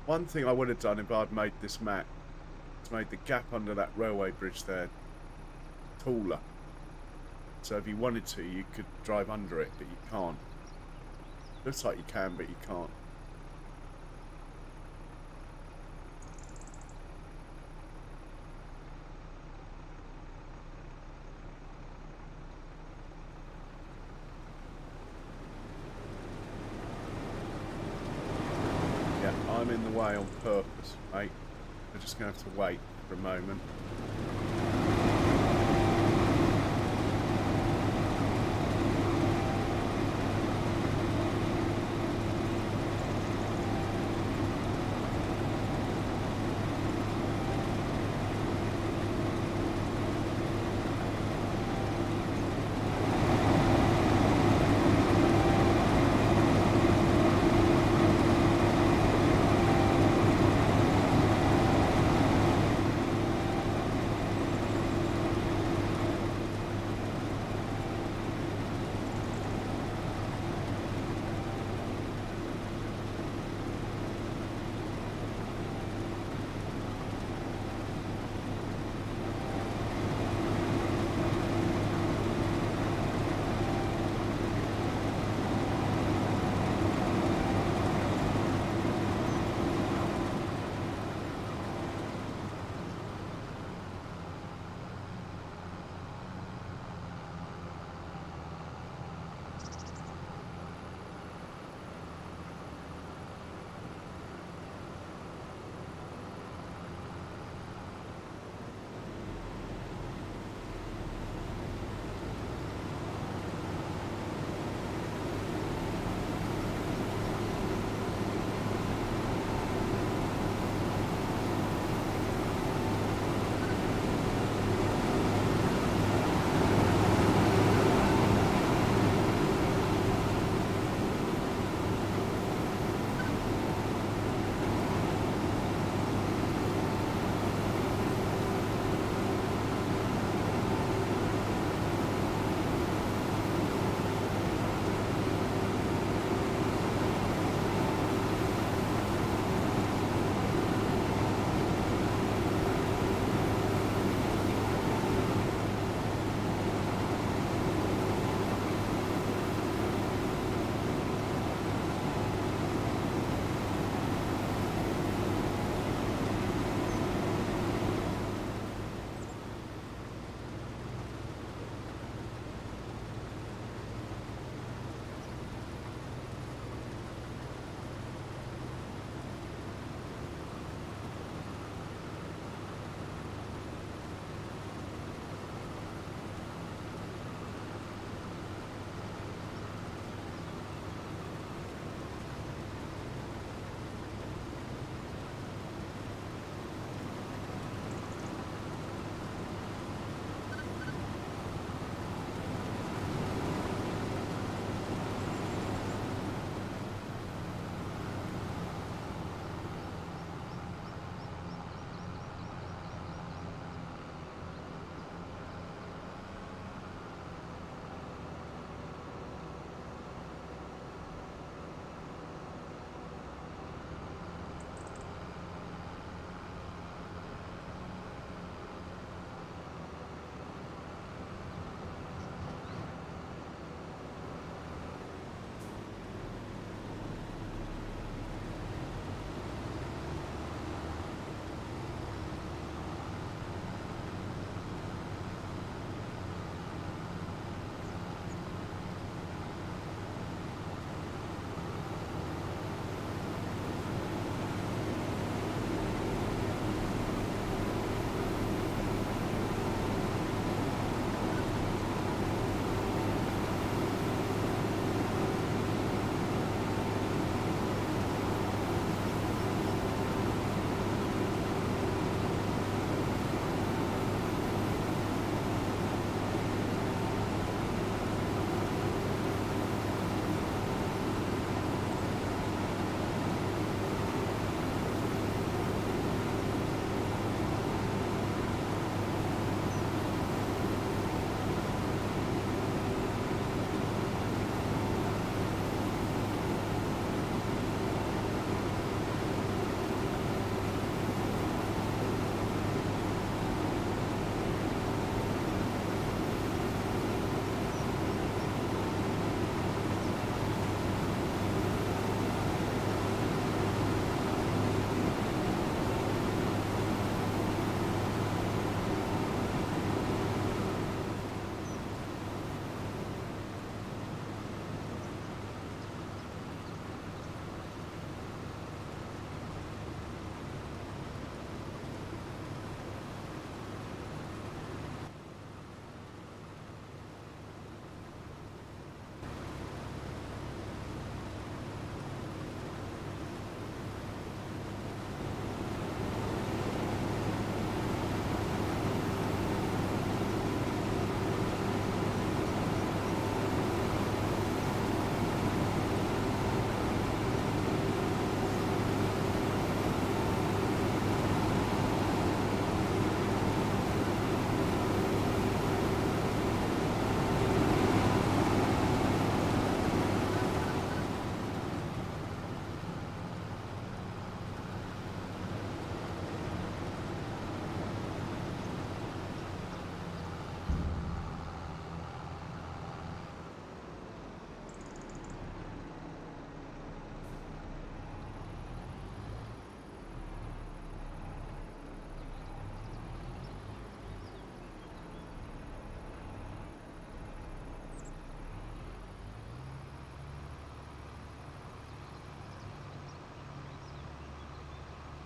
One thing I would have done if I'd made this map is made the gap under that railway bridge there taller, so if you wanted to you could drive under it, but you can't. Looks like you can, but you can't. Yeah, I'm in the way on purpose, mate. We're just gonna have to wait for a moment.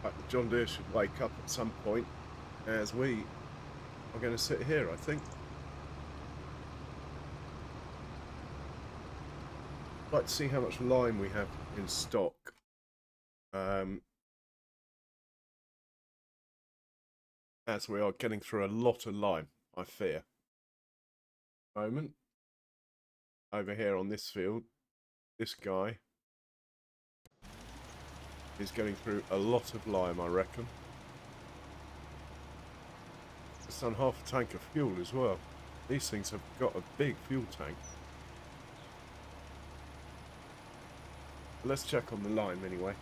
But the John Deere should wake up at some point, as we are going to sit here, I think. I'd like to see how much lime we have in stock. As we are getting through a lot of lime, I fear. Moment. Over here on this field, this guy is going through a lot of lime, I reckon. It's done half a tank of fuel as well. These things have got a big fuel tank. Let's check on the lime anyway.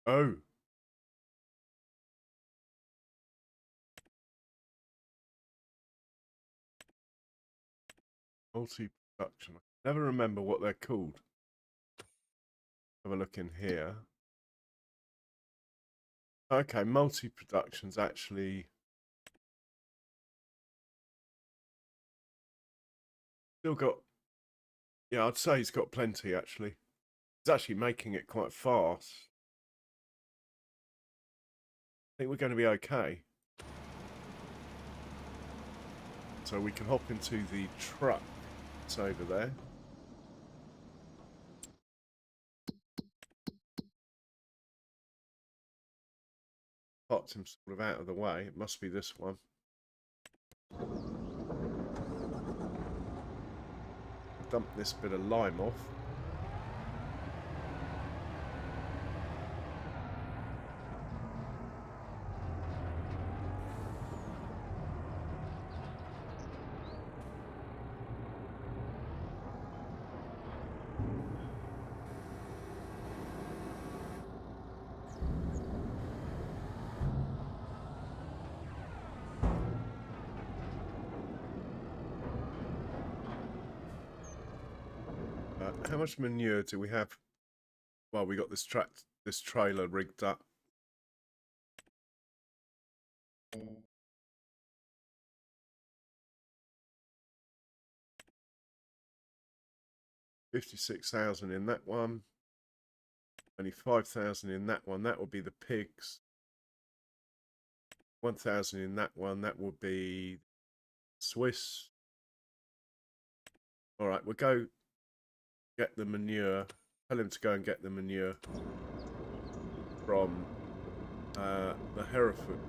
Oh. Multi-production. I never remember what they're called. Have a look in here. Okay, multi-production's actually still got... Yeah, I'd say he's got plenty, actually. He's actually making it quite fast. I think we're going to be okay. So we can hop into the truck. It's over there. Parked him sort of out of the way. It must be this one. Dump this bit of lime off. How much manure do we have? Well, we got this trailer rigged up. $56,000 in that one. Only 5,000 in that one. That will be the pigs. 1,000 in that one. That will be Swiss. All right, we'll go get the manure. Tell him to go and get the manure from the Hereford.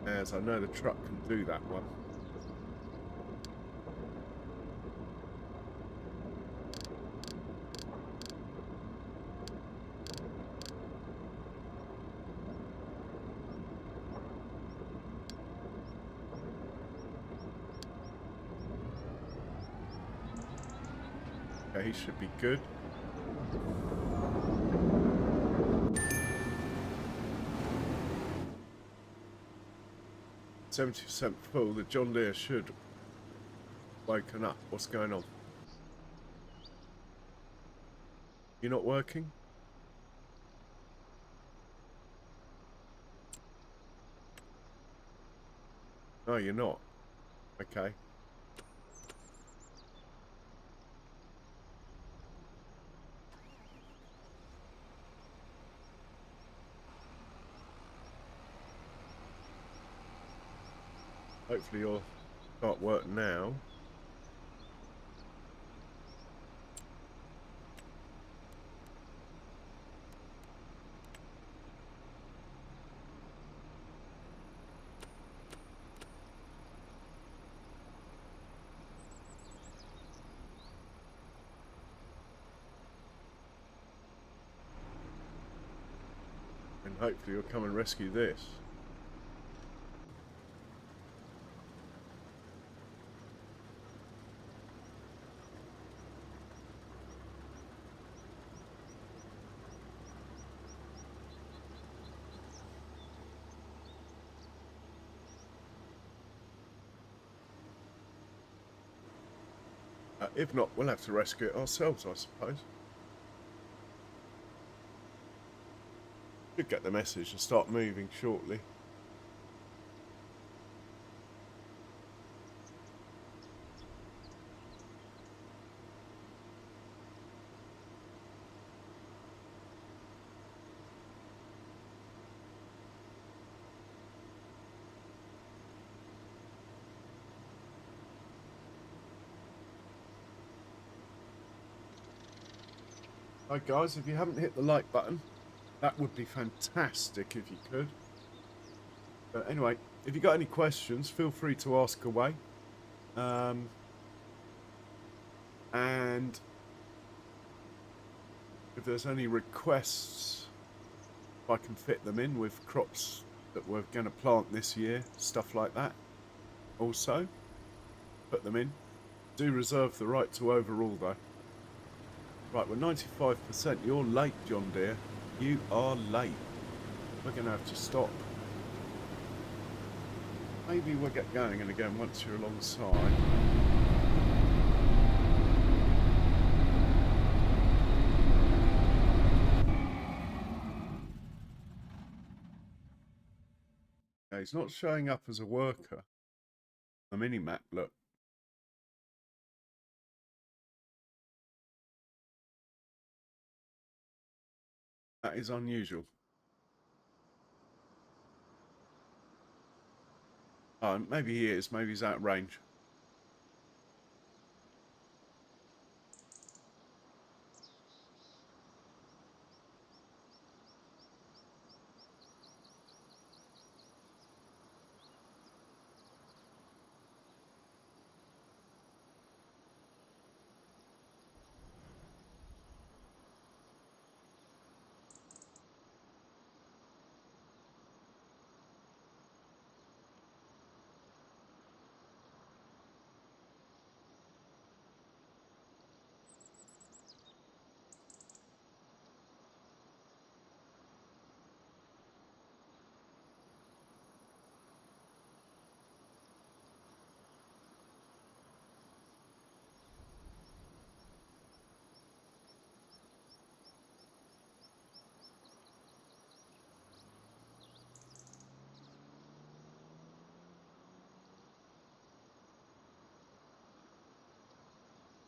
As I know the truck can do that one. Okay, he should be good. %70 full. The John Deere should have woken up. What's going on? You're not working? No, you're not. Okay. Hopefully you'll start work now. And hopefully you'll come and rescue this. If not, we'll have to rescue it ourselves, I suppose. Should get the message and start moving shortly. Hi guys, if you haven't hit the like button, that would be fantastic if you could. But anyway, if you got any questions, feel free to ask away. And if there's any requests, if I can fit them in with crops that we're going to plant this year, stuff like that, also put them in. Do reserve the right to overrule though. Right, we're 95%. You're late, John dear. You are late. We're going to have to stop. Maybe we'll get going, and again, once you're alongside. Okay, he's not showing up as a worker. The mini-map, look. That is unusual. Oh, maybe he is. Maybe he's out of range.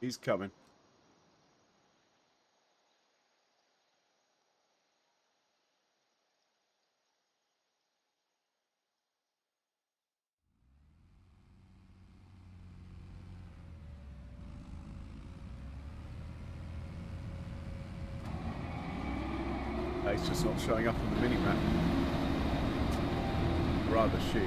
He's coming. He's just not showing up on the mini-map. Rather she.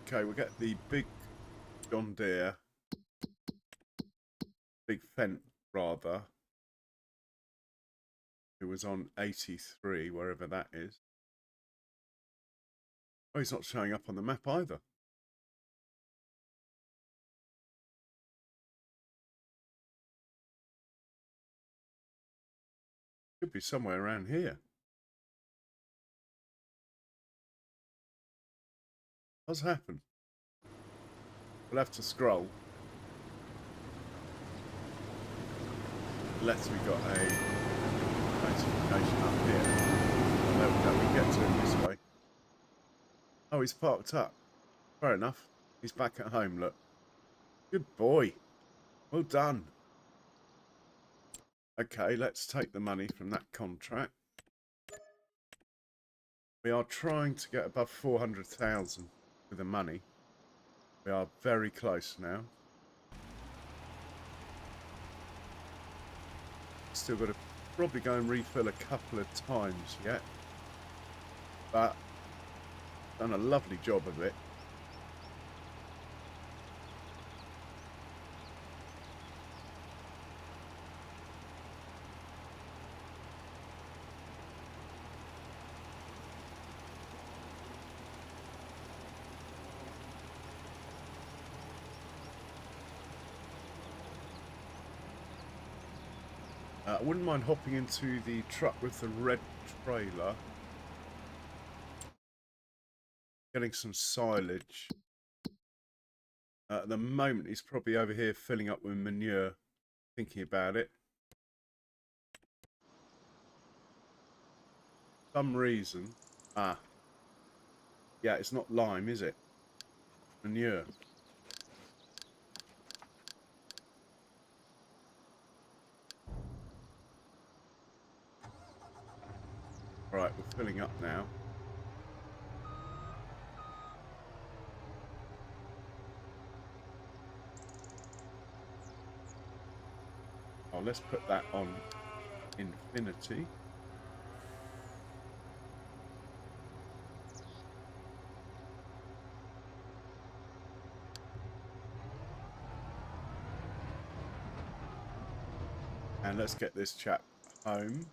Okay, we'll get the big John Deere, big Fent rather, who was on 83, wherever that is. Oh, he's not showing up on the map either. Could be somewhere around here. What's happened? We'll have to scroll. Unless we got a notification up here. Oh, there we go, we get to him this way. Oh, he's parked up. Fair enough. He's back at home, look. Good boy. Well done. Okay, let's take the money from that contract. We are trying to get above 400,000 with the money. We are very close now. Still got to probably go and refill a couple of times yet. But done a lovely job of it. I wouldn't mind hopping into the truck with the red trailer. Getting some silage. At the moment, he's probably over here filling up with manure, thinking about it. For some reason. Ah. Yeah, it's not lime, is it? Manure. Right, we're filling up now. Oh, let's put that on infinity. And let's get this chap home.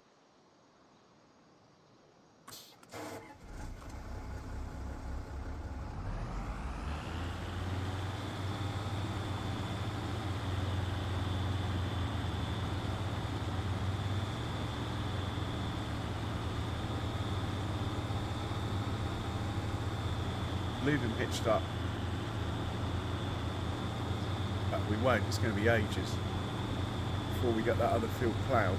Leave him hitched up. But we won't, it's going to be ages before we get that other field ploughed.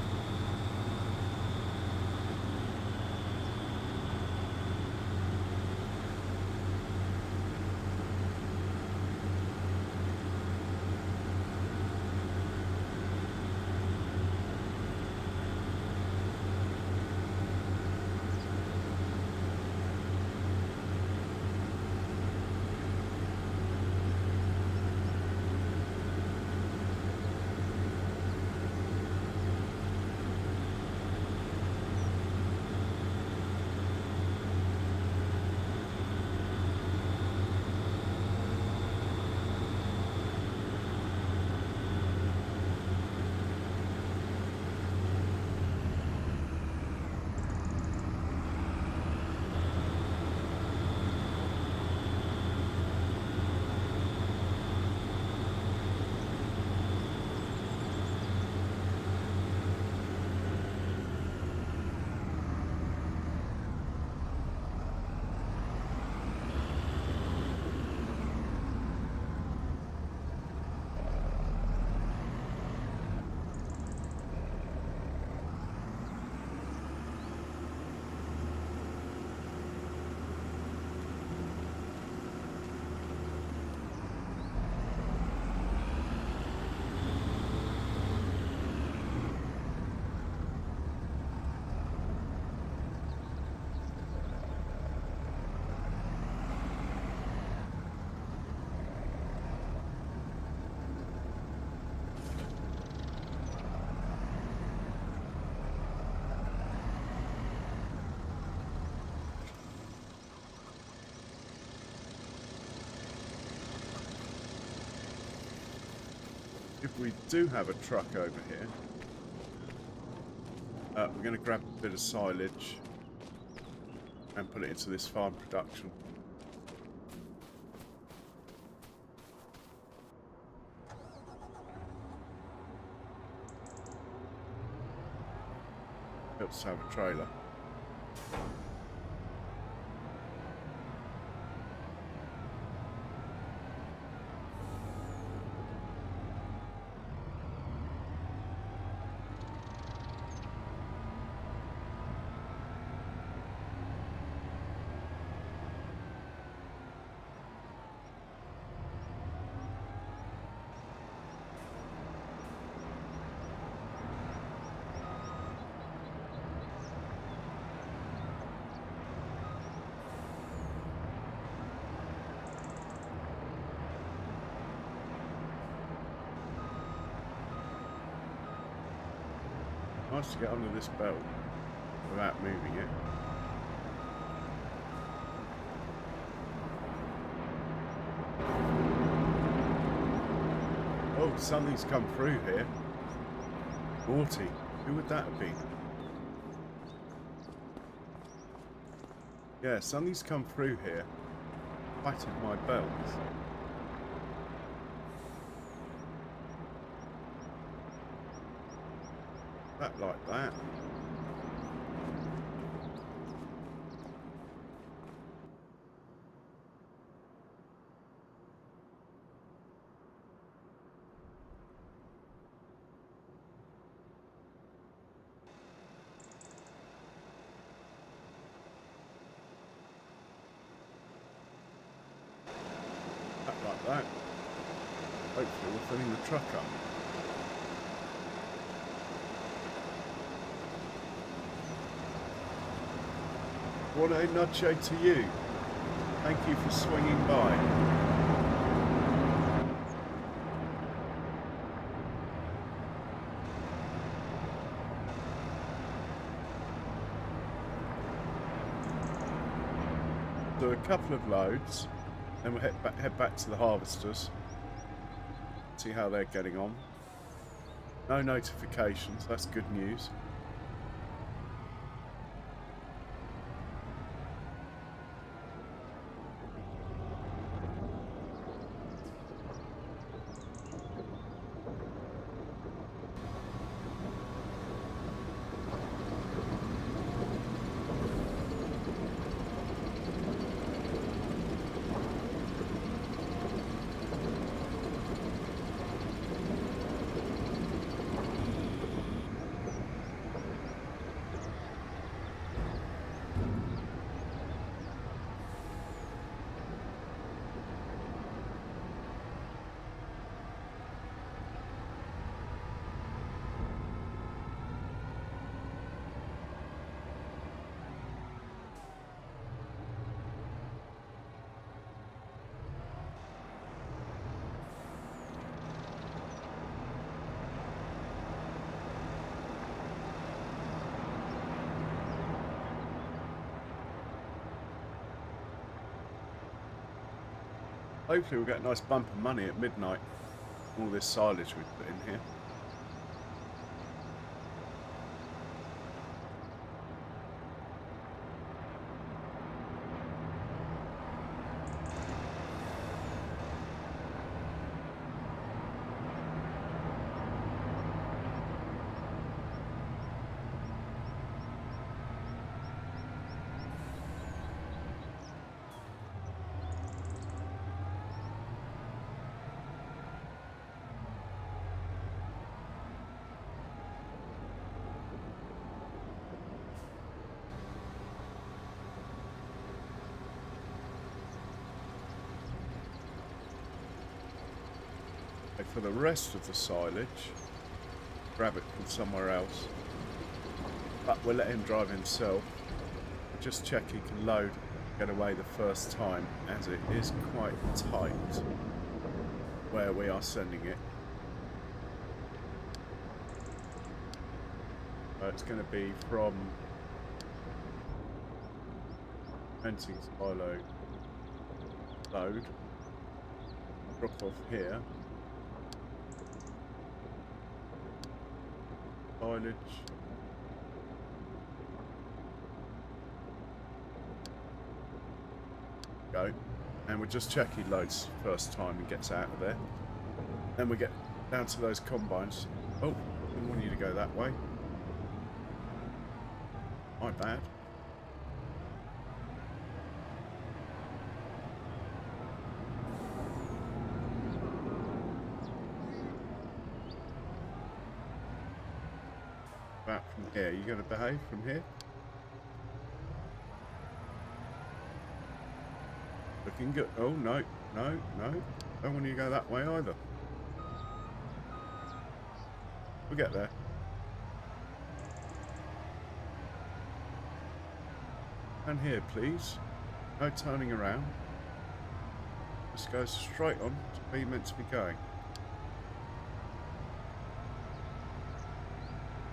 If we do have a truck over here, we're going to grab a bit of silage and put it into this farm production. Helps have a trailer. Nice to get under this belt without moving it. Oh, something's come through here. 40. Who would that have been? Yeah, something's come through here. Flattened my belt. That like that. Like that. Hopefully we're filling the truck up. What a nudge to you. Thank you for swinging by. Do a couple of loads. Then we'll head back to the harvesters, see how they're getting on. No notifications, that's good news. Hopefully we'll get a nice bump of money at midnight. All this silage we've put in here. For the rest of the silage, grab it from somewhere else, but we'll let him drive himself. We'll just check he can load, get away the first time, as it is quite tight where we are sending it. It's going to be from fencing silo load, drop off here. Silage. Go. And we'll just check he loads first time and gets out of there. Then we get down to those combines. Oh, didn't want you to go that way. My bad. Back from here. You going to behave from here? Looking good. Oh, no, no, no. Don't want you to go that way either. We'll get there. And here, please. No turning around. Just go straight on to where you're meant to be going.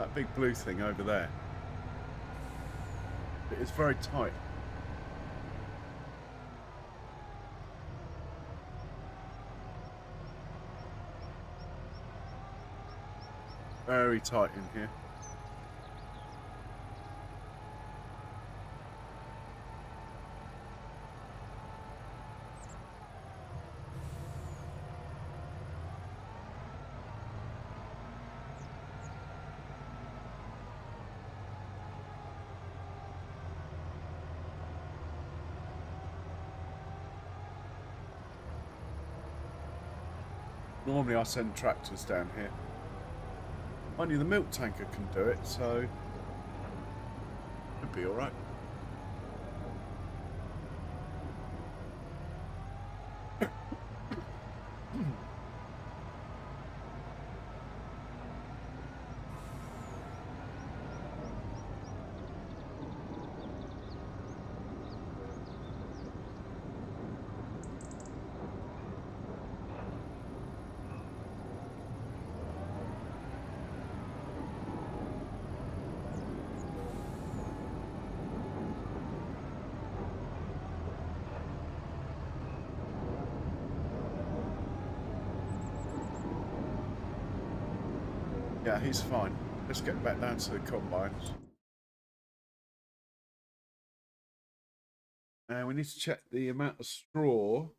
That big blue thing over there. It is very tight. Very tight in here. Normally I send tractors down here. Only the milk tanker can do it, so it'd be alright. Yeah, he's fine. Let's get back down to the combines. And we need to check the amount of straw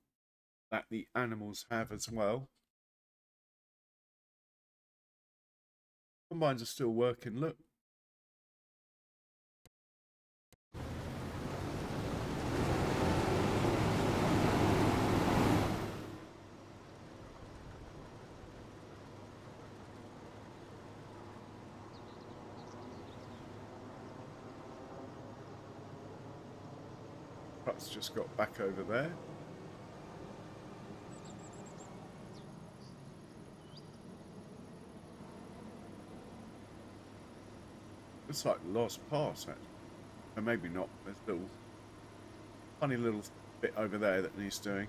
that the animals have as well. Combines are still working, look. Truck's just got back over there. Looks like Lost Pass, actually. Or maybe not. There's a little funny little bit over there that needs doing.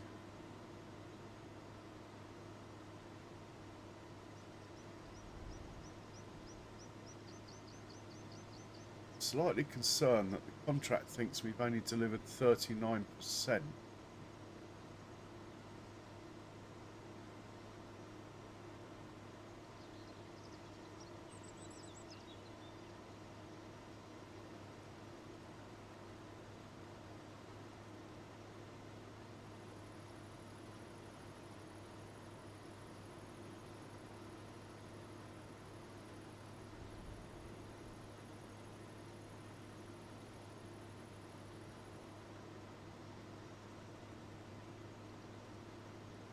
Slightly concerned that the contract thinks we've only delivered 39%.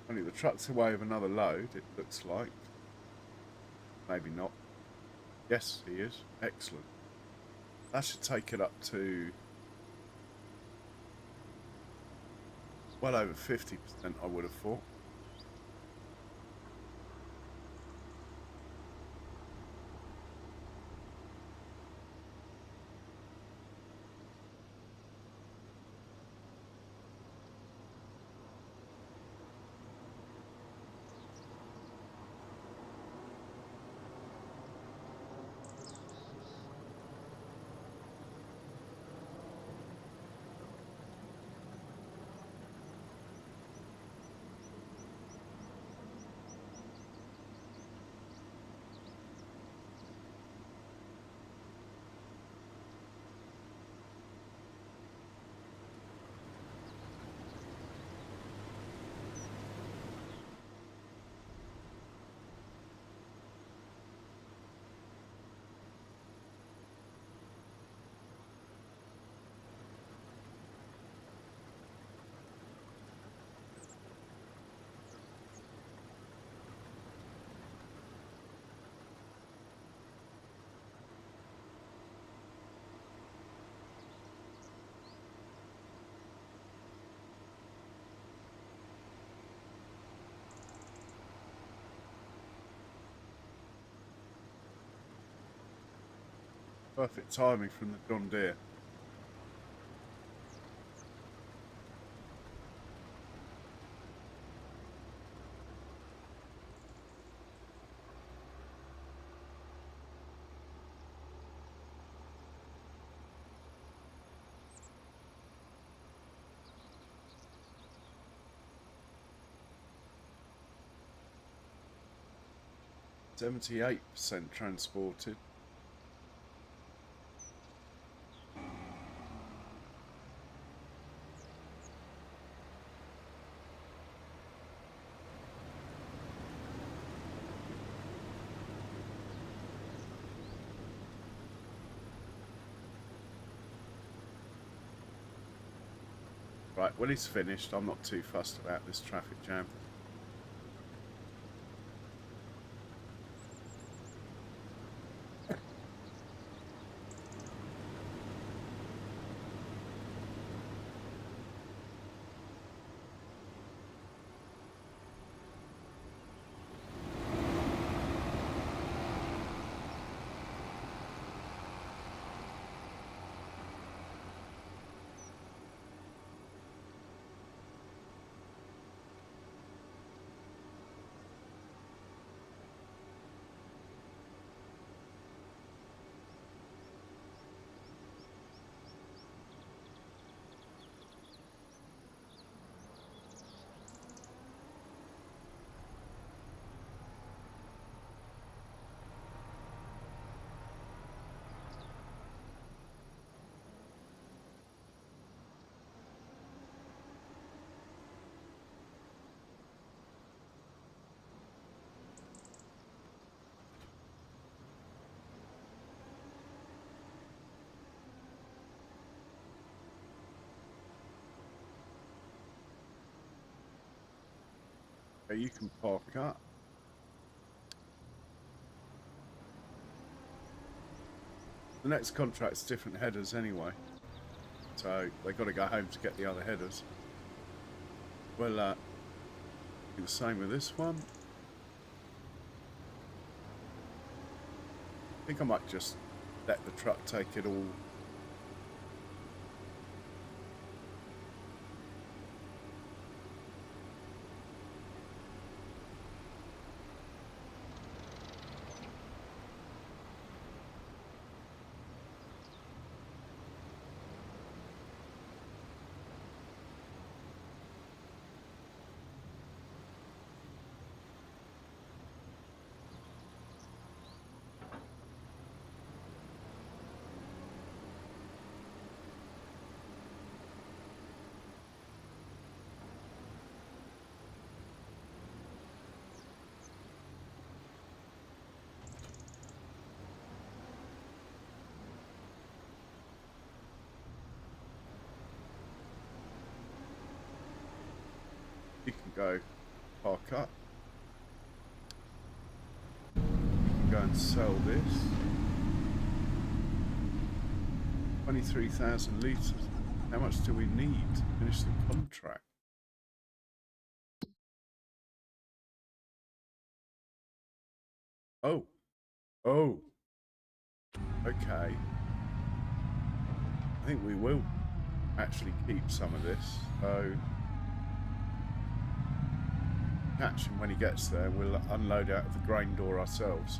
Only the truck's away with another load, it looks like. Maybe not. Yes, he is. Excellent. That should take it up to well over 50%, I would have thought. Perfect timing from the John Deere. 78% transported. Right, when it's finished, I'm not too fussed about this traffic jam. You can park up. The next contract's different headers anyway, so they got to go home to get the other headers. Well, do the same with this one. I think I might just let the truck take it all. You can go park up. You can go and sell this. 23,000 litres. How much do we need to finish the contract? Oh. Oh. Okay. I think we will actually keep some of this. So catch him when he gets there. We'll unload out of the grain door ourselves.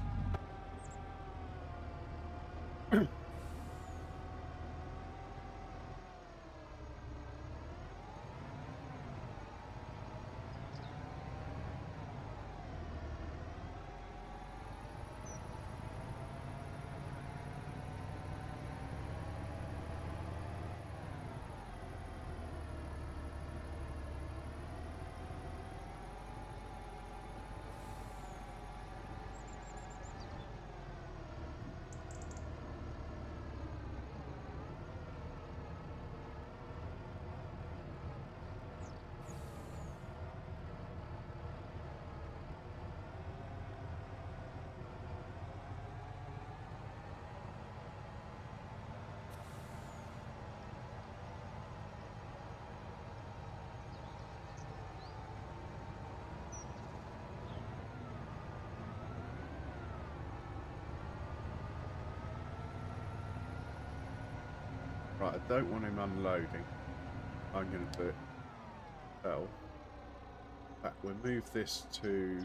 Right, I don't want him unloading. I'm going to do it myself. In fact, we'll move this to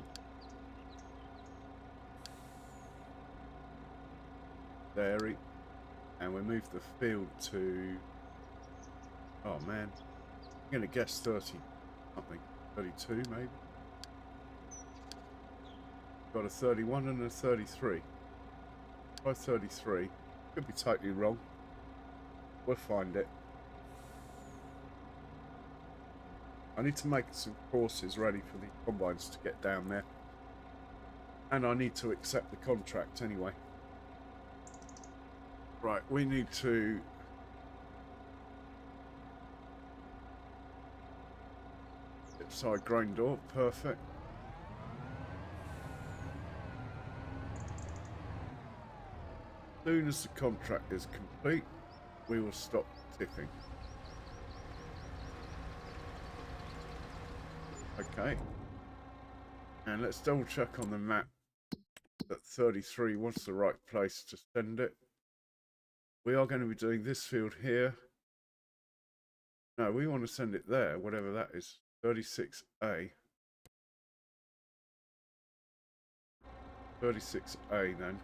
dairy, and we'll move the field to, oh man, I'm going to guess 30 something, 32 maybe. Got a 31 and a 33. Try 33. Could be totally wrong. We'll find it. I need to make some courses ready for the combines to get down there. And I need to accept the contract anyway. Right, we need to... side grain door, perfect. As soon as the contract is complete, we will stop tipping. Okay. And let's double check on the map that 33 was the right place to send it. We are going to be doing this field here. No, we want to send it there, whatever that is. 36A. 36A then.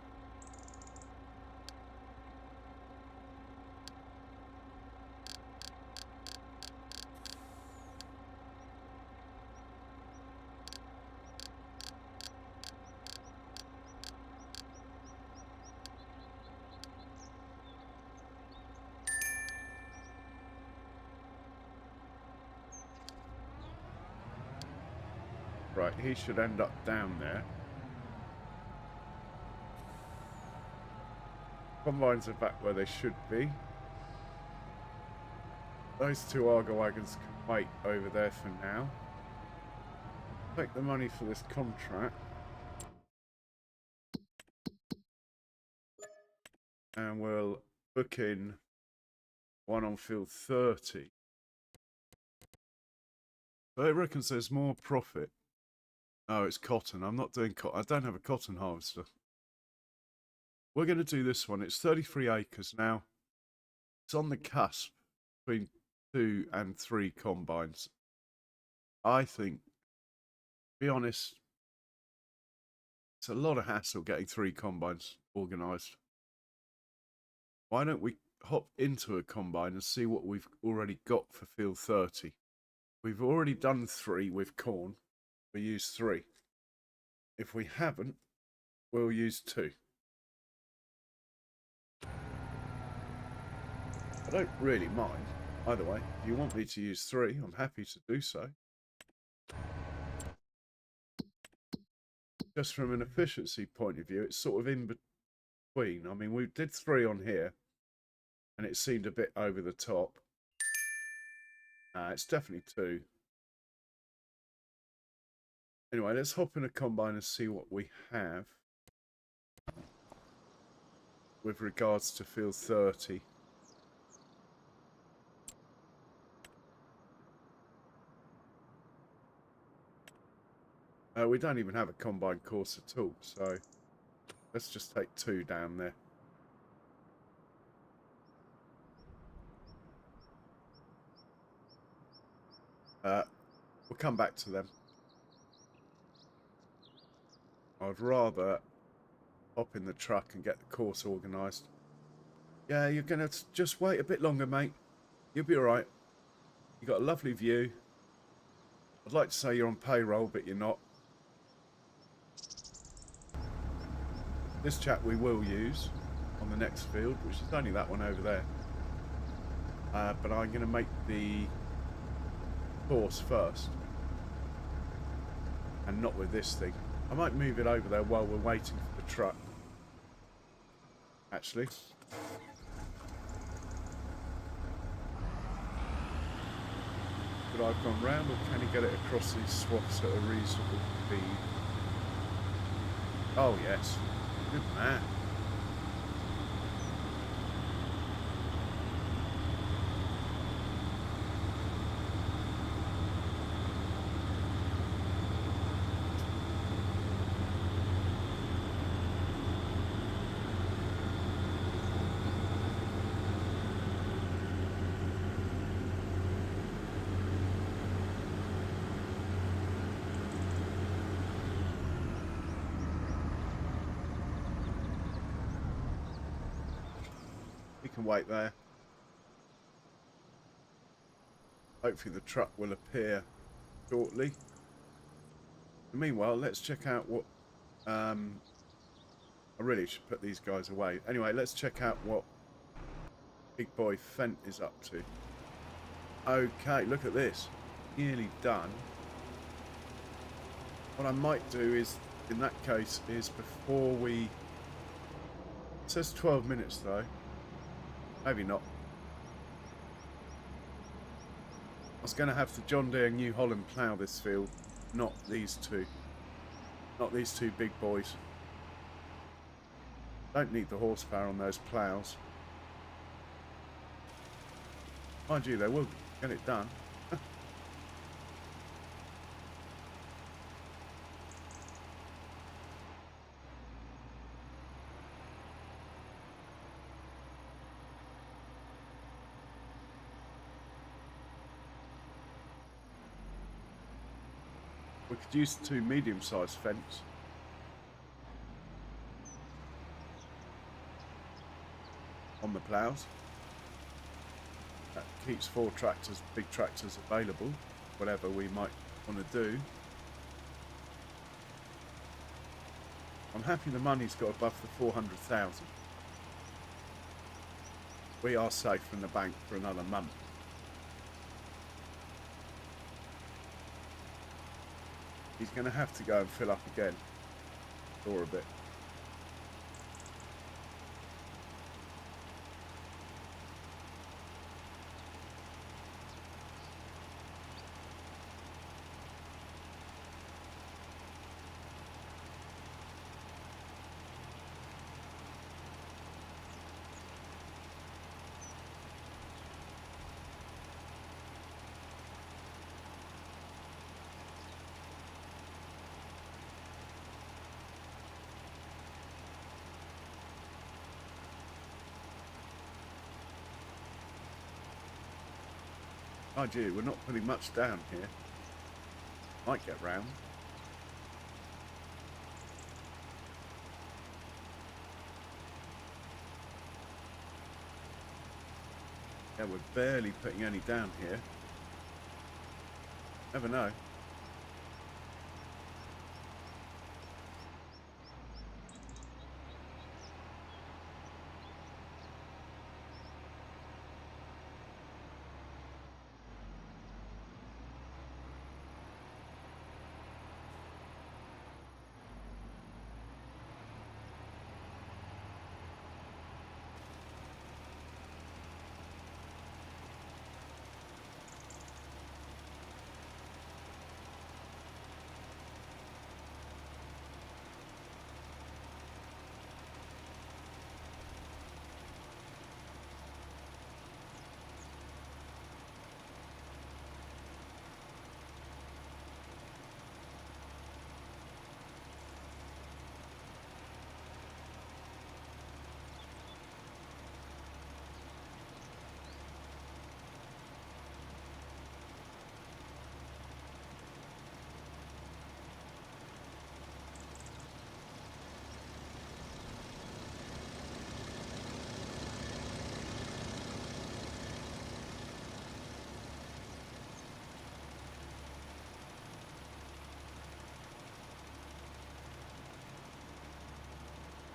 Right, he should end up down there. Combines are back where they should be. Those two Argo wagons can wait over there for now. Take the money for this contract. And we'll book in one on field 30. But it reckons there's more profit. Oh, it's cotton. I'm not doing cotton. I don't have a cotton harvester. We're going to do this one. It's 33 acres now. It's on the cusp between 2 and 3 combines. I think, to be honest, it's a lot of hassle getting 3 combines organised. Why don't we hop into a combine and see what we've already got for field 30? We've already done 3 with corn. We use 3. If we haven't, we'll use 2. I don't really mind. Either way, if you want me to use 3, I'm happy to do so. Just from an efficiency point of view, it's sort of in between. I mean, we did 3 on here, and it seemed a bit over the top. It's definitely 2. Anyway, let's hop in a combine and see what we have with regards to field 30. We don't even have a combine course at all, so let's just take 2 down there. We'll come back to them. I'd rather hop in the truck and get the course organised. Yeah, you're going to just wait a bit longer, mate. You'll be alright. You've got a lovely view. I'd like to say you're on payroll, but you're not. This chap we will use on the next field, which is only that one over there. But I'm going to make the course first. And not with this thing. I might move it over there while we're waiting for the truck. Actually. But I've gone round, or can he get it across these swaths at a reasonable speed? Oh yes. Good man. Can wait there. Hopefully the truck will appear shortly. Meanwhile, let's check out what I really should put these guys away. Anyway, let's check out what Big Boy Fent is up to. Okay, look at this. Nearly done. What I might do is, in that case, is before we... It says 12 minutes though. Maybe not. I was going to have the John Deere New Holland plough this field, not these two. Not these two big boys. Don't need the horsepower on those ploughs. Mind you, they will get it done. We could use two medium-sized fence. On the ploughs. That keeps 4 tractors, big tractors available, whatever we might want to do. I'm happy the money's got above the 400,000. We are safe from the bank for another month. He's going to have to go and fill up again, or a bit. Oh gee, we're not putting much down here. Might get round. Yeah, we're barely putting any down here. Never know.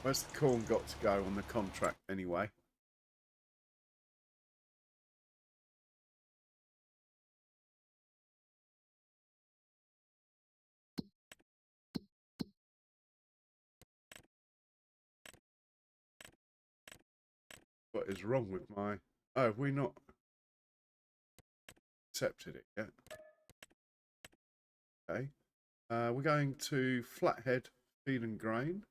Where's the corn got to go on the contract anyway? What is wrong with my... Oh, have we not accepted it yet? Okay. We're going to Flathead Feed and Grain.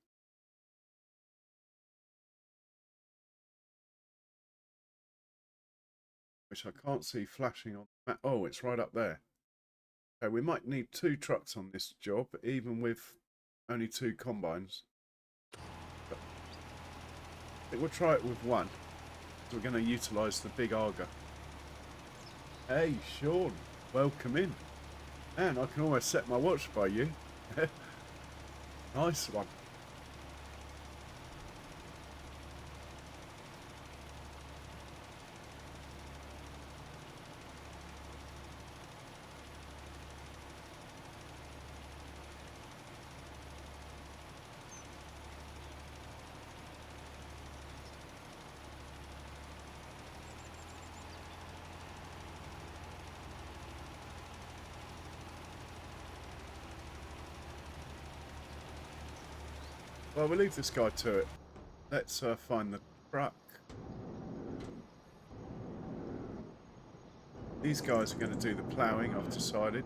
Which I can't see flashing on the map. Oh, it's right up there. Okay, we might need 2 trucks on this job, even with only 2 combines. But I think we'll try it with 1. So we're going to utilise the big auger. Hey, Sean, welcome in. Man, I can almost set my watch by you. Nice one. Well, we'll leave this guy to it. Let's find the truck. These guys are going to do the ploughing, I've decided.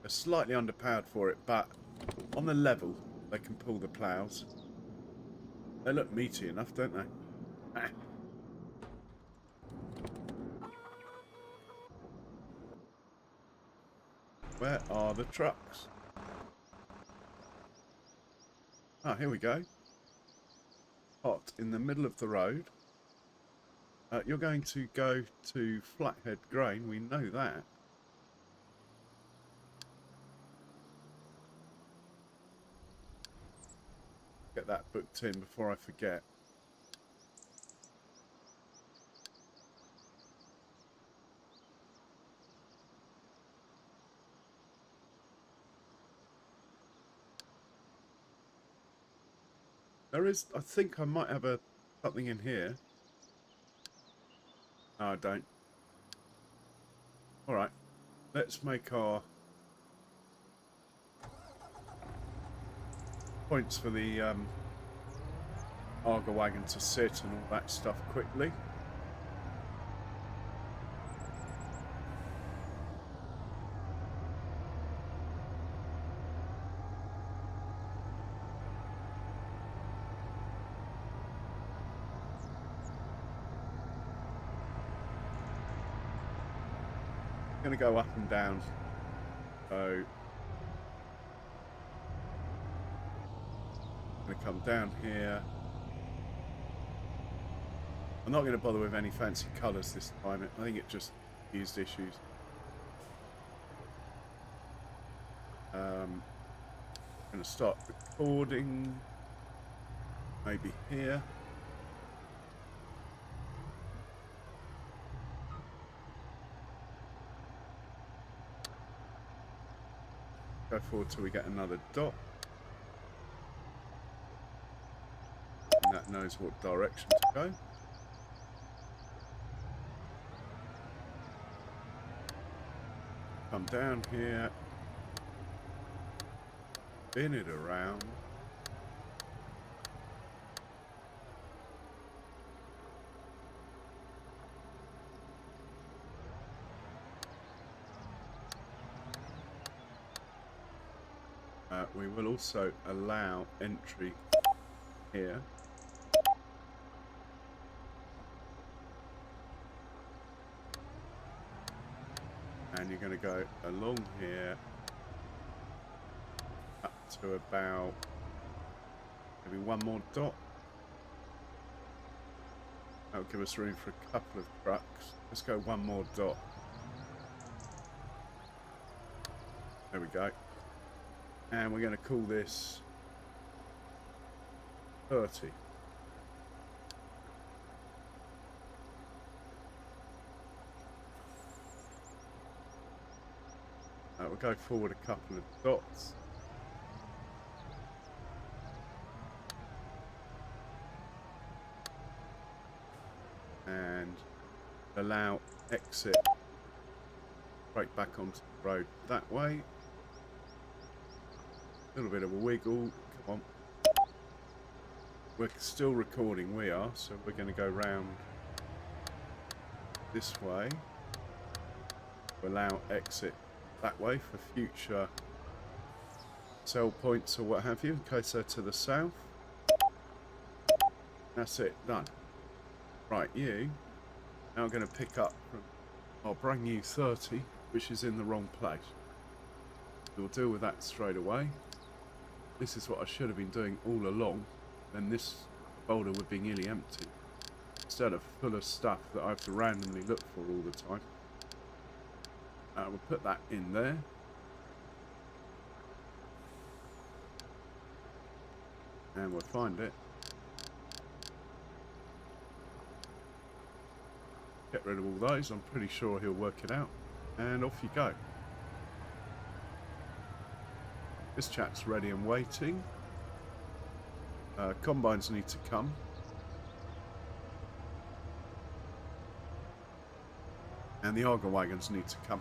They're slightly underpowered for it, but on the level, they can pull the ploughs. They look meaty enough, don't they? Ah. Where are the trucks? Ah, here we go. Hot in the middle of the road. You're going to go to Flathead Grain, we know that. Get that booked in before I forget. There is, I think I might have something in here. No, I don't. Alright, let's make our points for the Arga wagon to sit and all that stuff quickly. Going to go up and down, so I'm going to come down here. I'm not going to bother with any fancy colours this time. I think it just used issues. I'm going to start recording maybe here. Go forward till we get another dot. And that knows what direction to go. Come down here. Spin it around. We will also allow entry here. And you're going to go along here up to about maybe one more dot. That'll give us room for a couple of trucks. Let's go one more dot. There we go. And we're going to call this 30. We'll go forward a couple of dots. And allow exit right back onto the road that way. A little bit of a wiggle. Come on. We're still recording, we are, so we're going to go round this way. Allow exit that way for future sell points or what have you, in case they're to the south. That's it, done. Right, you now going to pick up from our brand new 30, which is in the wrong place. We'll deal with that straight away. This is what I should have been doing all along, then this folder would be nearly empty, instead of full of stuff that I have to randomly look for all the time. We'll put that in there. And we'll find it. Get rid of all those, I'm pretty sure he'll work it out. And off you go. This chap's ready and waiting. Combines need to come. And the Arga wagons need to come.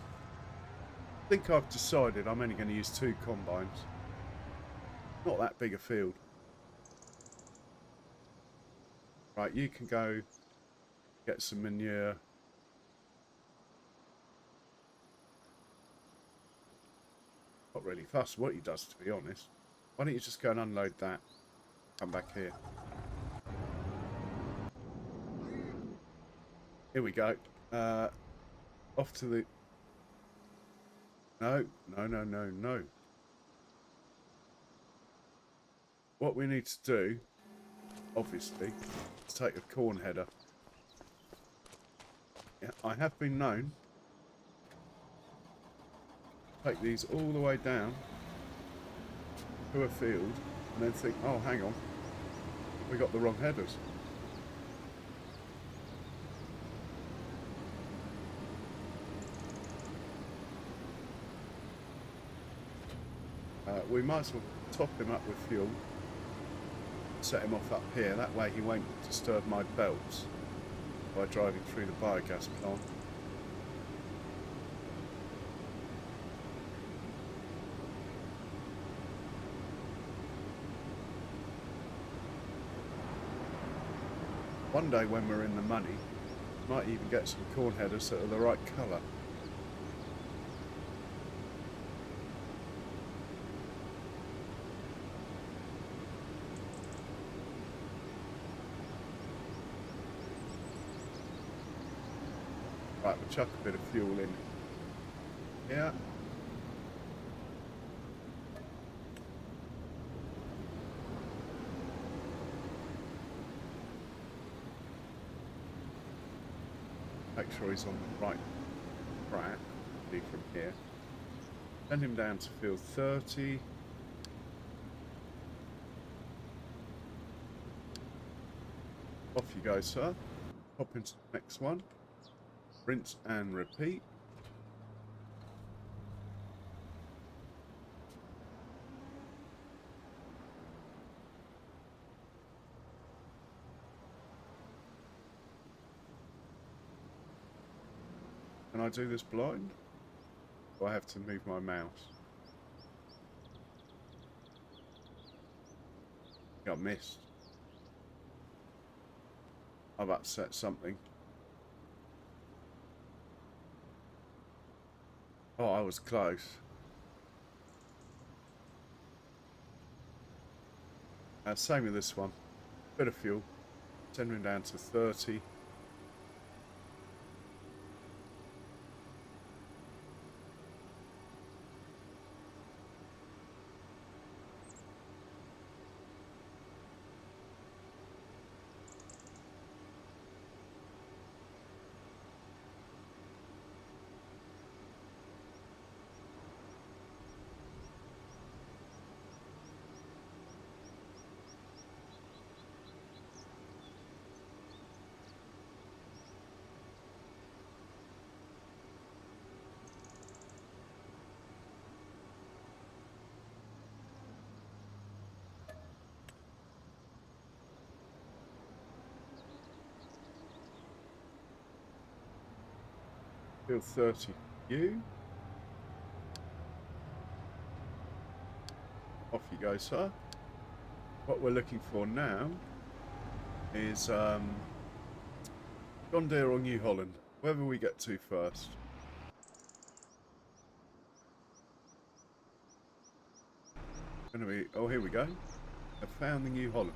I think I've decided I'm only going to use 2 combines. Not that big a field. Right, you can go get some manure. Not really fussed what he does, to be honest. Why don't you just go and unload that? Come back here. Here we go. Off to the... No, no, no, no, no. What we need to do, obviously, is take a corn header. Yeah, I have been known to take these all the way down to a field and then think, oh, hang on, we got the wrong headers. We might as well top him up with fuel, set him off up here, that way he won't disturb my belts by driving through the biogas plant. One day when we're in the money, we might even get some corn headers that are the right colour. Right, we'll chuck a bit of fuel in here. Make sure he's on the right track, from here. Send him down to field 30. Off you go, sir. Hop into the next one. Rinse and repeat. Can I do this blind? Or I have to move my mouse? Got missed. I've upset something. Oh, I was close. Same with this one. Bit of fuel. Send him down to 30. Field 30 you. Off you go, sir. What we're looking for now is John Deere or New Holland, wherever we get to first. Gonna be, oh, here we go. I found the New Holland.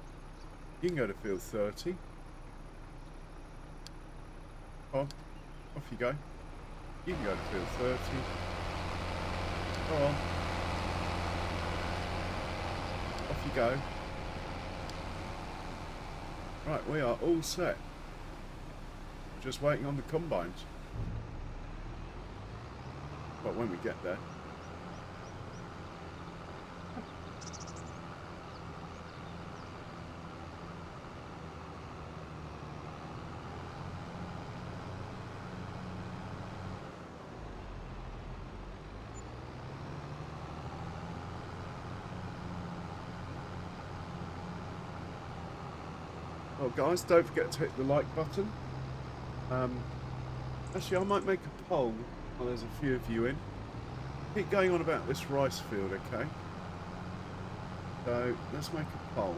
You can go to field 30. Oh, off you go. You can go to field 30. Go on. Off you go. Right, we are all set. Just waiting on the combines. But when we get there. Oh, guys, don't forget to hit the like button. Actually, I might make a poll while there's a few of you in. Keep going on about this rice field, okay? So, let's make a poll.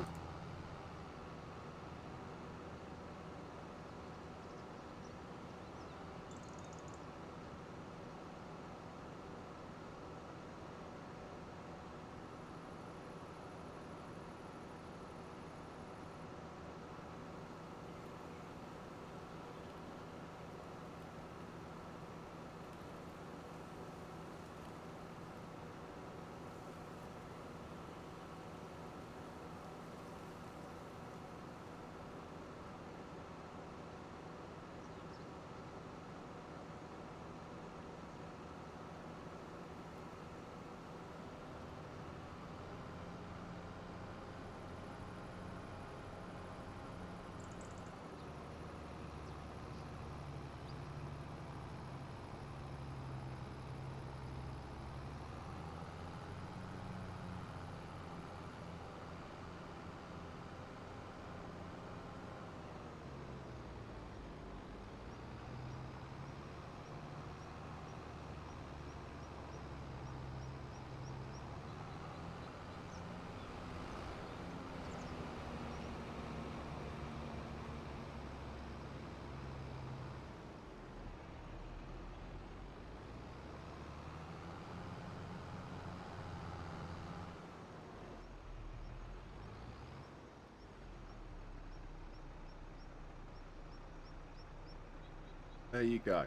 There you go.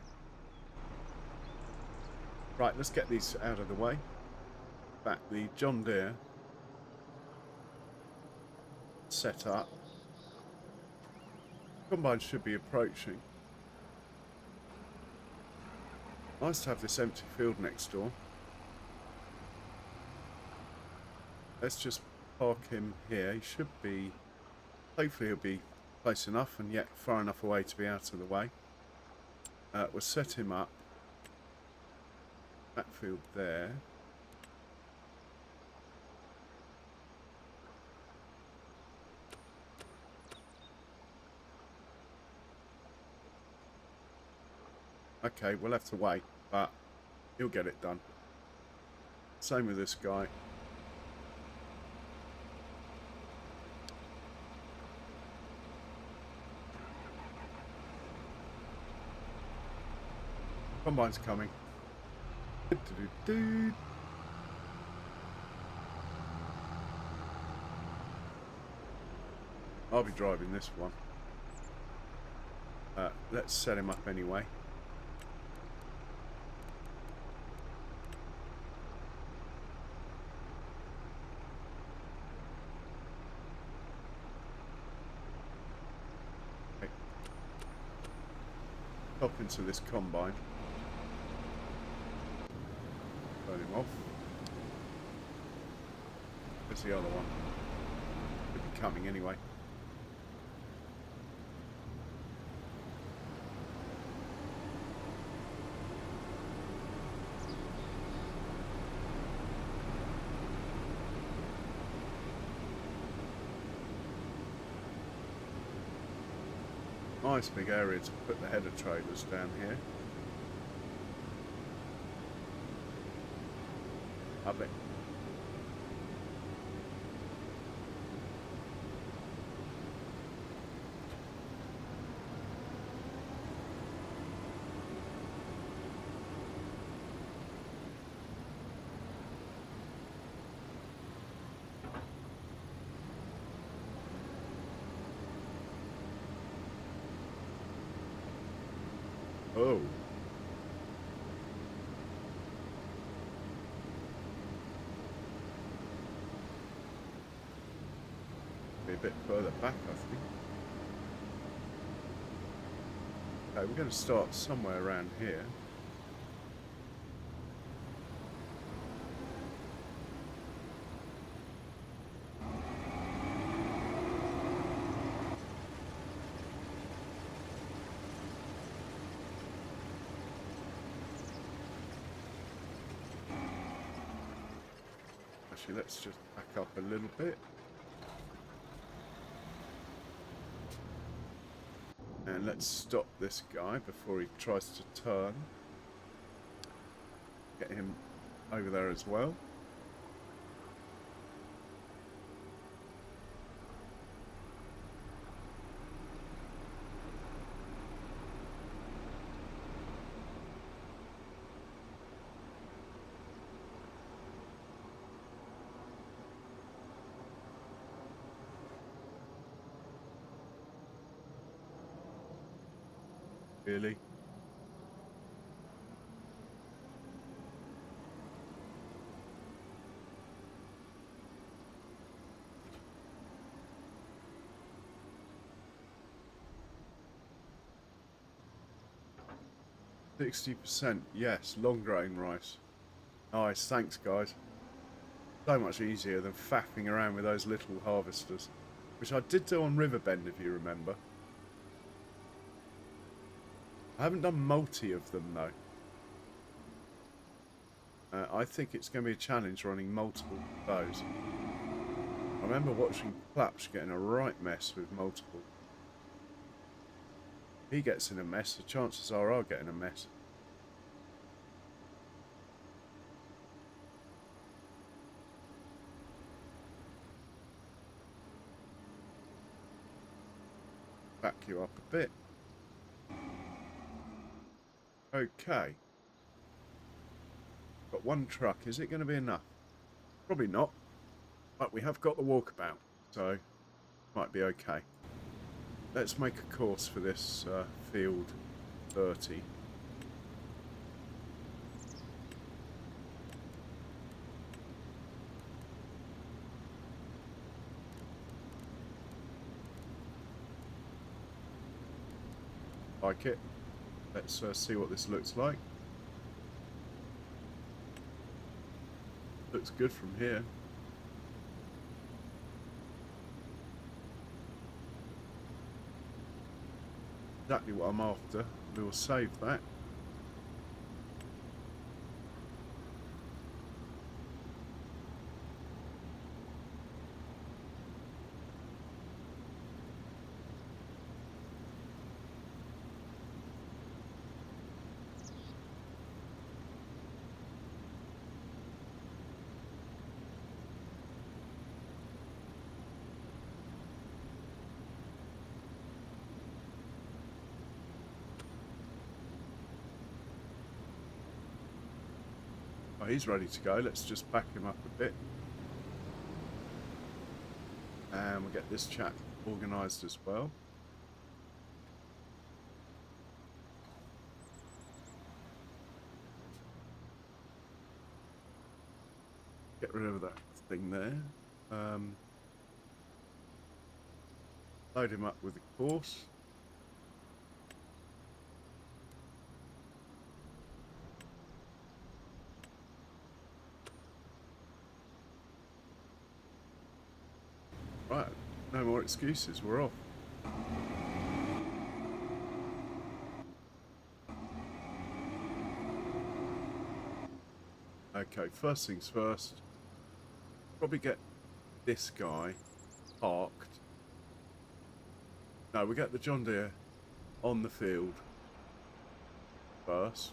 Right, let's get these out of the way. Back the John Deere set up. Combine should be approaching. Nice to have this empty field next door. Let's just park him here. He should be, hopefully he'll be close enough and yet far enough away to be out of the way. We'll set him up. Backfield there. Okay, we'll have to wait, but he'll get it done. Same with this guy. Combine's coming. I'll be driving this one. Let's set him up anyway. Okay. Hop into this combine. Turn him off. There's the other one. Could be coming anyway. Nice big area to put the header trailers down here. Lovely. Oh. Be a bit further back, I think. Okay, we're going to start somewhere around here. Actually, let's just back up a little bit. And let's stop this guy before he tries to turn. Get him over there as well. Really? %, yes, long grain rice. Nice, thanks guys. So much easier than faffing around with those little harvesters, which I did do on Riverbend, if you remember. I haven't done multi of them though. I think it's going to be a challenge running multiple of those. I remember watching Plapsh getting a right mess with multiple. If he gets in a mess, the chances are I'll get in a mess. Back you up a bit. Okay. Got one truck. Is it going to be enough? Probably not. But we have got the walkabout, so might be okay. Let's make a course for this field 30. Like it. Let's see what this looks like. Looks good from here. Exactly what I'm after. We will save that. Oh, he's ready to go. Let's just back him up a bit. And we'll get this chap organised as well. Get rid of that thing there. Load him up with the course. Right, no more excuses, we're off. Okay, first things first, probably get this guy parked. No, we get the John Deere on the field first.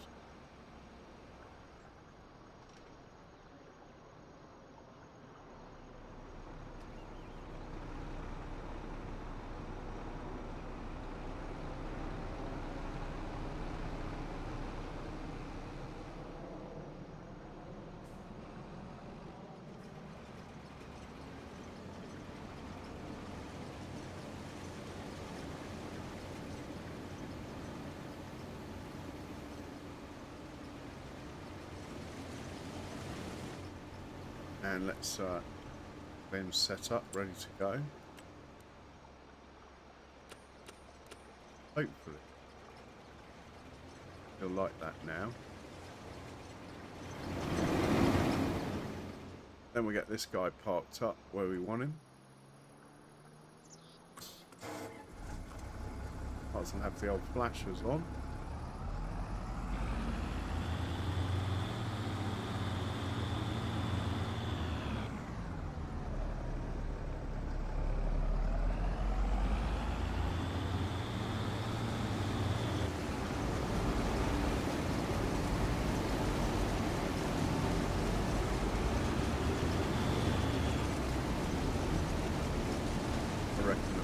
And let's get him set up, ready to go. Hopefully he'll like that now. Then we get this guy parked up where we want him. Doesn't have the old flashers on.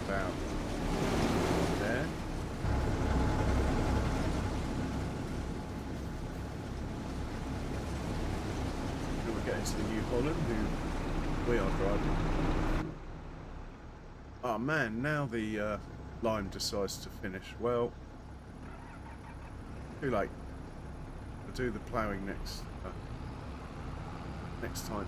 About there. Then we get into the New Holland, who we are driving. Oh man, now the lime decides to finish. Well, too late. We'll do the ploughing next time.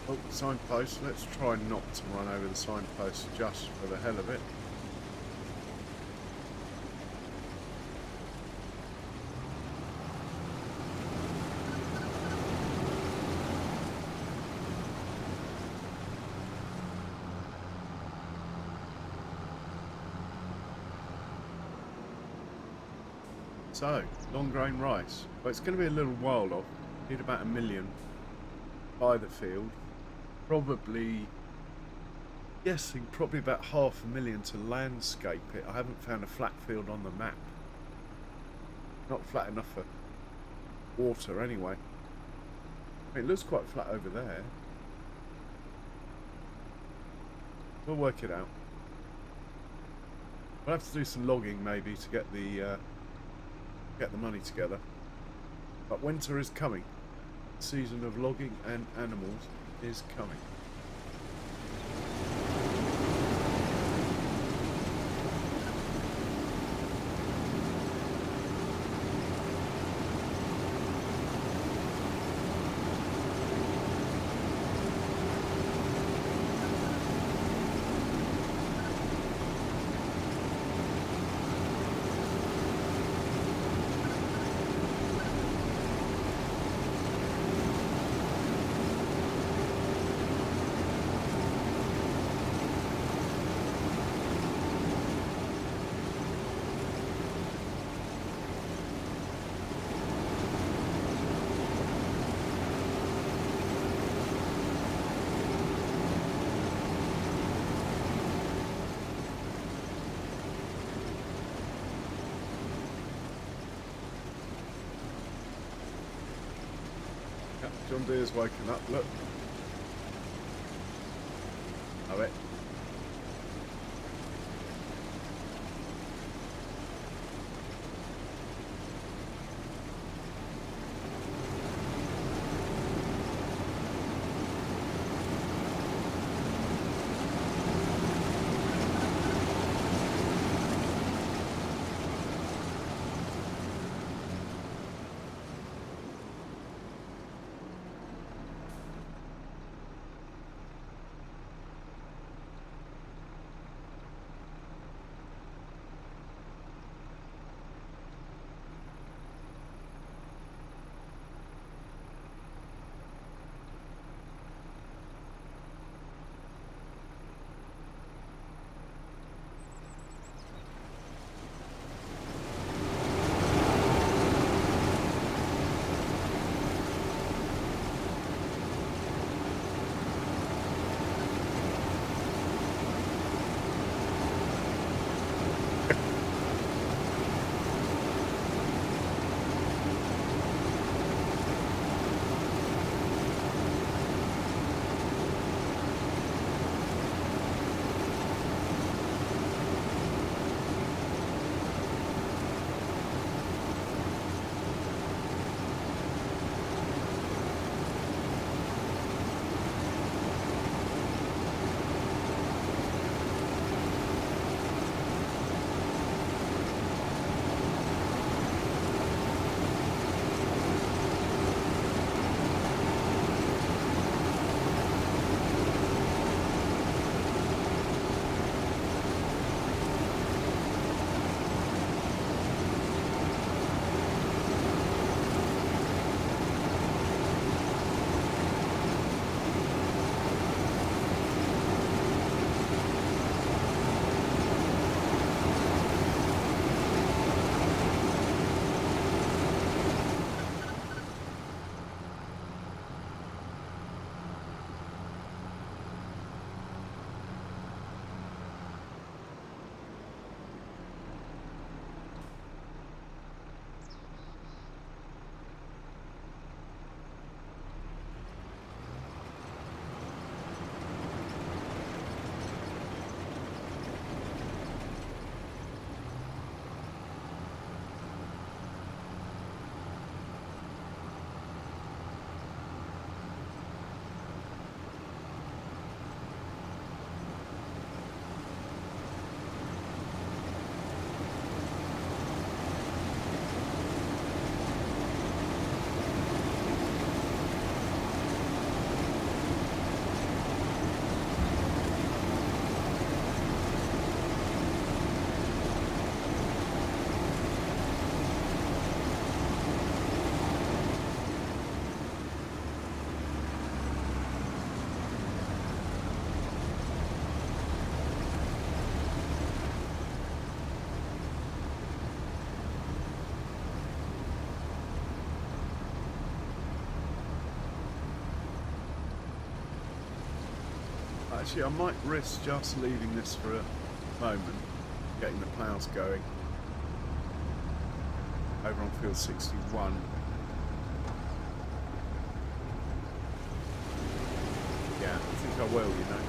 Oh, signpost. Let's try not to run over the signpost just for the hell of it. So, long grain rice. Well, it's going to be a little while off. Need about 1 million by the field. Probably, guessing, probably about 500,000 to landscape it. I haven't found a flat field on the map. Not flat enough for water anyway. I mean, it looks quite flat over there. We'll work it out. We'll have to do some logging maybe to get the money together. But winter is coming. The season of logging and animals is coming. John Deere's woken up, look. Oh, it. Actually, I might risk just leaving this for a moment, getting the ploughs going over on field 61. Yeah, I think I will, you know.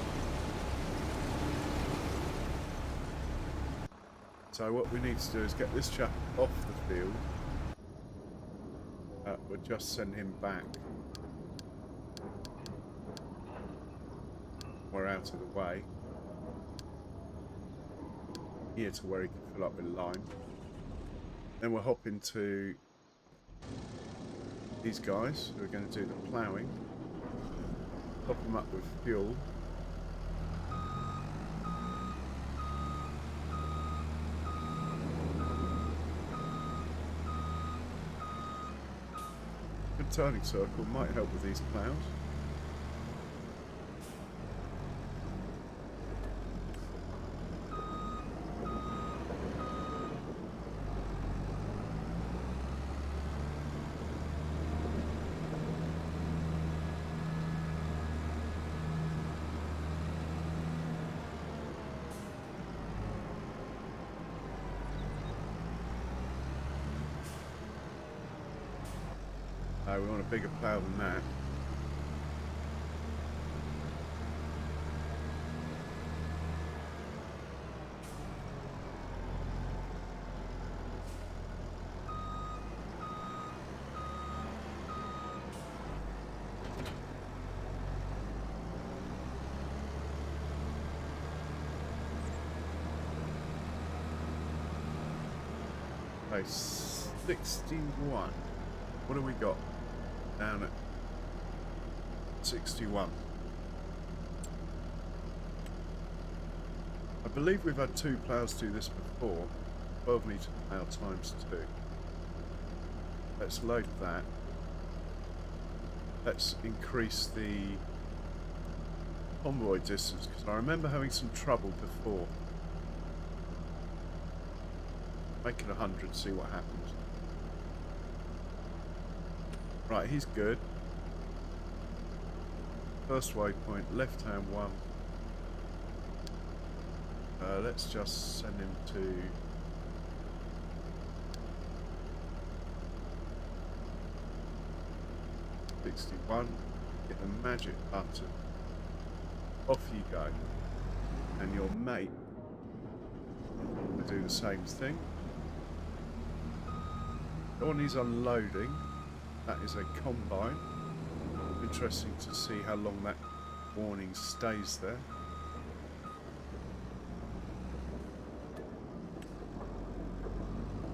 So what we need to do is get this chap off the field. We'll just send him back. We're out of the way. Here to where he can fill up with lime. Then we'll hop into these guys who are going to do the ploughing. Top them up with fuel. Good turning circle might help with these ploughs. We want a bigger plough than that. Okay, 61. What have we got? Down at 61. I believe we've had 2 ploughs do this before. 12 metre plough times 2. Let's load that. Let's increase the convoy distance, because I remember having some trouble before. Make it 100, see what happens. Right, he's good. First waypoint, left hand one. Let's just send him to '61. Get the magic button. Off you go. And your mate will do the same thing. The one he's unloading. That is a combine. Interesting to see how long that warning stays there.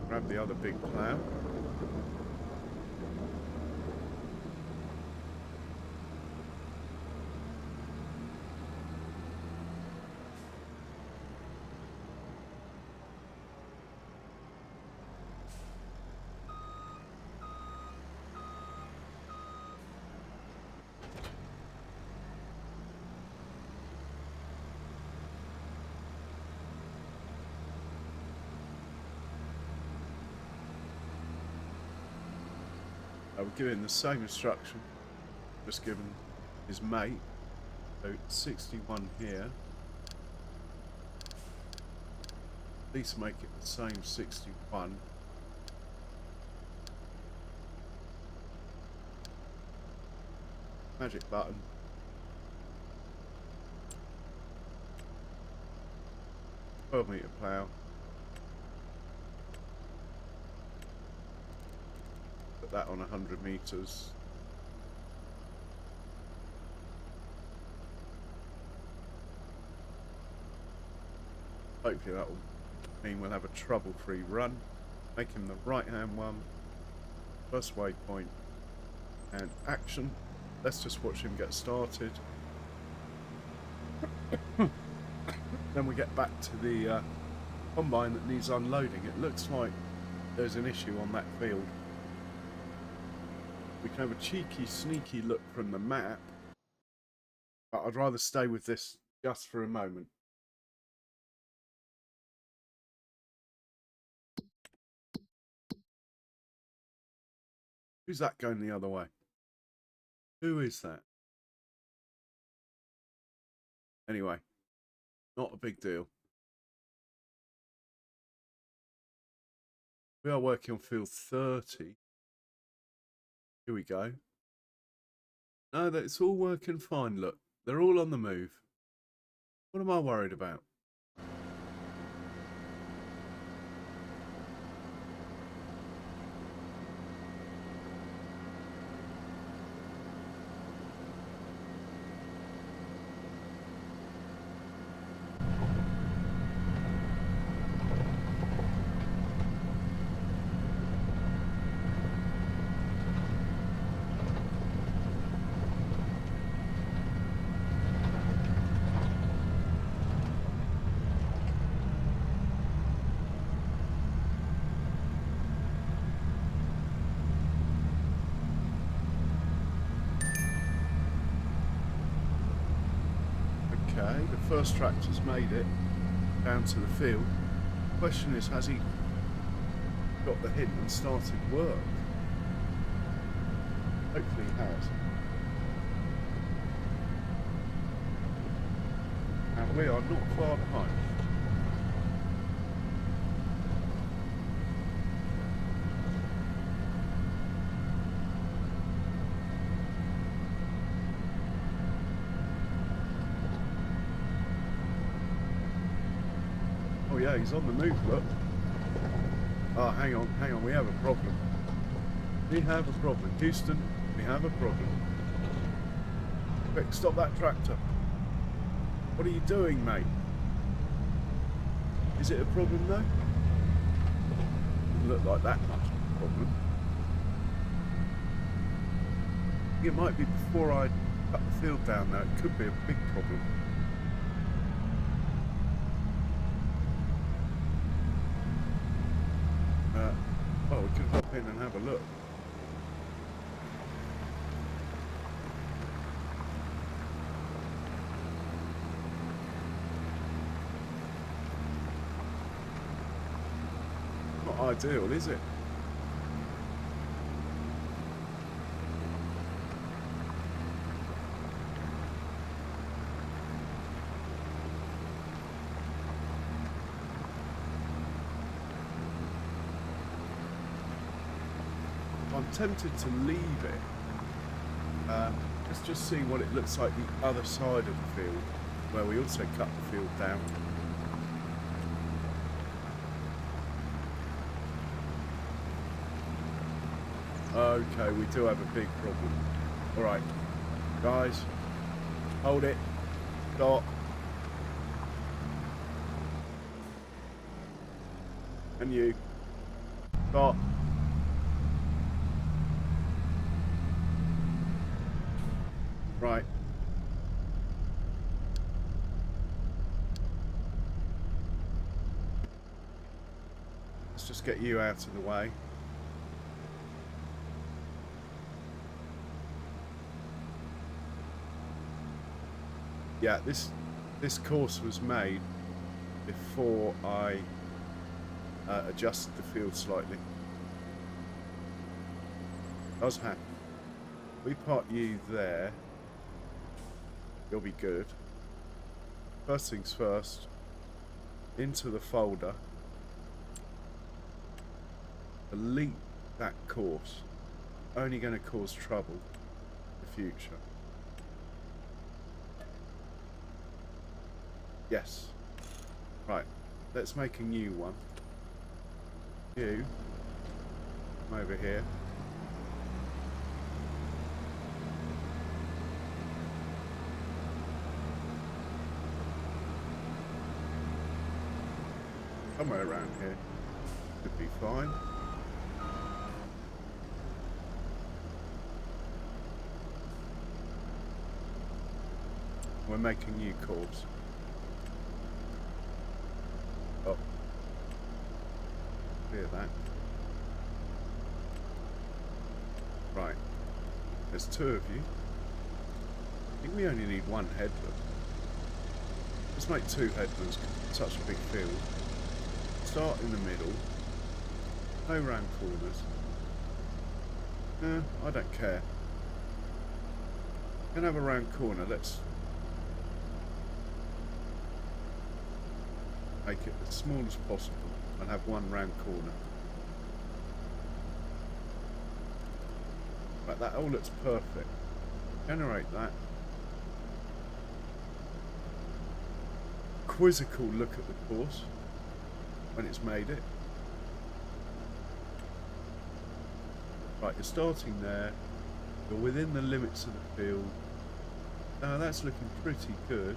Grab the other big plough. I would give him the same instruction, just given his mate. So 61 here. At least make it the same 61. Magic button. "12 metre plough. Put that on 100 metres. Hopefully that will mean we'll have a trouble-free run. Make him the right-hand one. First waypoint. And action. Let's just watch him get started. Then we get back to the combine that needs unloading. It looks like there's an issue on that field. We can have a cheeky, sneaky look from the map, but I'd rather stay with this just for a moment. Who's that going the other way? Who is that? Anyway, not a big deal. We are working on field 30. Here we go. No, it's all working fine. Look, they're all on the move. What am I worried about? Okay, the first tractor's made it down to the field. The question is, has he got the hint and started work? Hopefully he has. And we are not far behind. Oh yeah, he's on the move, look. Oh, hang on, we have a problem. We have a problem. Houston, we have a problem. Quick, stop that tractor. What are you doing, mate? Is it a problem though? Doesn't look like that much of a problem. It might be before I cut the field down now. It could be a big problem. Well, we could hop in and have a look. Not ideal, is it? I'm tempted to leave it. Let's just see what it looks like the other side of the field, where we also cut the field down. Okay, we do have a big problem. Alright, guys, hold it, stop. And you, stop. Right. Let's just get you out of the way. Yeah, this course was made before I adjusted the field slightly. Does happen. We park you there. You'll be good. First things first, into the folder. Delete that course. Only going to cause trouble in the future. Yes. Right. Let's make a new one. You. Come over here. Somewhere around here. Could be fine. We're making new course. Oh. Clear that. Right. There's two of you. I think we only need one headland. Let's make two headlands. It's such a big field. Start in the middle. No round corners. No, I don't care. Gonna have a round corner. Let's make it as small as possible and have one round corner. Right, that all looks perfect. Generate that. Quizzical look at the course when it's made it. Right, you're starting there. You're within the limits of the field. Now that's looking pretty good.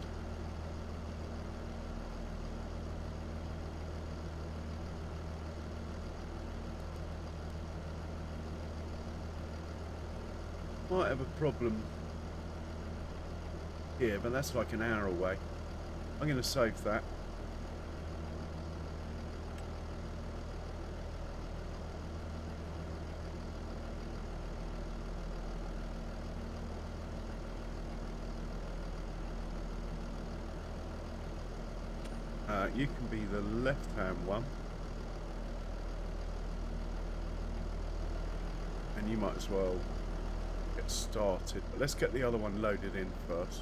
Might have a problem here, but that's like an hour away. I'm going to save that. You can be the left-hand one. And you might as well get started. But let's get the other one loaded in first.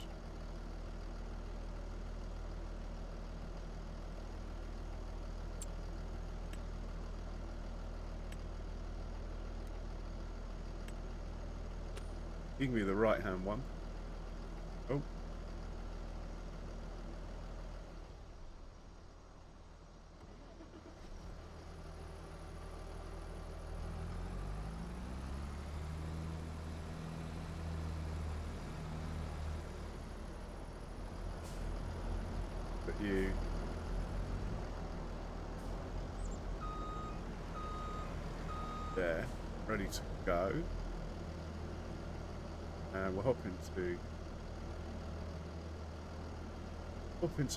You can be the right-hand one. Oh. But you there, ready to go. And we'll hop into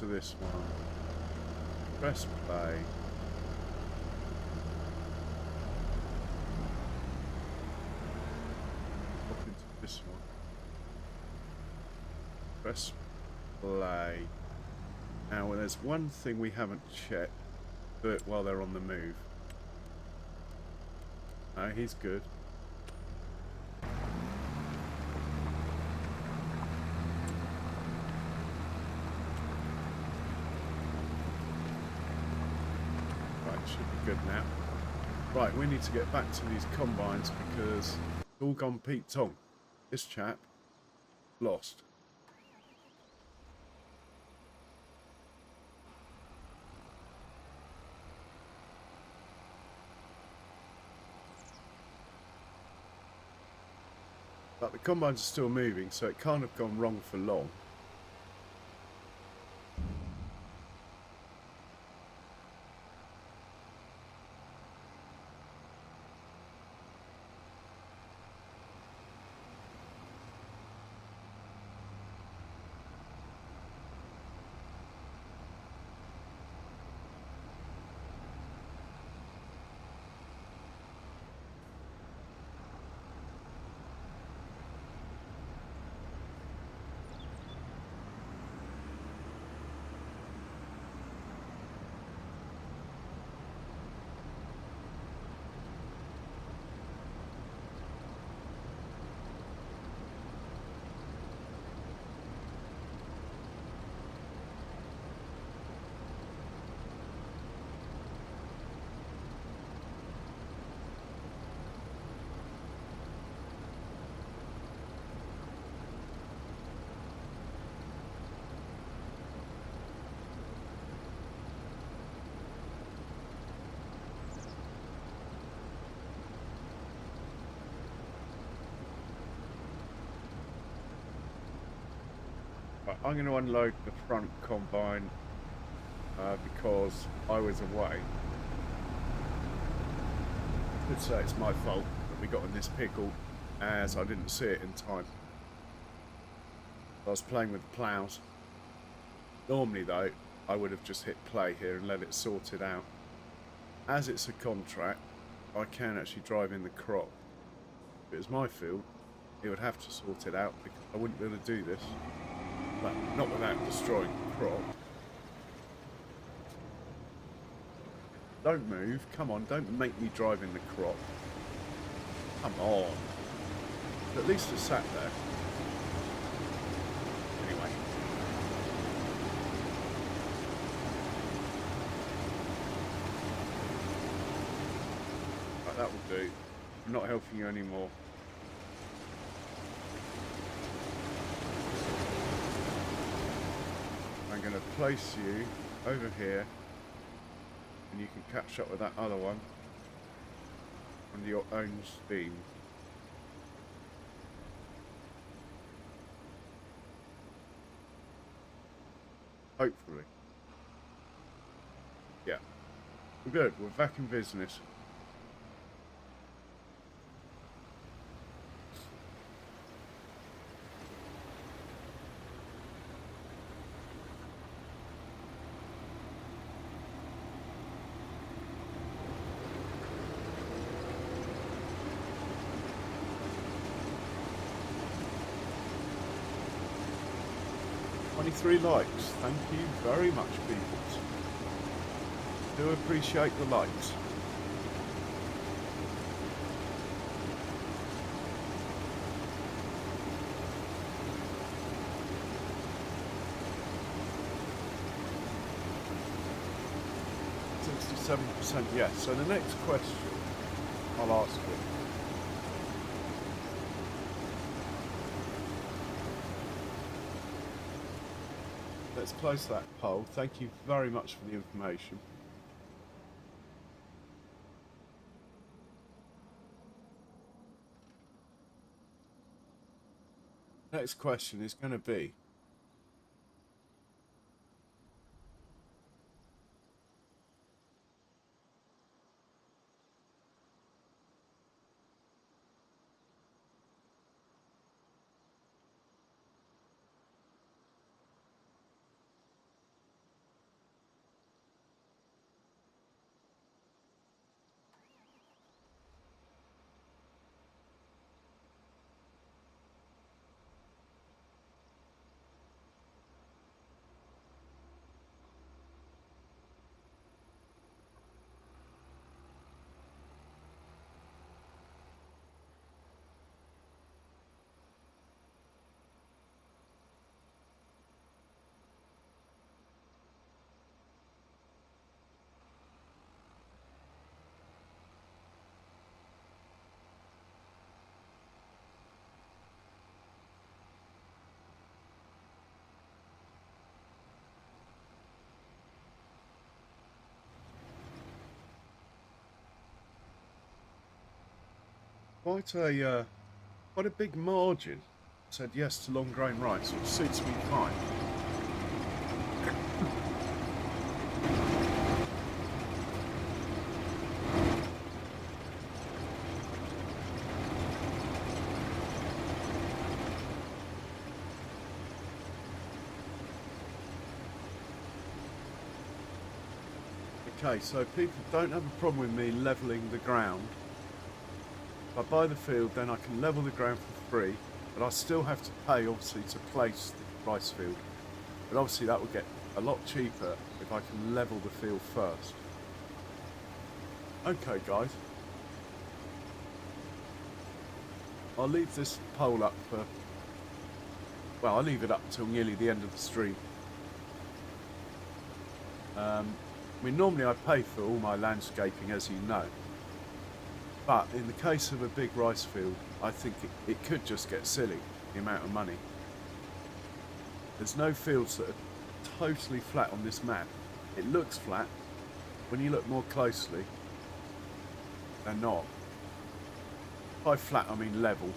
this one. Press play. Hop into this one. Press play. Now, there's one thing we haven't checked. Do it while they're on the move. No, he's good. Should be good now. Right, we need to get back to these combines because it's all gone Pete Tong. This chap lost. But the combines are still moving, so it can't have gone wrong for long. Right, I'm going to unload the front combine because I was away. I could say it's my fault that we got in this pickle as I didn't see it in time. I was playing with the plows. Normally though, I would have just hit play here and let it sort it out. As it's a contract, I can actually drive in the crop. If it was my field, it would have to sort it out because I wouldn't be able to do this. But not without destroying the crop. Don't move. Come on, don't make me drive in the crop. Come on. At least it's sat there. Anyway. that will do. I'm not helping you anymore. I'm going to place you over here, and you can catch up with that other one on your own steam. Hopefully. Yeah. We're good. We're back in business. Three likes. Thank you very much, people. Do appreciate the likes. %, yes. So the next question I'll ask you. Let's close that poll. Thank you very much for the information. Next question is going to be, quite a big margin said yes to long grain rice, which suits me fine. Okay, so people don't have a problem with me levelling the ground. If I buy the field, then I can level the ground for free, but I still have to pay, obviously, to place the rice field. But obviously that will get a lot cheaper if I can level the field first. Okay, guys. I'll leave this poll up for... Well, I'll leave it up till nearly the end of the stream. I mean, normally I pay for all my landscaping, as you know. But in the case of a big rice field, I think it could just get silly, the amount of money. There's no fields that are totally flat on this map. It looks flat. When you look more closely, they're not. By flat, I mean level.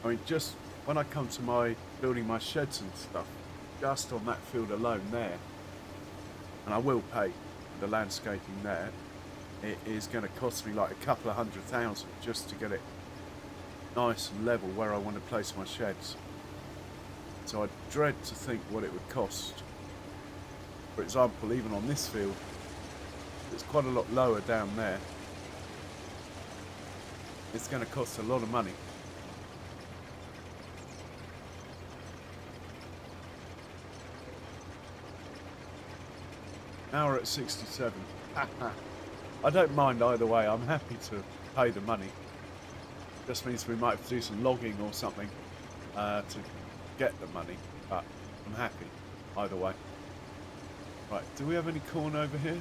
I mean, just when I come to my building my sheds and stuff, just on that field alone there, and I will pay for the landscaping there, it is going to cost me like a couple of $100,000 just to get it nice and level where I want to place my sheds. So I dread to think what it would cost. For example, even on this field, it's quite a lot lower down there. It's going to cost a lot of money. Now we're at 67. I don't mind either way. I'm happy to pay the money. Just means we might have to do some logging or something to get the money, but I'm happy either way. Right, do we have any corn over here?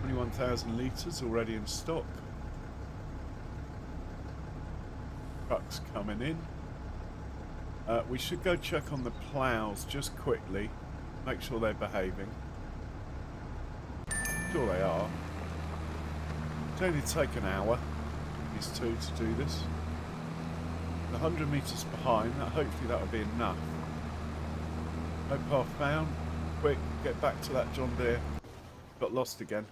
21,000 litres already in stock. Trucks coming in. We should go check on the ploughs just quickly, make sure they're behaving. Sure they are. It's only take an hour, these two, to do this. 100 metres behind, hopefully that'll be enough. No path found. Quick, get back to that John Deere. Got lost again.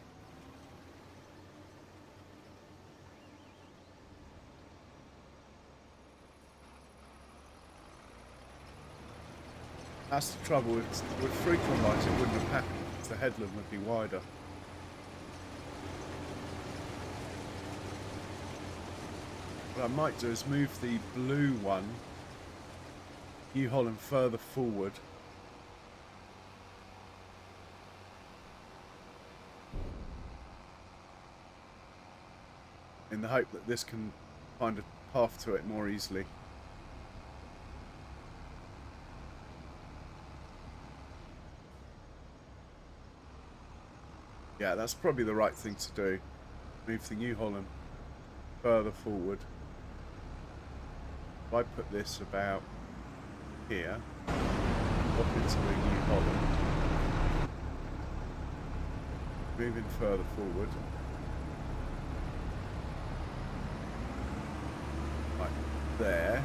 That's the trouble with frequent light, it wouldn't have happened. The headland would be wider. What I might do is move the blue one, New Holland, further forward. In the hope that this can find a path to it more easily. Yeah, that's probably the right thing to do. Move the New Holland further forward. If I put this about here, up into the New Holland, moving further forward. Right there,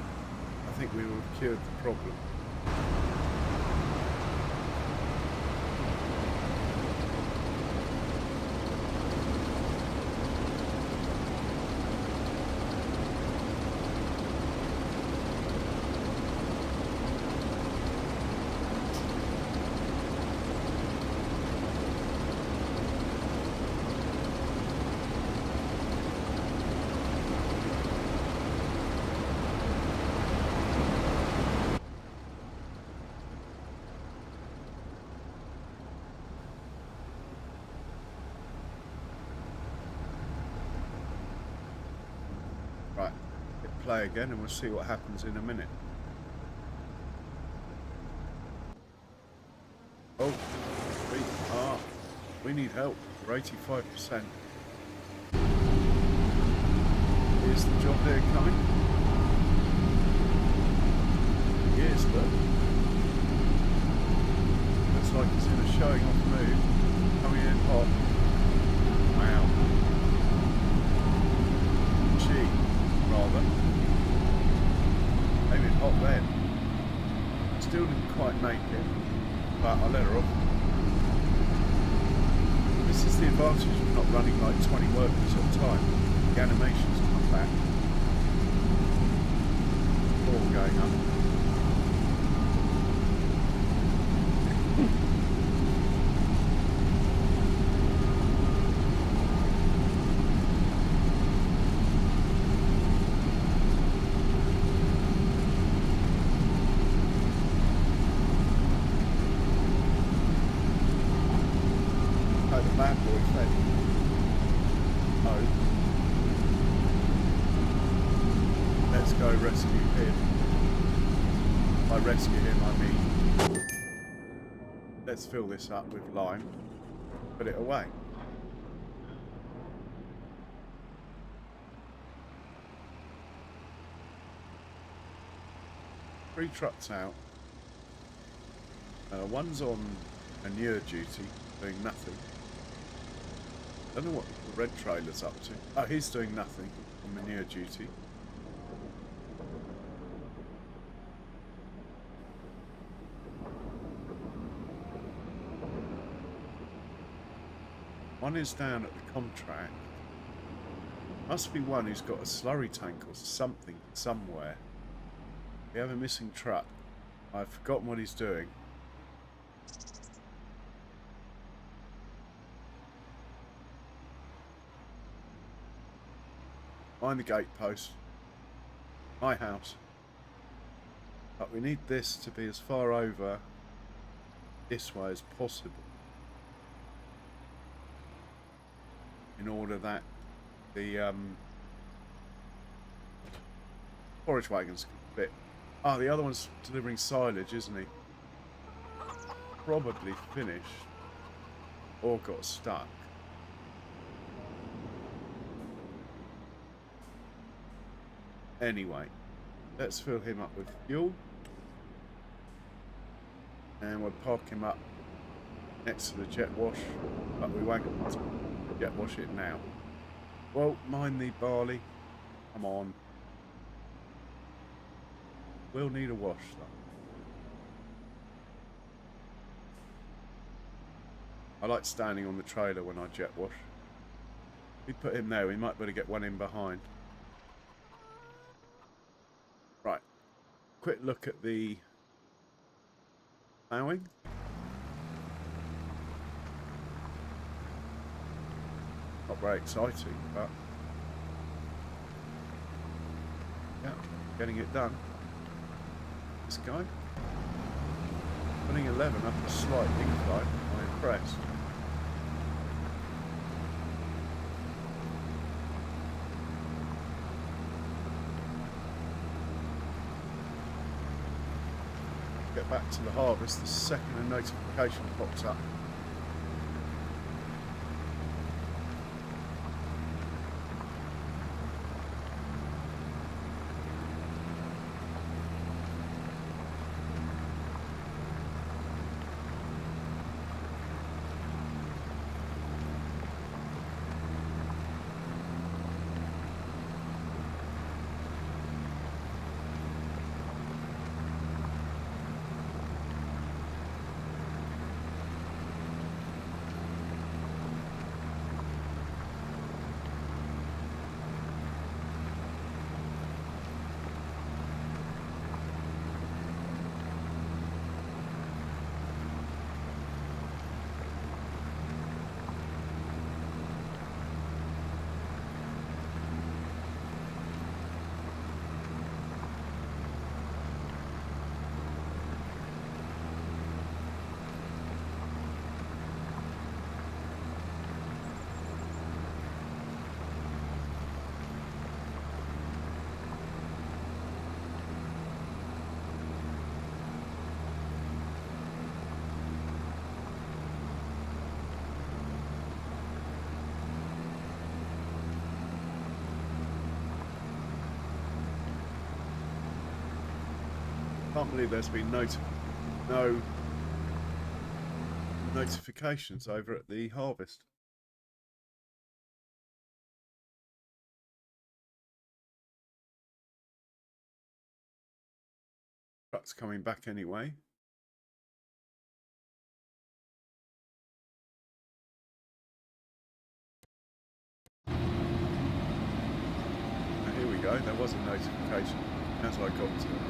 I think we will have cured the problem. Right, hit play again and we'll see what happens in a minute. Oh, we need help. We're 85%. Here's the John Deere coming. Yes, look. Looks like it's in a showing off move. Coming in hot. Wow. Gee, rather. Maybe hot then. Still didn't quite make it, but I let her off. This is the advantage of not running like 20 workers at a time. The animations come back. All going up. Bad boy fed. No. Let's go rescue him. By rescue him I mean, let's fill this up with lime, put it away. Three trucks out. One's on manure duty, doing nothing. I don't know what the red trailer's up to. Oh, he's doing nothing on manure duty. One is down at the contract. Must be one who's got a slurry tank or something somewhere. We have a missing truck. I've forgotten what he's doing. Behind the gatepost. My house. But we need this to be as far over this way as possible. In order that the Forage wagon's a bit. Oh, the other one's delivering silage, isn't he? Probably finished or got stuck. Anyway, let's fill him up with fuel. And we'll park him up next to the jet wash, but we won't jet wash it now. Well, mind the barley. Come on. We'll need a wash though. I like standing on the trailer when I jet wash. We put him there, we might be able to get one in behind. Right. Quick look at the plowing. Not very exciting, but yeah, getting it done. This guy. Putting 11 up a slight incline. I'm impressed. Get back to the harvest, the second a notification pops up. Can't believe there's been no notifications over at the harvest. Truck's coming back anyway. Now, here we go. There was a notification as I got to it.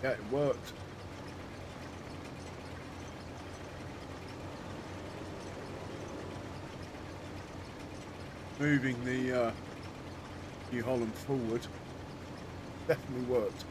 Yeah, it worked. moving the New Holland forward definitely worked.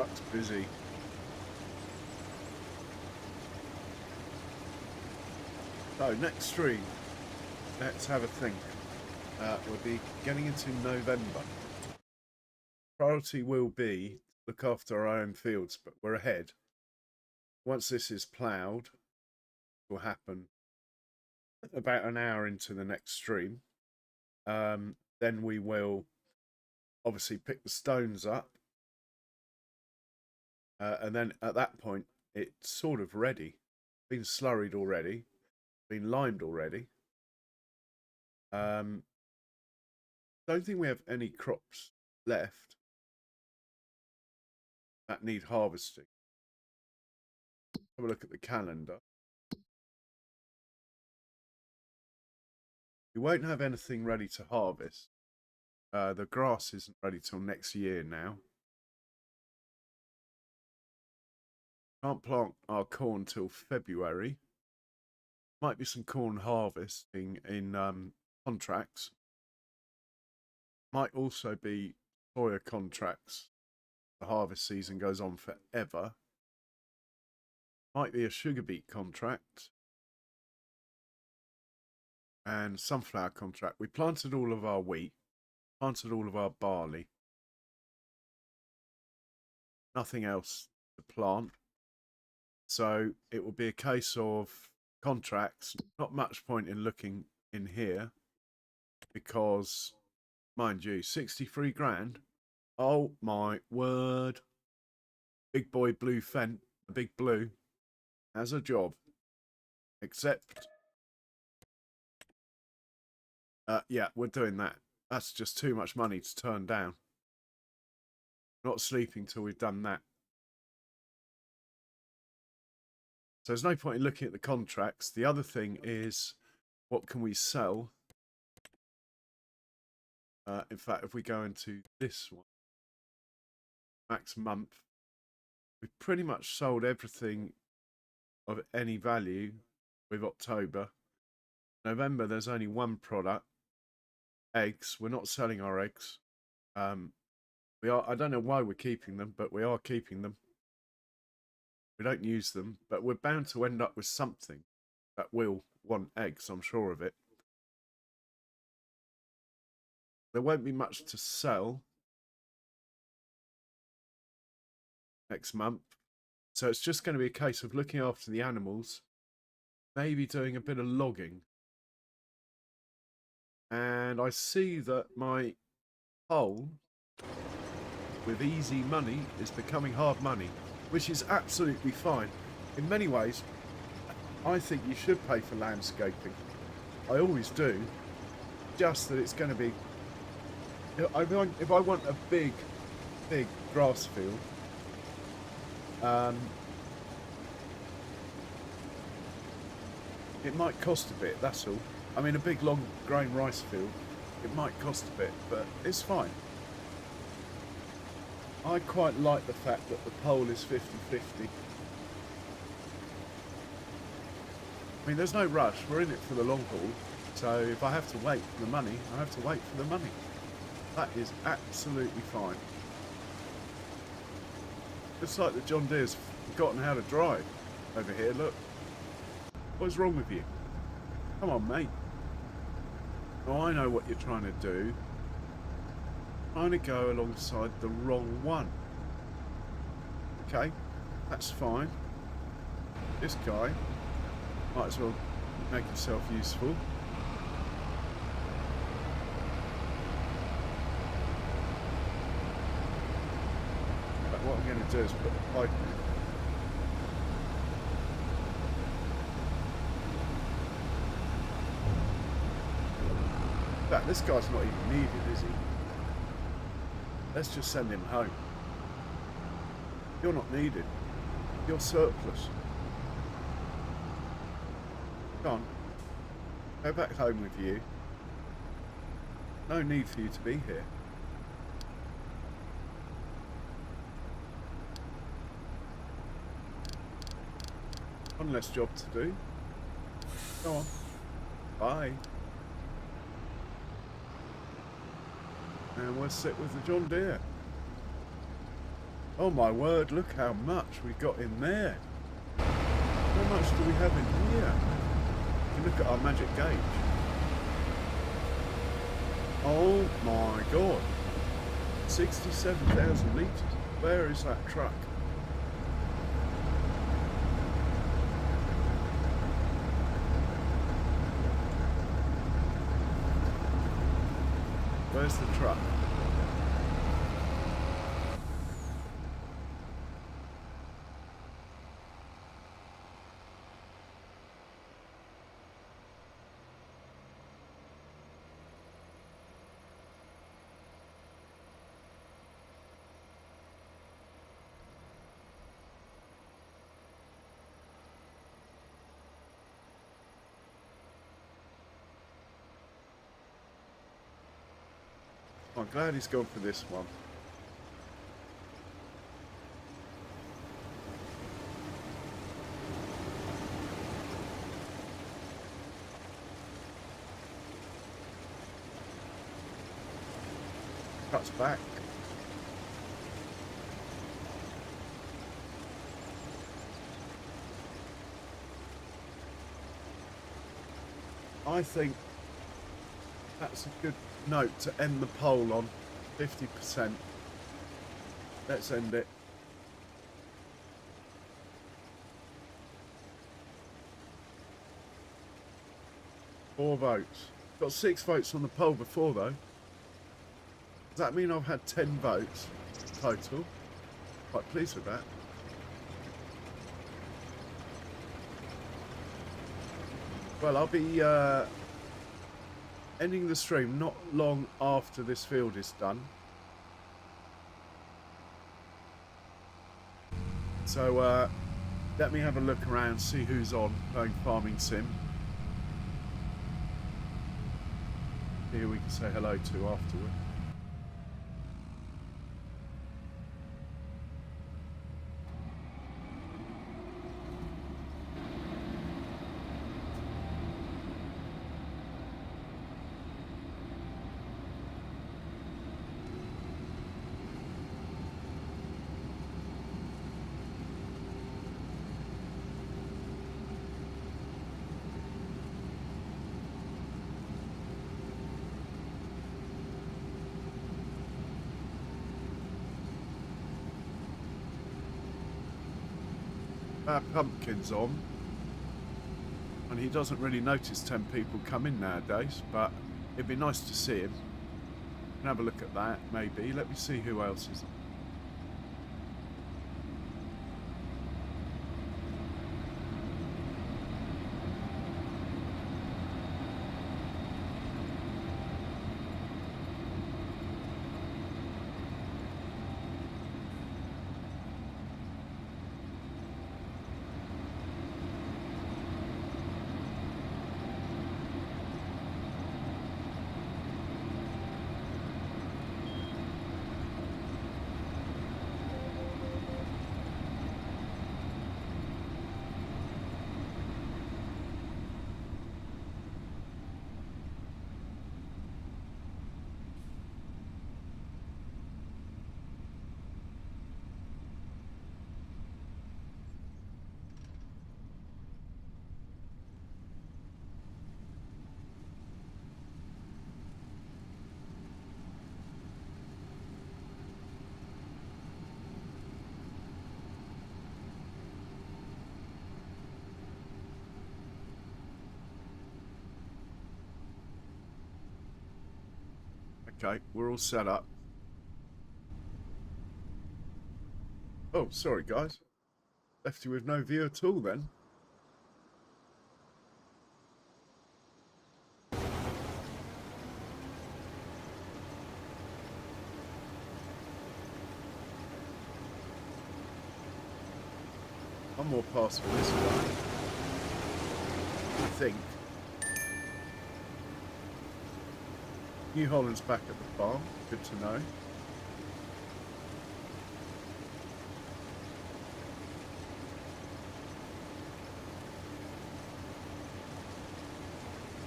truck's busy. So, next stream. Let's have a think. We'll be getting into November. Priority will be to look after our own fields, but we're ahead. Once this is ploughed, it will happen about an hour into the next stream. Then we will obviously pick the stones up. And then at that point, it's sort of ready. Been slurried already. Been limed already. Don't think we have any crops left that need harvesting. Have a look at the calendar. We won't have anything ready to harvest. The grass isn't ready till next year now. Can't plant our corn till February. Might be some corn harvesting in contracts. Might also be soya contracts. The harvest season goes on forever. Might be a sugar beet contract. And sunflower contract. We planted all of our wheat. Planted all of our barley. Nothing else to plant. So it will be a case of contracts. Not much point in looking in here. Because, mind you, 63 grand. Oh my word. Big boy blue Fent, a big blue, has a job. Except, yeah, we're doing that. That's just too much money to turn down. Not sleeping till we've done that. So there's no point in looking at the contracts. The other thing is, what can we sell? In fact, if we go into this one, max month, we've pretty much sold everything of any value with October. November, there's only one product. Eggs. We're not selling our eggs. We are. I don't know why we're keeping them, but we are keeping them. We don't use them, but we're bound to end up with something that will want eggs. I'm sure of it. There won't be much to sell next month. So it's just going to be a case of looking after the animals, maybe doing a bit of logging. And I see that my hole with easy money is becoming hard money, which is absolutely fine. In many ways, I think you should pay for landscaping. I always do. Just that it's going to be... If I want a big grass field, it might cost a bit, that's all. I mean, a big long grain rice field, it might cost a bit, but it's fine. I quite like the fact that the pole is 50-50. I mean, there's no rush, we're in it for the long haul, so if I have to wait for the money, I have to wait for the money. That is absolutely fine. Just like the John Deere's forgotten how to drive over here, look. What's wrong with you? Come on, mate. Oh, I know what you're trying to do. Trying to go alongside the wrong one. Okay, that's fine. This guy might as well make himself useful. But what I'm going to do is put the pipe in. In fact, this guy's not even needed, is he? Let's just send him home. You're not needed. You're surplus. Come on. Go back home with you. No need for you to be here. One less job to do. Go on. Bye. And we'll sit with the John Deere. Oh my word, look how much we got in there. How much do we have in here? You look at our magic gauge. Oh my god. 67,000 litres. Where is that truck? Where's the truck? I'm glad he's gone for this one. Cuts back. I think that's a good note to end the poll on. 50%. Let's end it. Four votes. Got 6 votes on the poll before though. Does that mean I've had 10 votes total? Quite pleased with that. Well, I'll be ending the stream not long after this field is done. So let me have a look around, see who's on playing Farming Sim. Here we can say hello to afterward. Our pumpkin's on, and he doesn't really notice 10 people come in nowadays, but it'd be nice to see him. Can have a look at that, maybe. Let me see who else is on. Okay, we're all set up. Oh, sorry guys. Left you with no view at all then. One more pass for this guy. I think. New Holland's back at the farm. Good to know.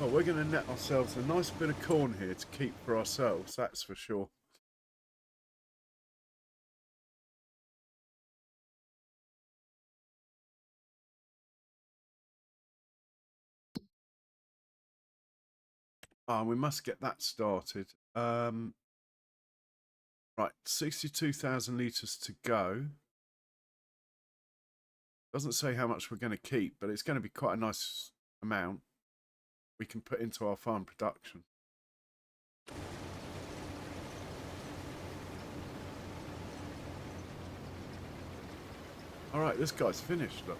Well, we're going to net ourselves a nice bit of corn here to keep for ourselves, that's for sure. Oh, we must get that started. Right, 62,000 litres to go. Doesn't say how much we're going to keep, but it's going to be quite a nice amount we can put into our farm production. All right, this guy's finished, look.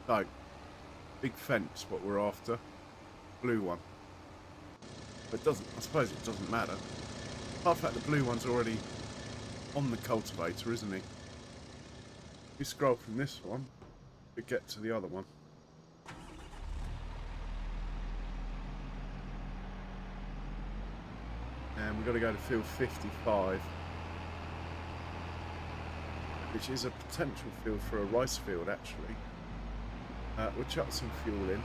So, big fence, what we're after. Blue one. But it doesn't, I suppose it doesn't matter. Apart from the fact the blue one's already on the cultivator, isn't he? If we scroll from this one, we get to the other one. And we've got to go to field 55. Which is a potential field for a rice field, actually. We'll chuck some fuel in.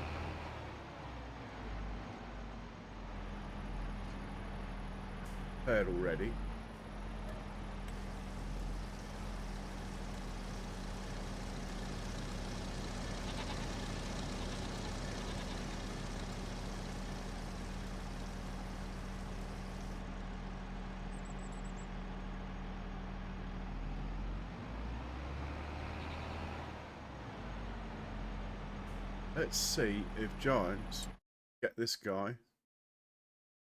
Prepared already. Let's see if Giants get this guy.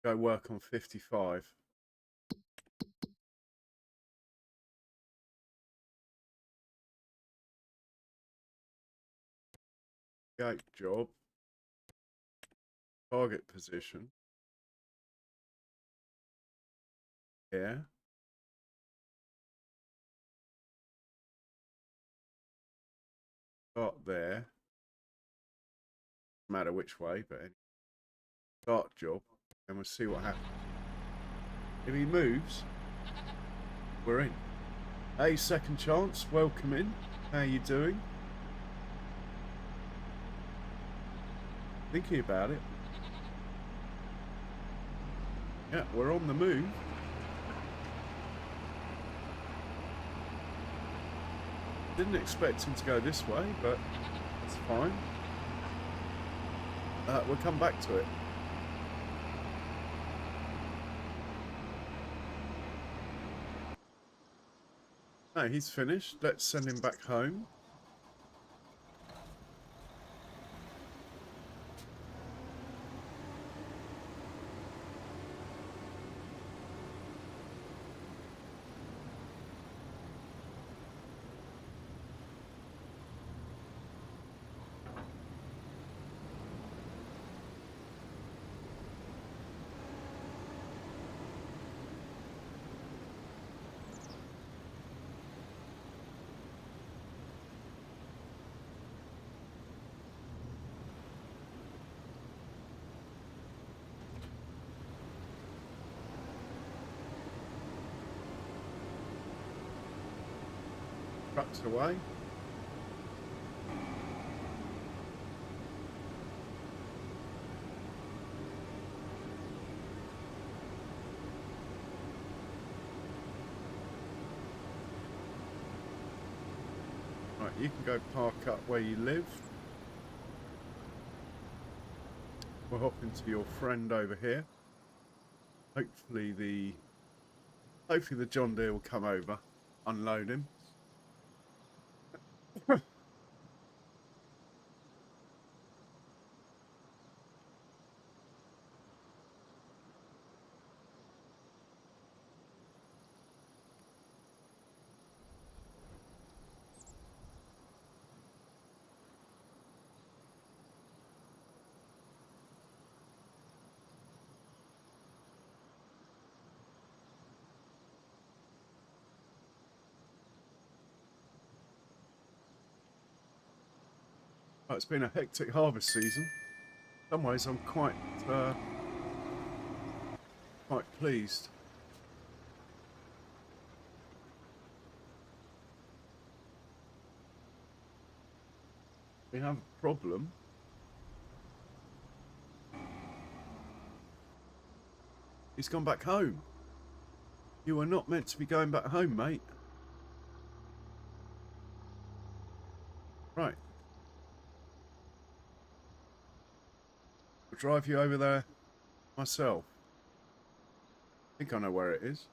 Go work on 55. Gate job. Target position. Yeah. Start there. No matter which way, but anyway. Start job. And we'll see what happens. If he moves, we're in. Hey, second chance. Welcome in. How you doing? Thinking about it. Yeah, we're on the move. Didn't expect him to go this way, but it's fine. We'll come back to it. No, he's finished. Let's send him back home. Trucks away. Right, you can go park up where you live. We'll hop into your friend over here. Hopefully the John Deere will come over, unload him. Well, it's been a hectic harvest season. In some ways, I'm quite pleased. We have a problem. He's gone back home. You are not meant to be going back home, mate. Right. I'll drive you over there myself. I think I know where it is.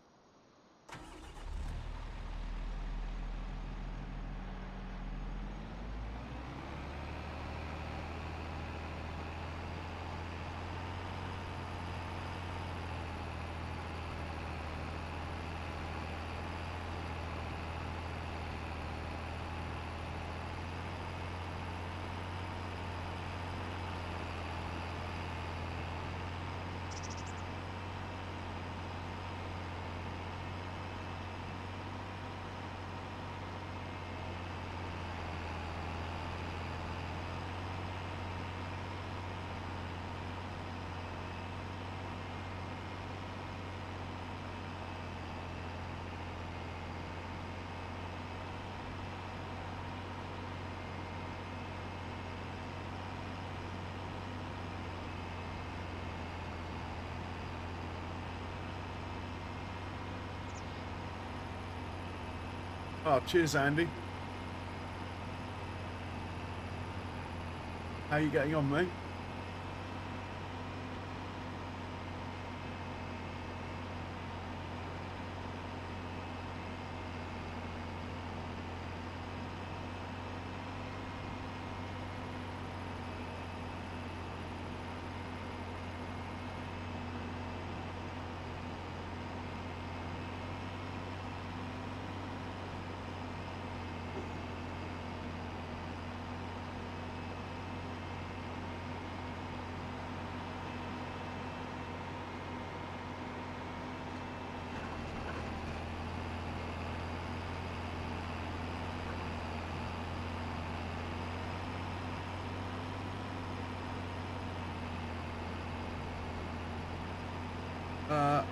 Oh, cheers, Andy. How you getting on, mate?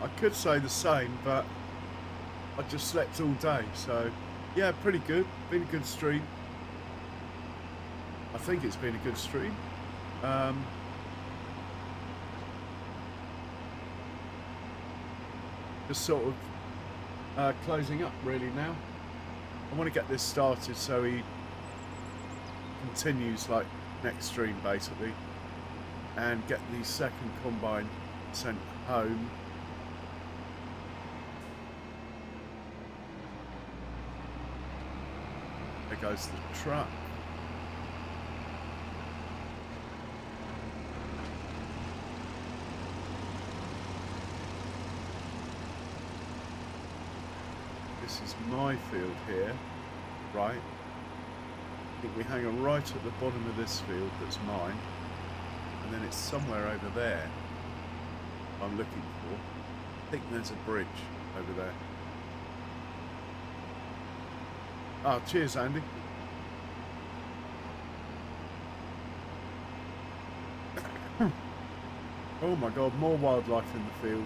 I could say the same, but I just slept all day, so yeah, pretty good. Been a good stream. I think it's been a good stream. Just sort of closing up really now. I want to get this started so he continues like next stream basically, and get the second combine sent home. There goes the truck. This is my field here, right? I think we hang on right at the bottom of this field that's mine, and then it's somewhere over there I'm looking for. I think there's a bridge over there. Oh, cheers, Andy. Oh my God, more wildlife in the field.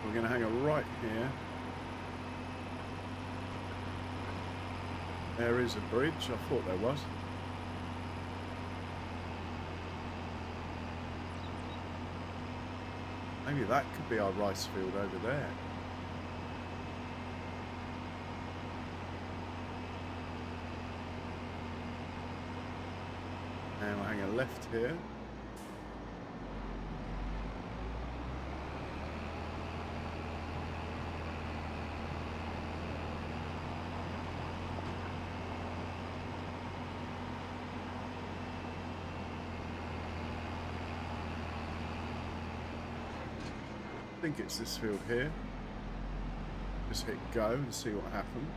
We're going to hang on right here. There is a bridge. I thought there was. Maybe that could be our rice field over there. And we'll hang a left here. I think it's this field here. Just hit go and see what happens.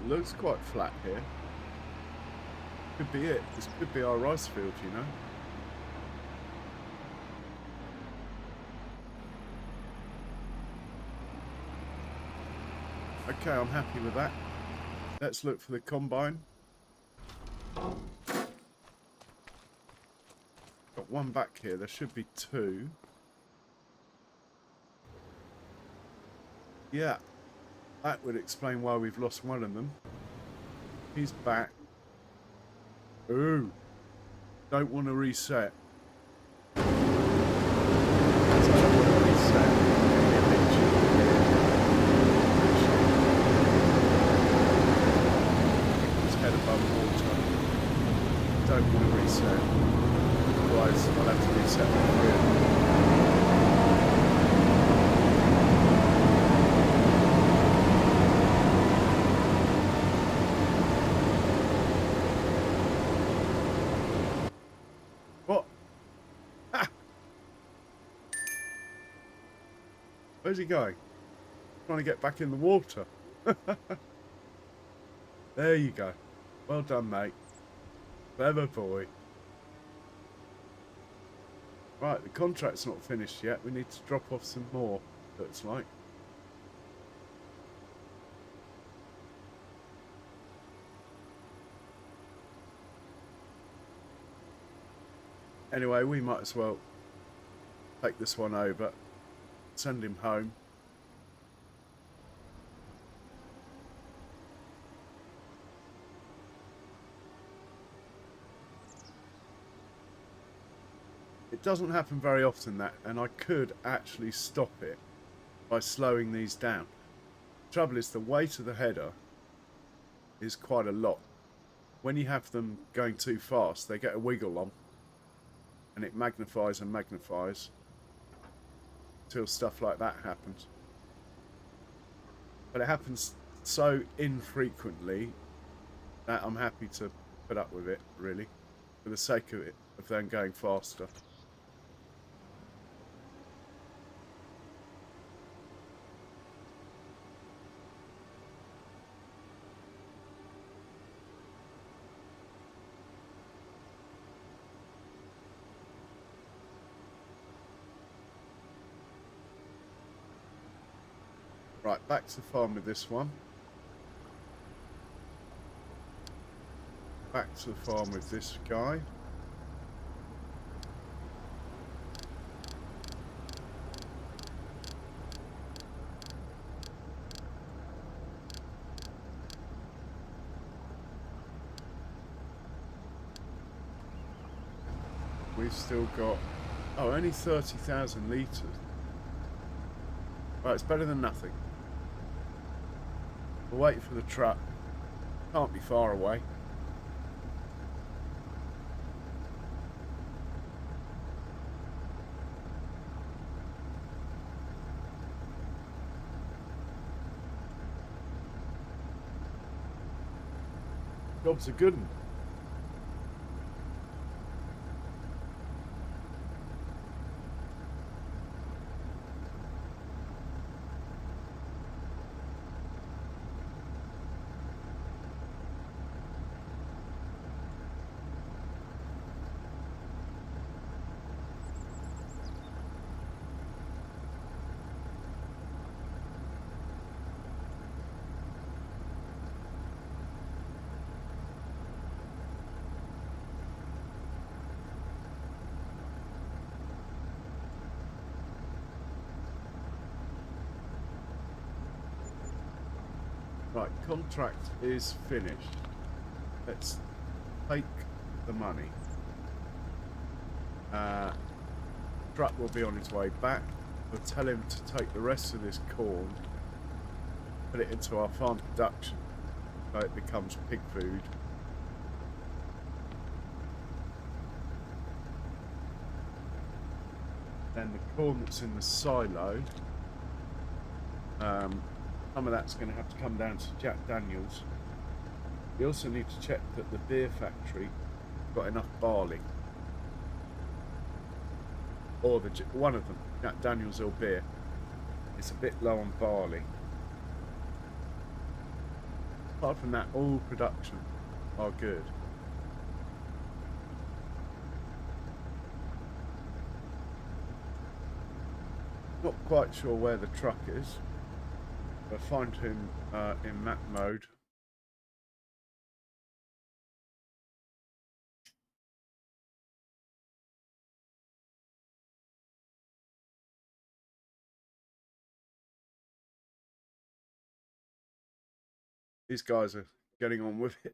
Looks quite flat here. Could be it. This could be our rice field, you know. Okay, I'm happy with that. Let's look for the combine. Got one back here. There should be two. Yeah, that would explain why we've lost one of them. He's back. Ooh, don't want to reset. Don't want to reset. His head above water. Don't want to reset. Otherwise, I'll have to reset the wheel. Where's he going? Trying to get back in the water. There you go. Well done, mate. Clever boy. Right, the contract's not finished yet. We need to drop off some more, looks like. Anyway, we might as well take this one over. Send him home. It doesn't happen very often, that, and I could actually stop it by slowing these down. The trouble is the weight of the header is quite a lot. When you have them going too fast, they get a wiggle on and it magnifies and magnifies till stuff like that happens. But it happens so infrequently that I'm happy to put up with it, really, for the sake of it, of them going faster. Right, back to the farm with this one. Back to the farm with this guy. We've still got, oh, only 30,000 litres. Right, it's better than nothing. We're waiting for the truck. Can't be far away. Job's a good one. Right, contract is finished. Let's take the money. Truck will be on its way back. We'll tell him to take the rest of this corn, put it into our farm production so it becomes pig food. Then the corn that's in the silo, some of that's going to have to come down to Jack Daniels. We also need to check that the beer factory got enough barley, or one of them, Jack Daniels or beer. It's a bit low on barley. Apart from that, all production are good. Not quite sure where the truck is. I'll find him in map mode. These guys are getting on with it.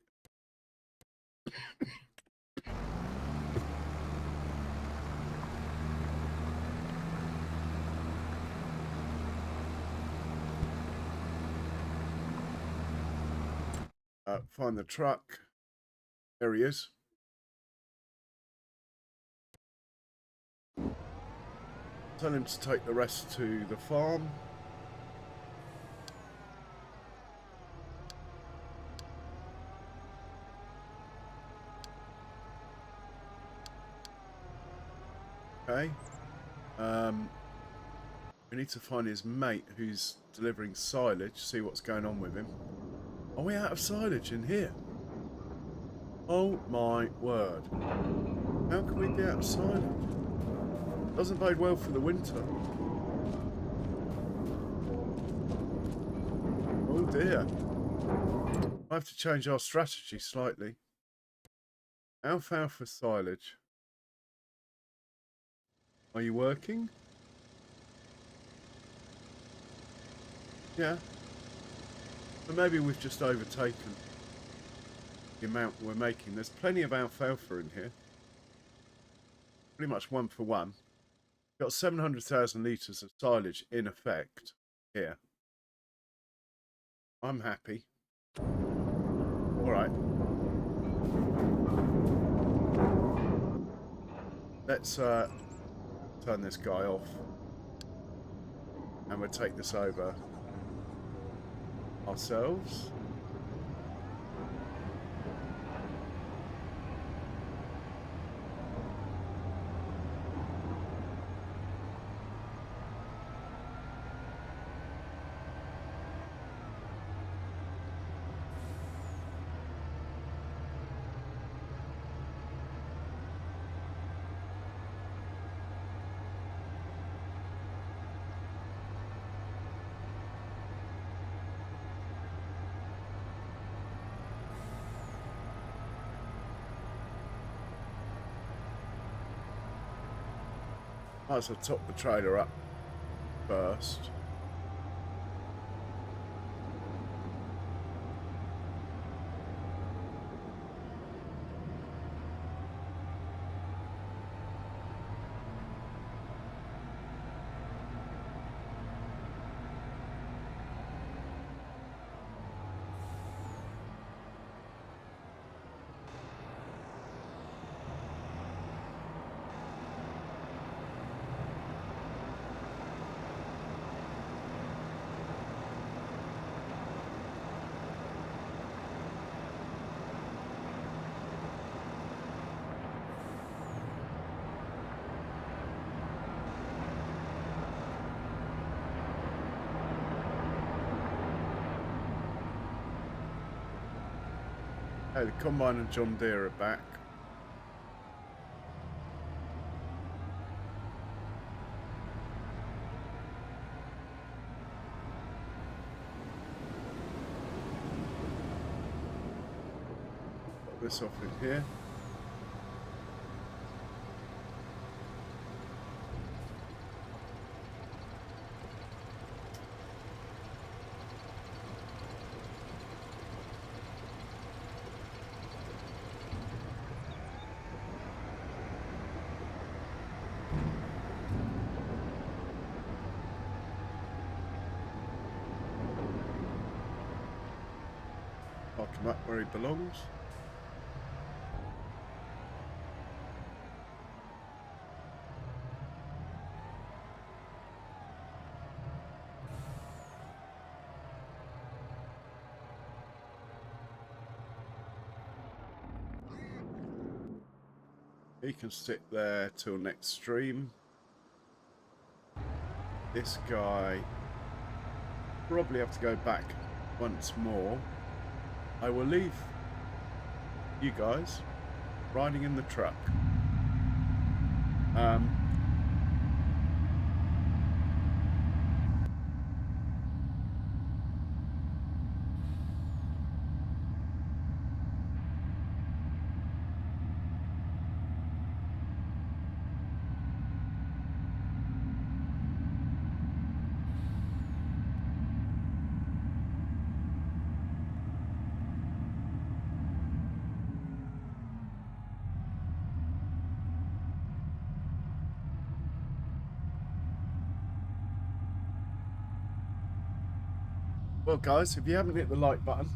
Find the truck. There he is. Tell him to take the rest to the farm. Okay. We need to find his mate who's delivering silage, see what's going on with him. Are we out of silage in here? Oh my word. How can we be out of silage? Doesn't bode well for the winter. Oh dear. I have to change our strategy slightly. Alfalfa silage. Are you working? Yeah. But maybe we've just overtaken the amount we're making. There's plenty of alfalfa in here. Pretty much 1 for 1. Got 700,000 litres of silage in effect here. I'm happy. Alright. Let's turn this guy off. And we'll take this over ourselves. Might as well top the trailer up first. Hey, the Combine and John Deere are back. Put this off in here. Park him up where he belongs. He can sit there till next stream. This guy probably have to go back once more. I will leave you guys riding in the truck. Well, guys, if you haven't hit the like button,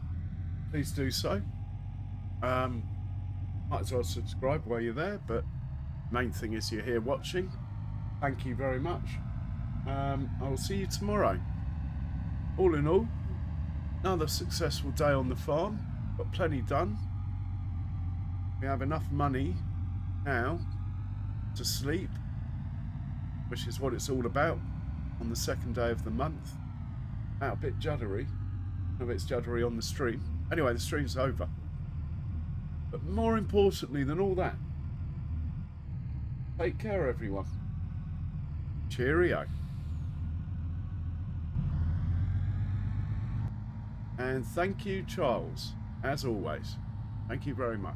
please do so. Might as well subscribe while you're there, but main thing is you're here watching. Thank you very much. I will see you tomorrow. All in all, another successful day on the farm. Got plenty done. We have enough money now to sleep, which is what it's all about on the second day of the month. Out a bit juddery. A bit juddery on the stream. Anyway, the stream's over. But more importantly than all that, take care, everyone. Cheerio. And thank you, Charles, as always. Thank you very much.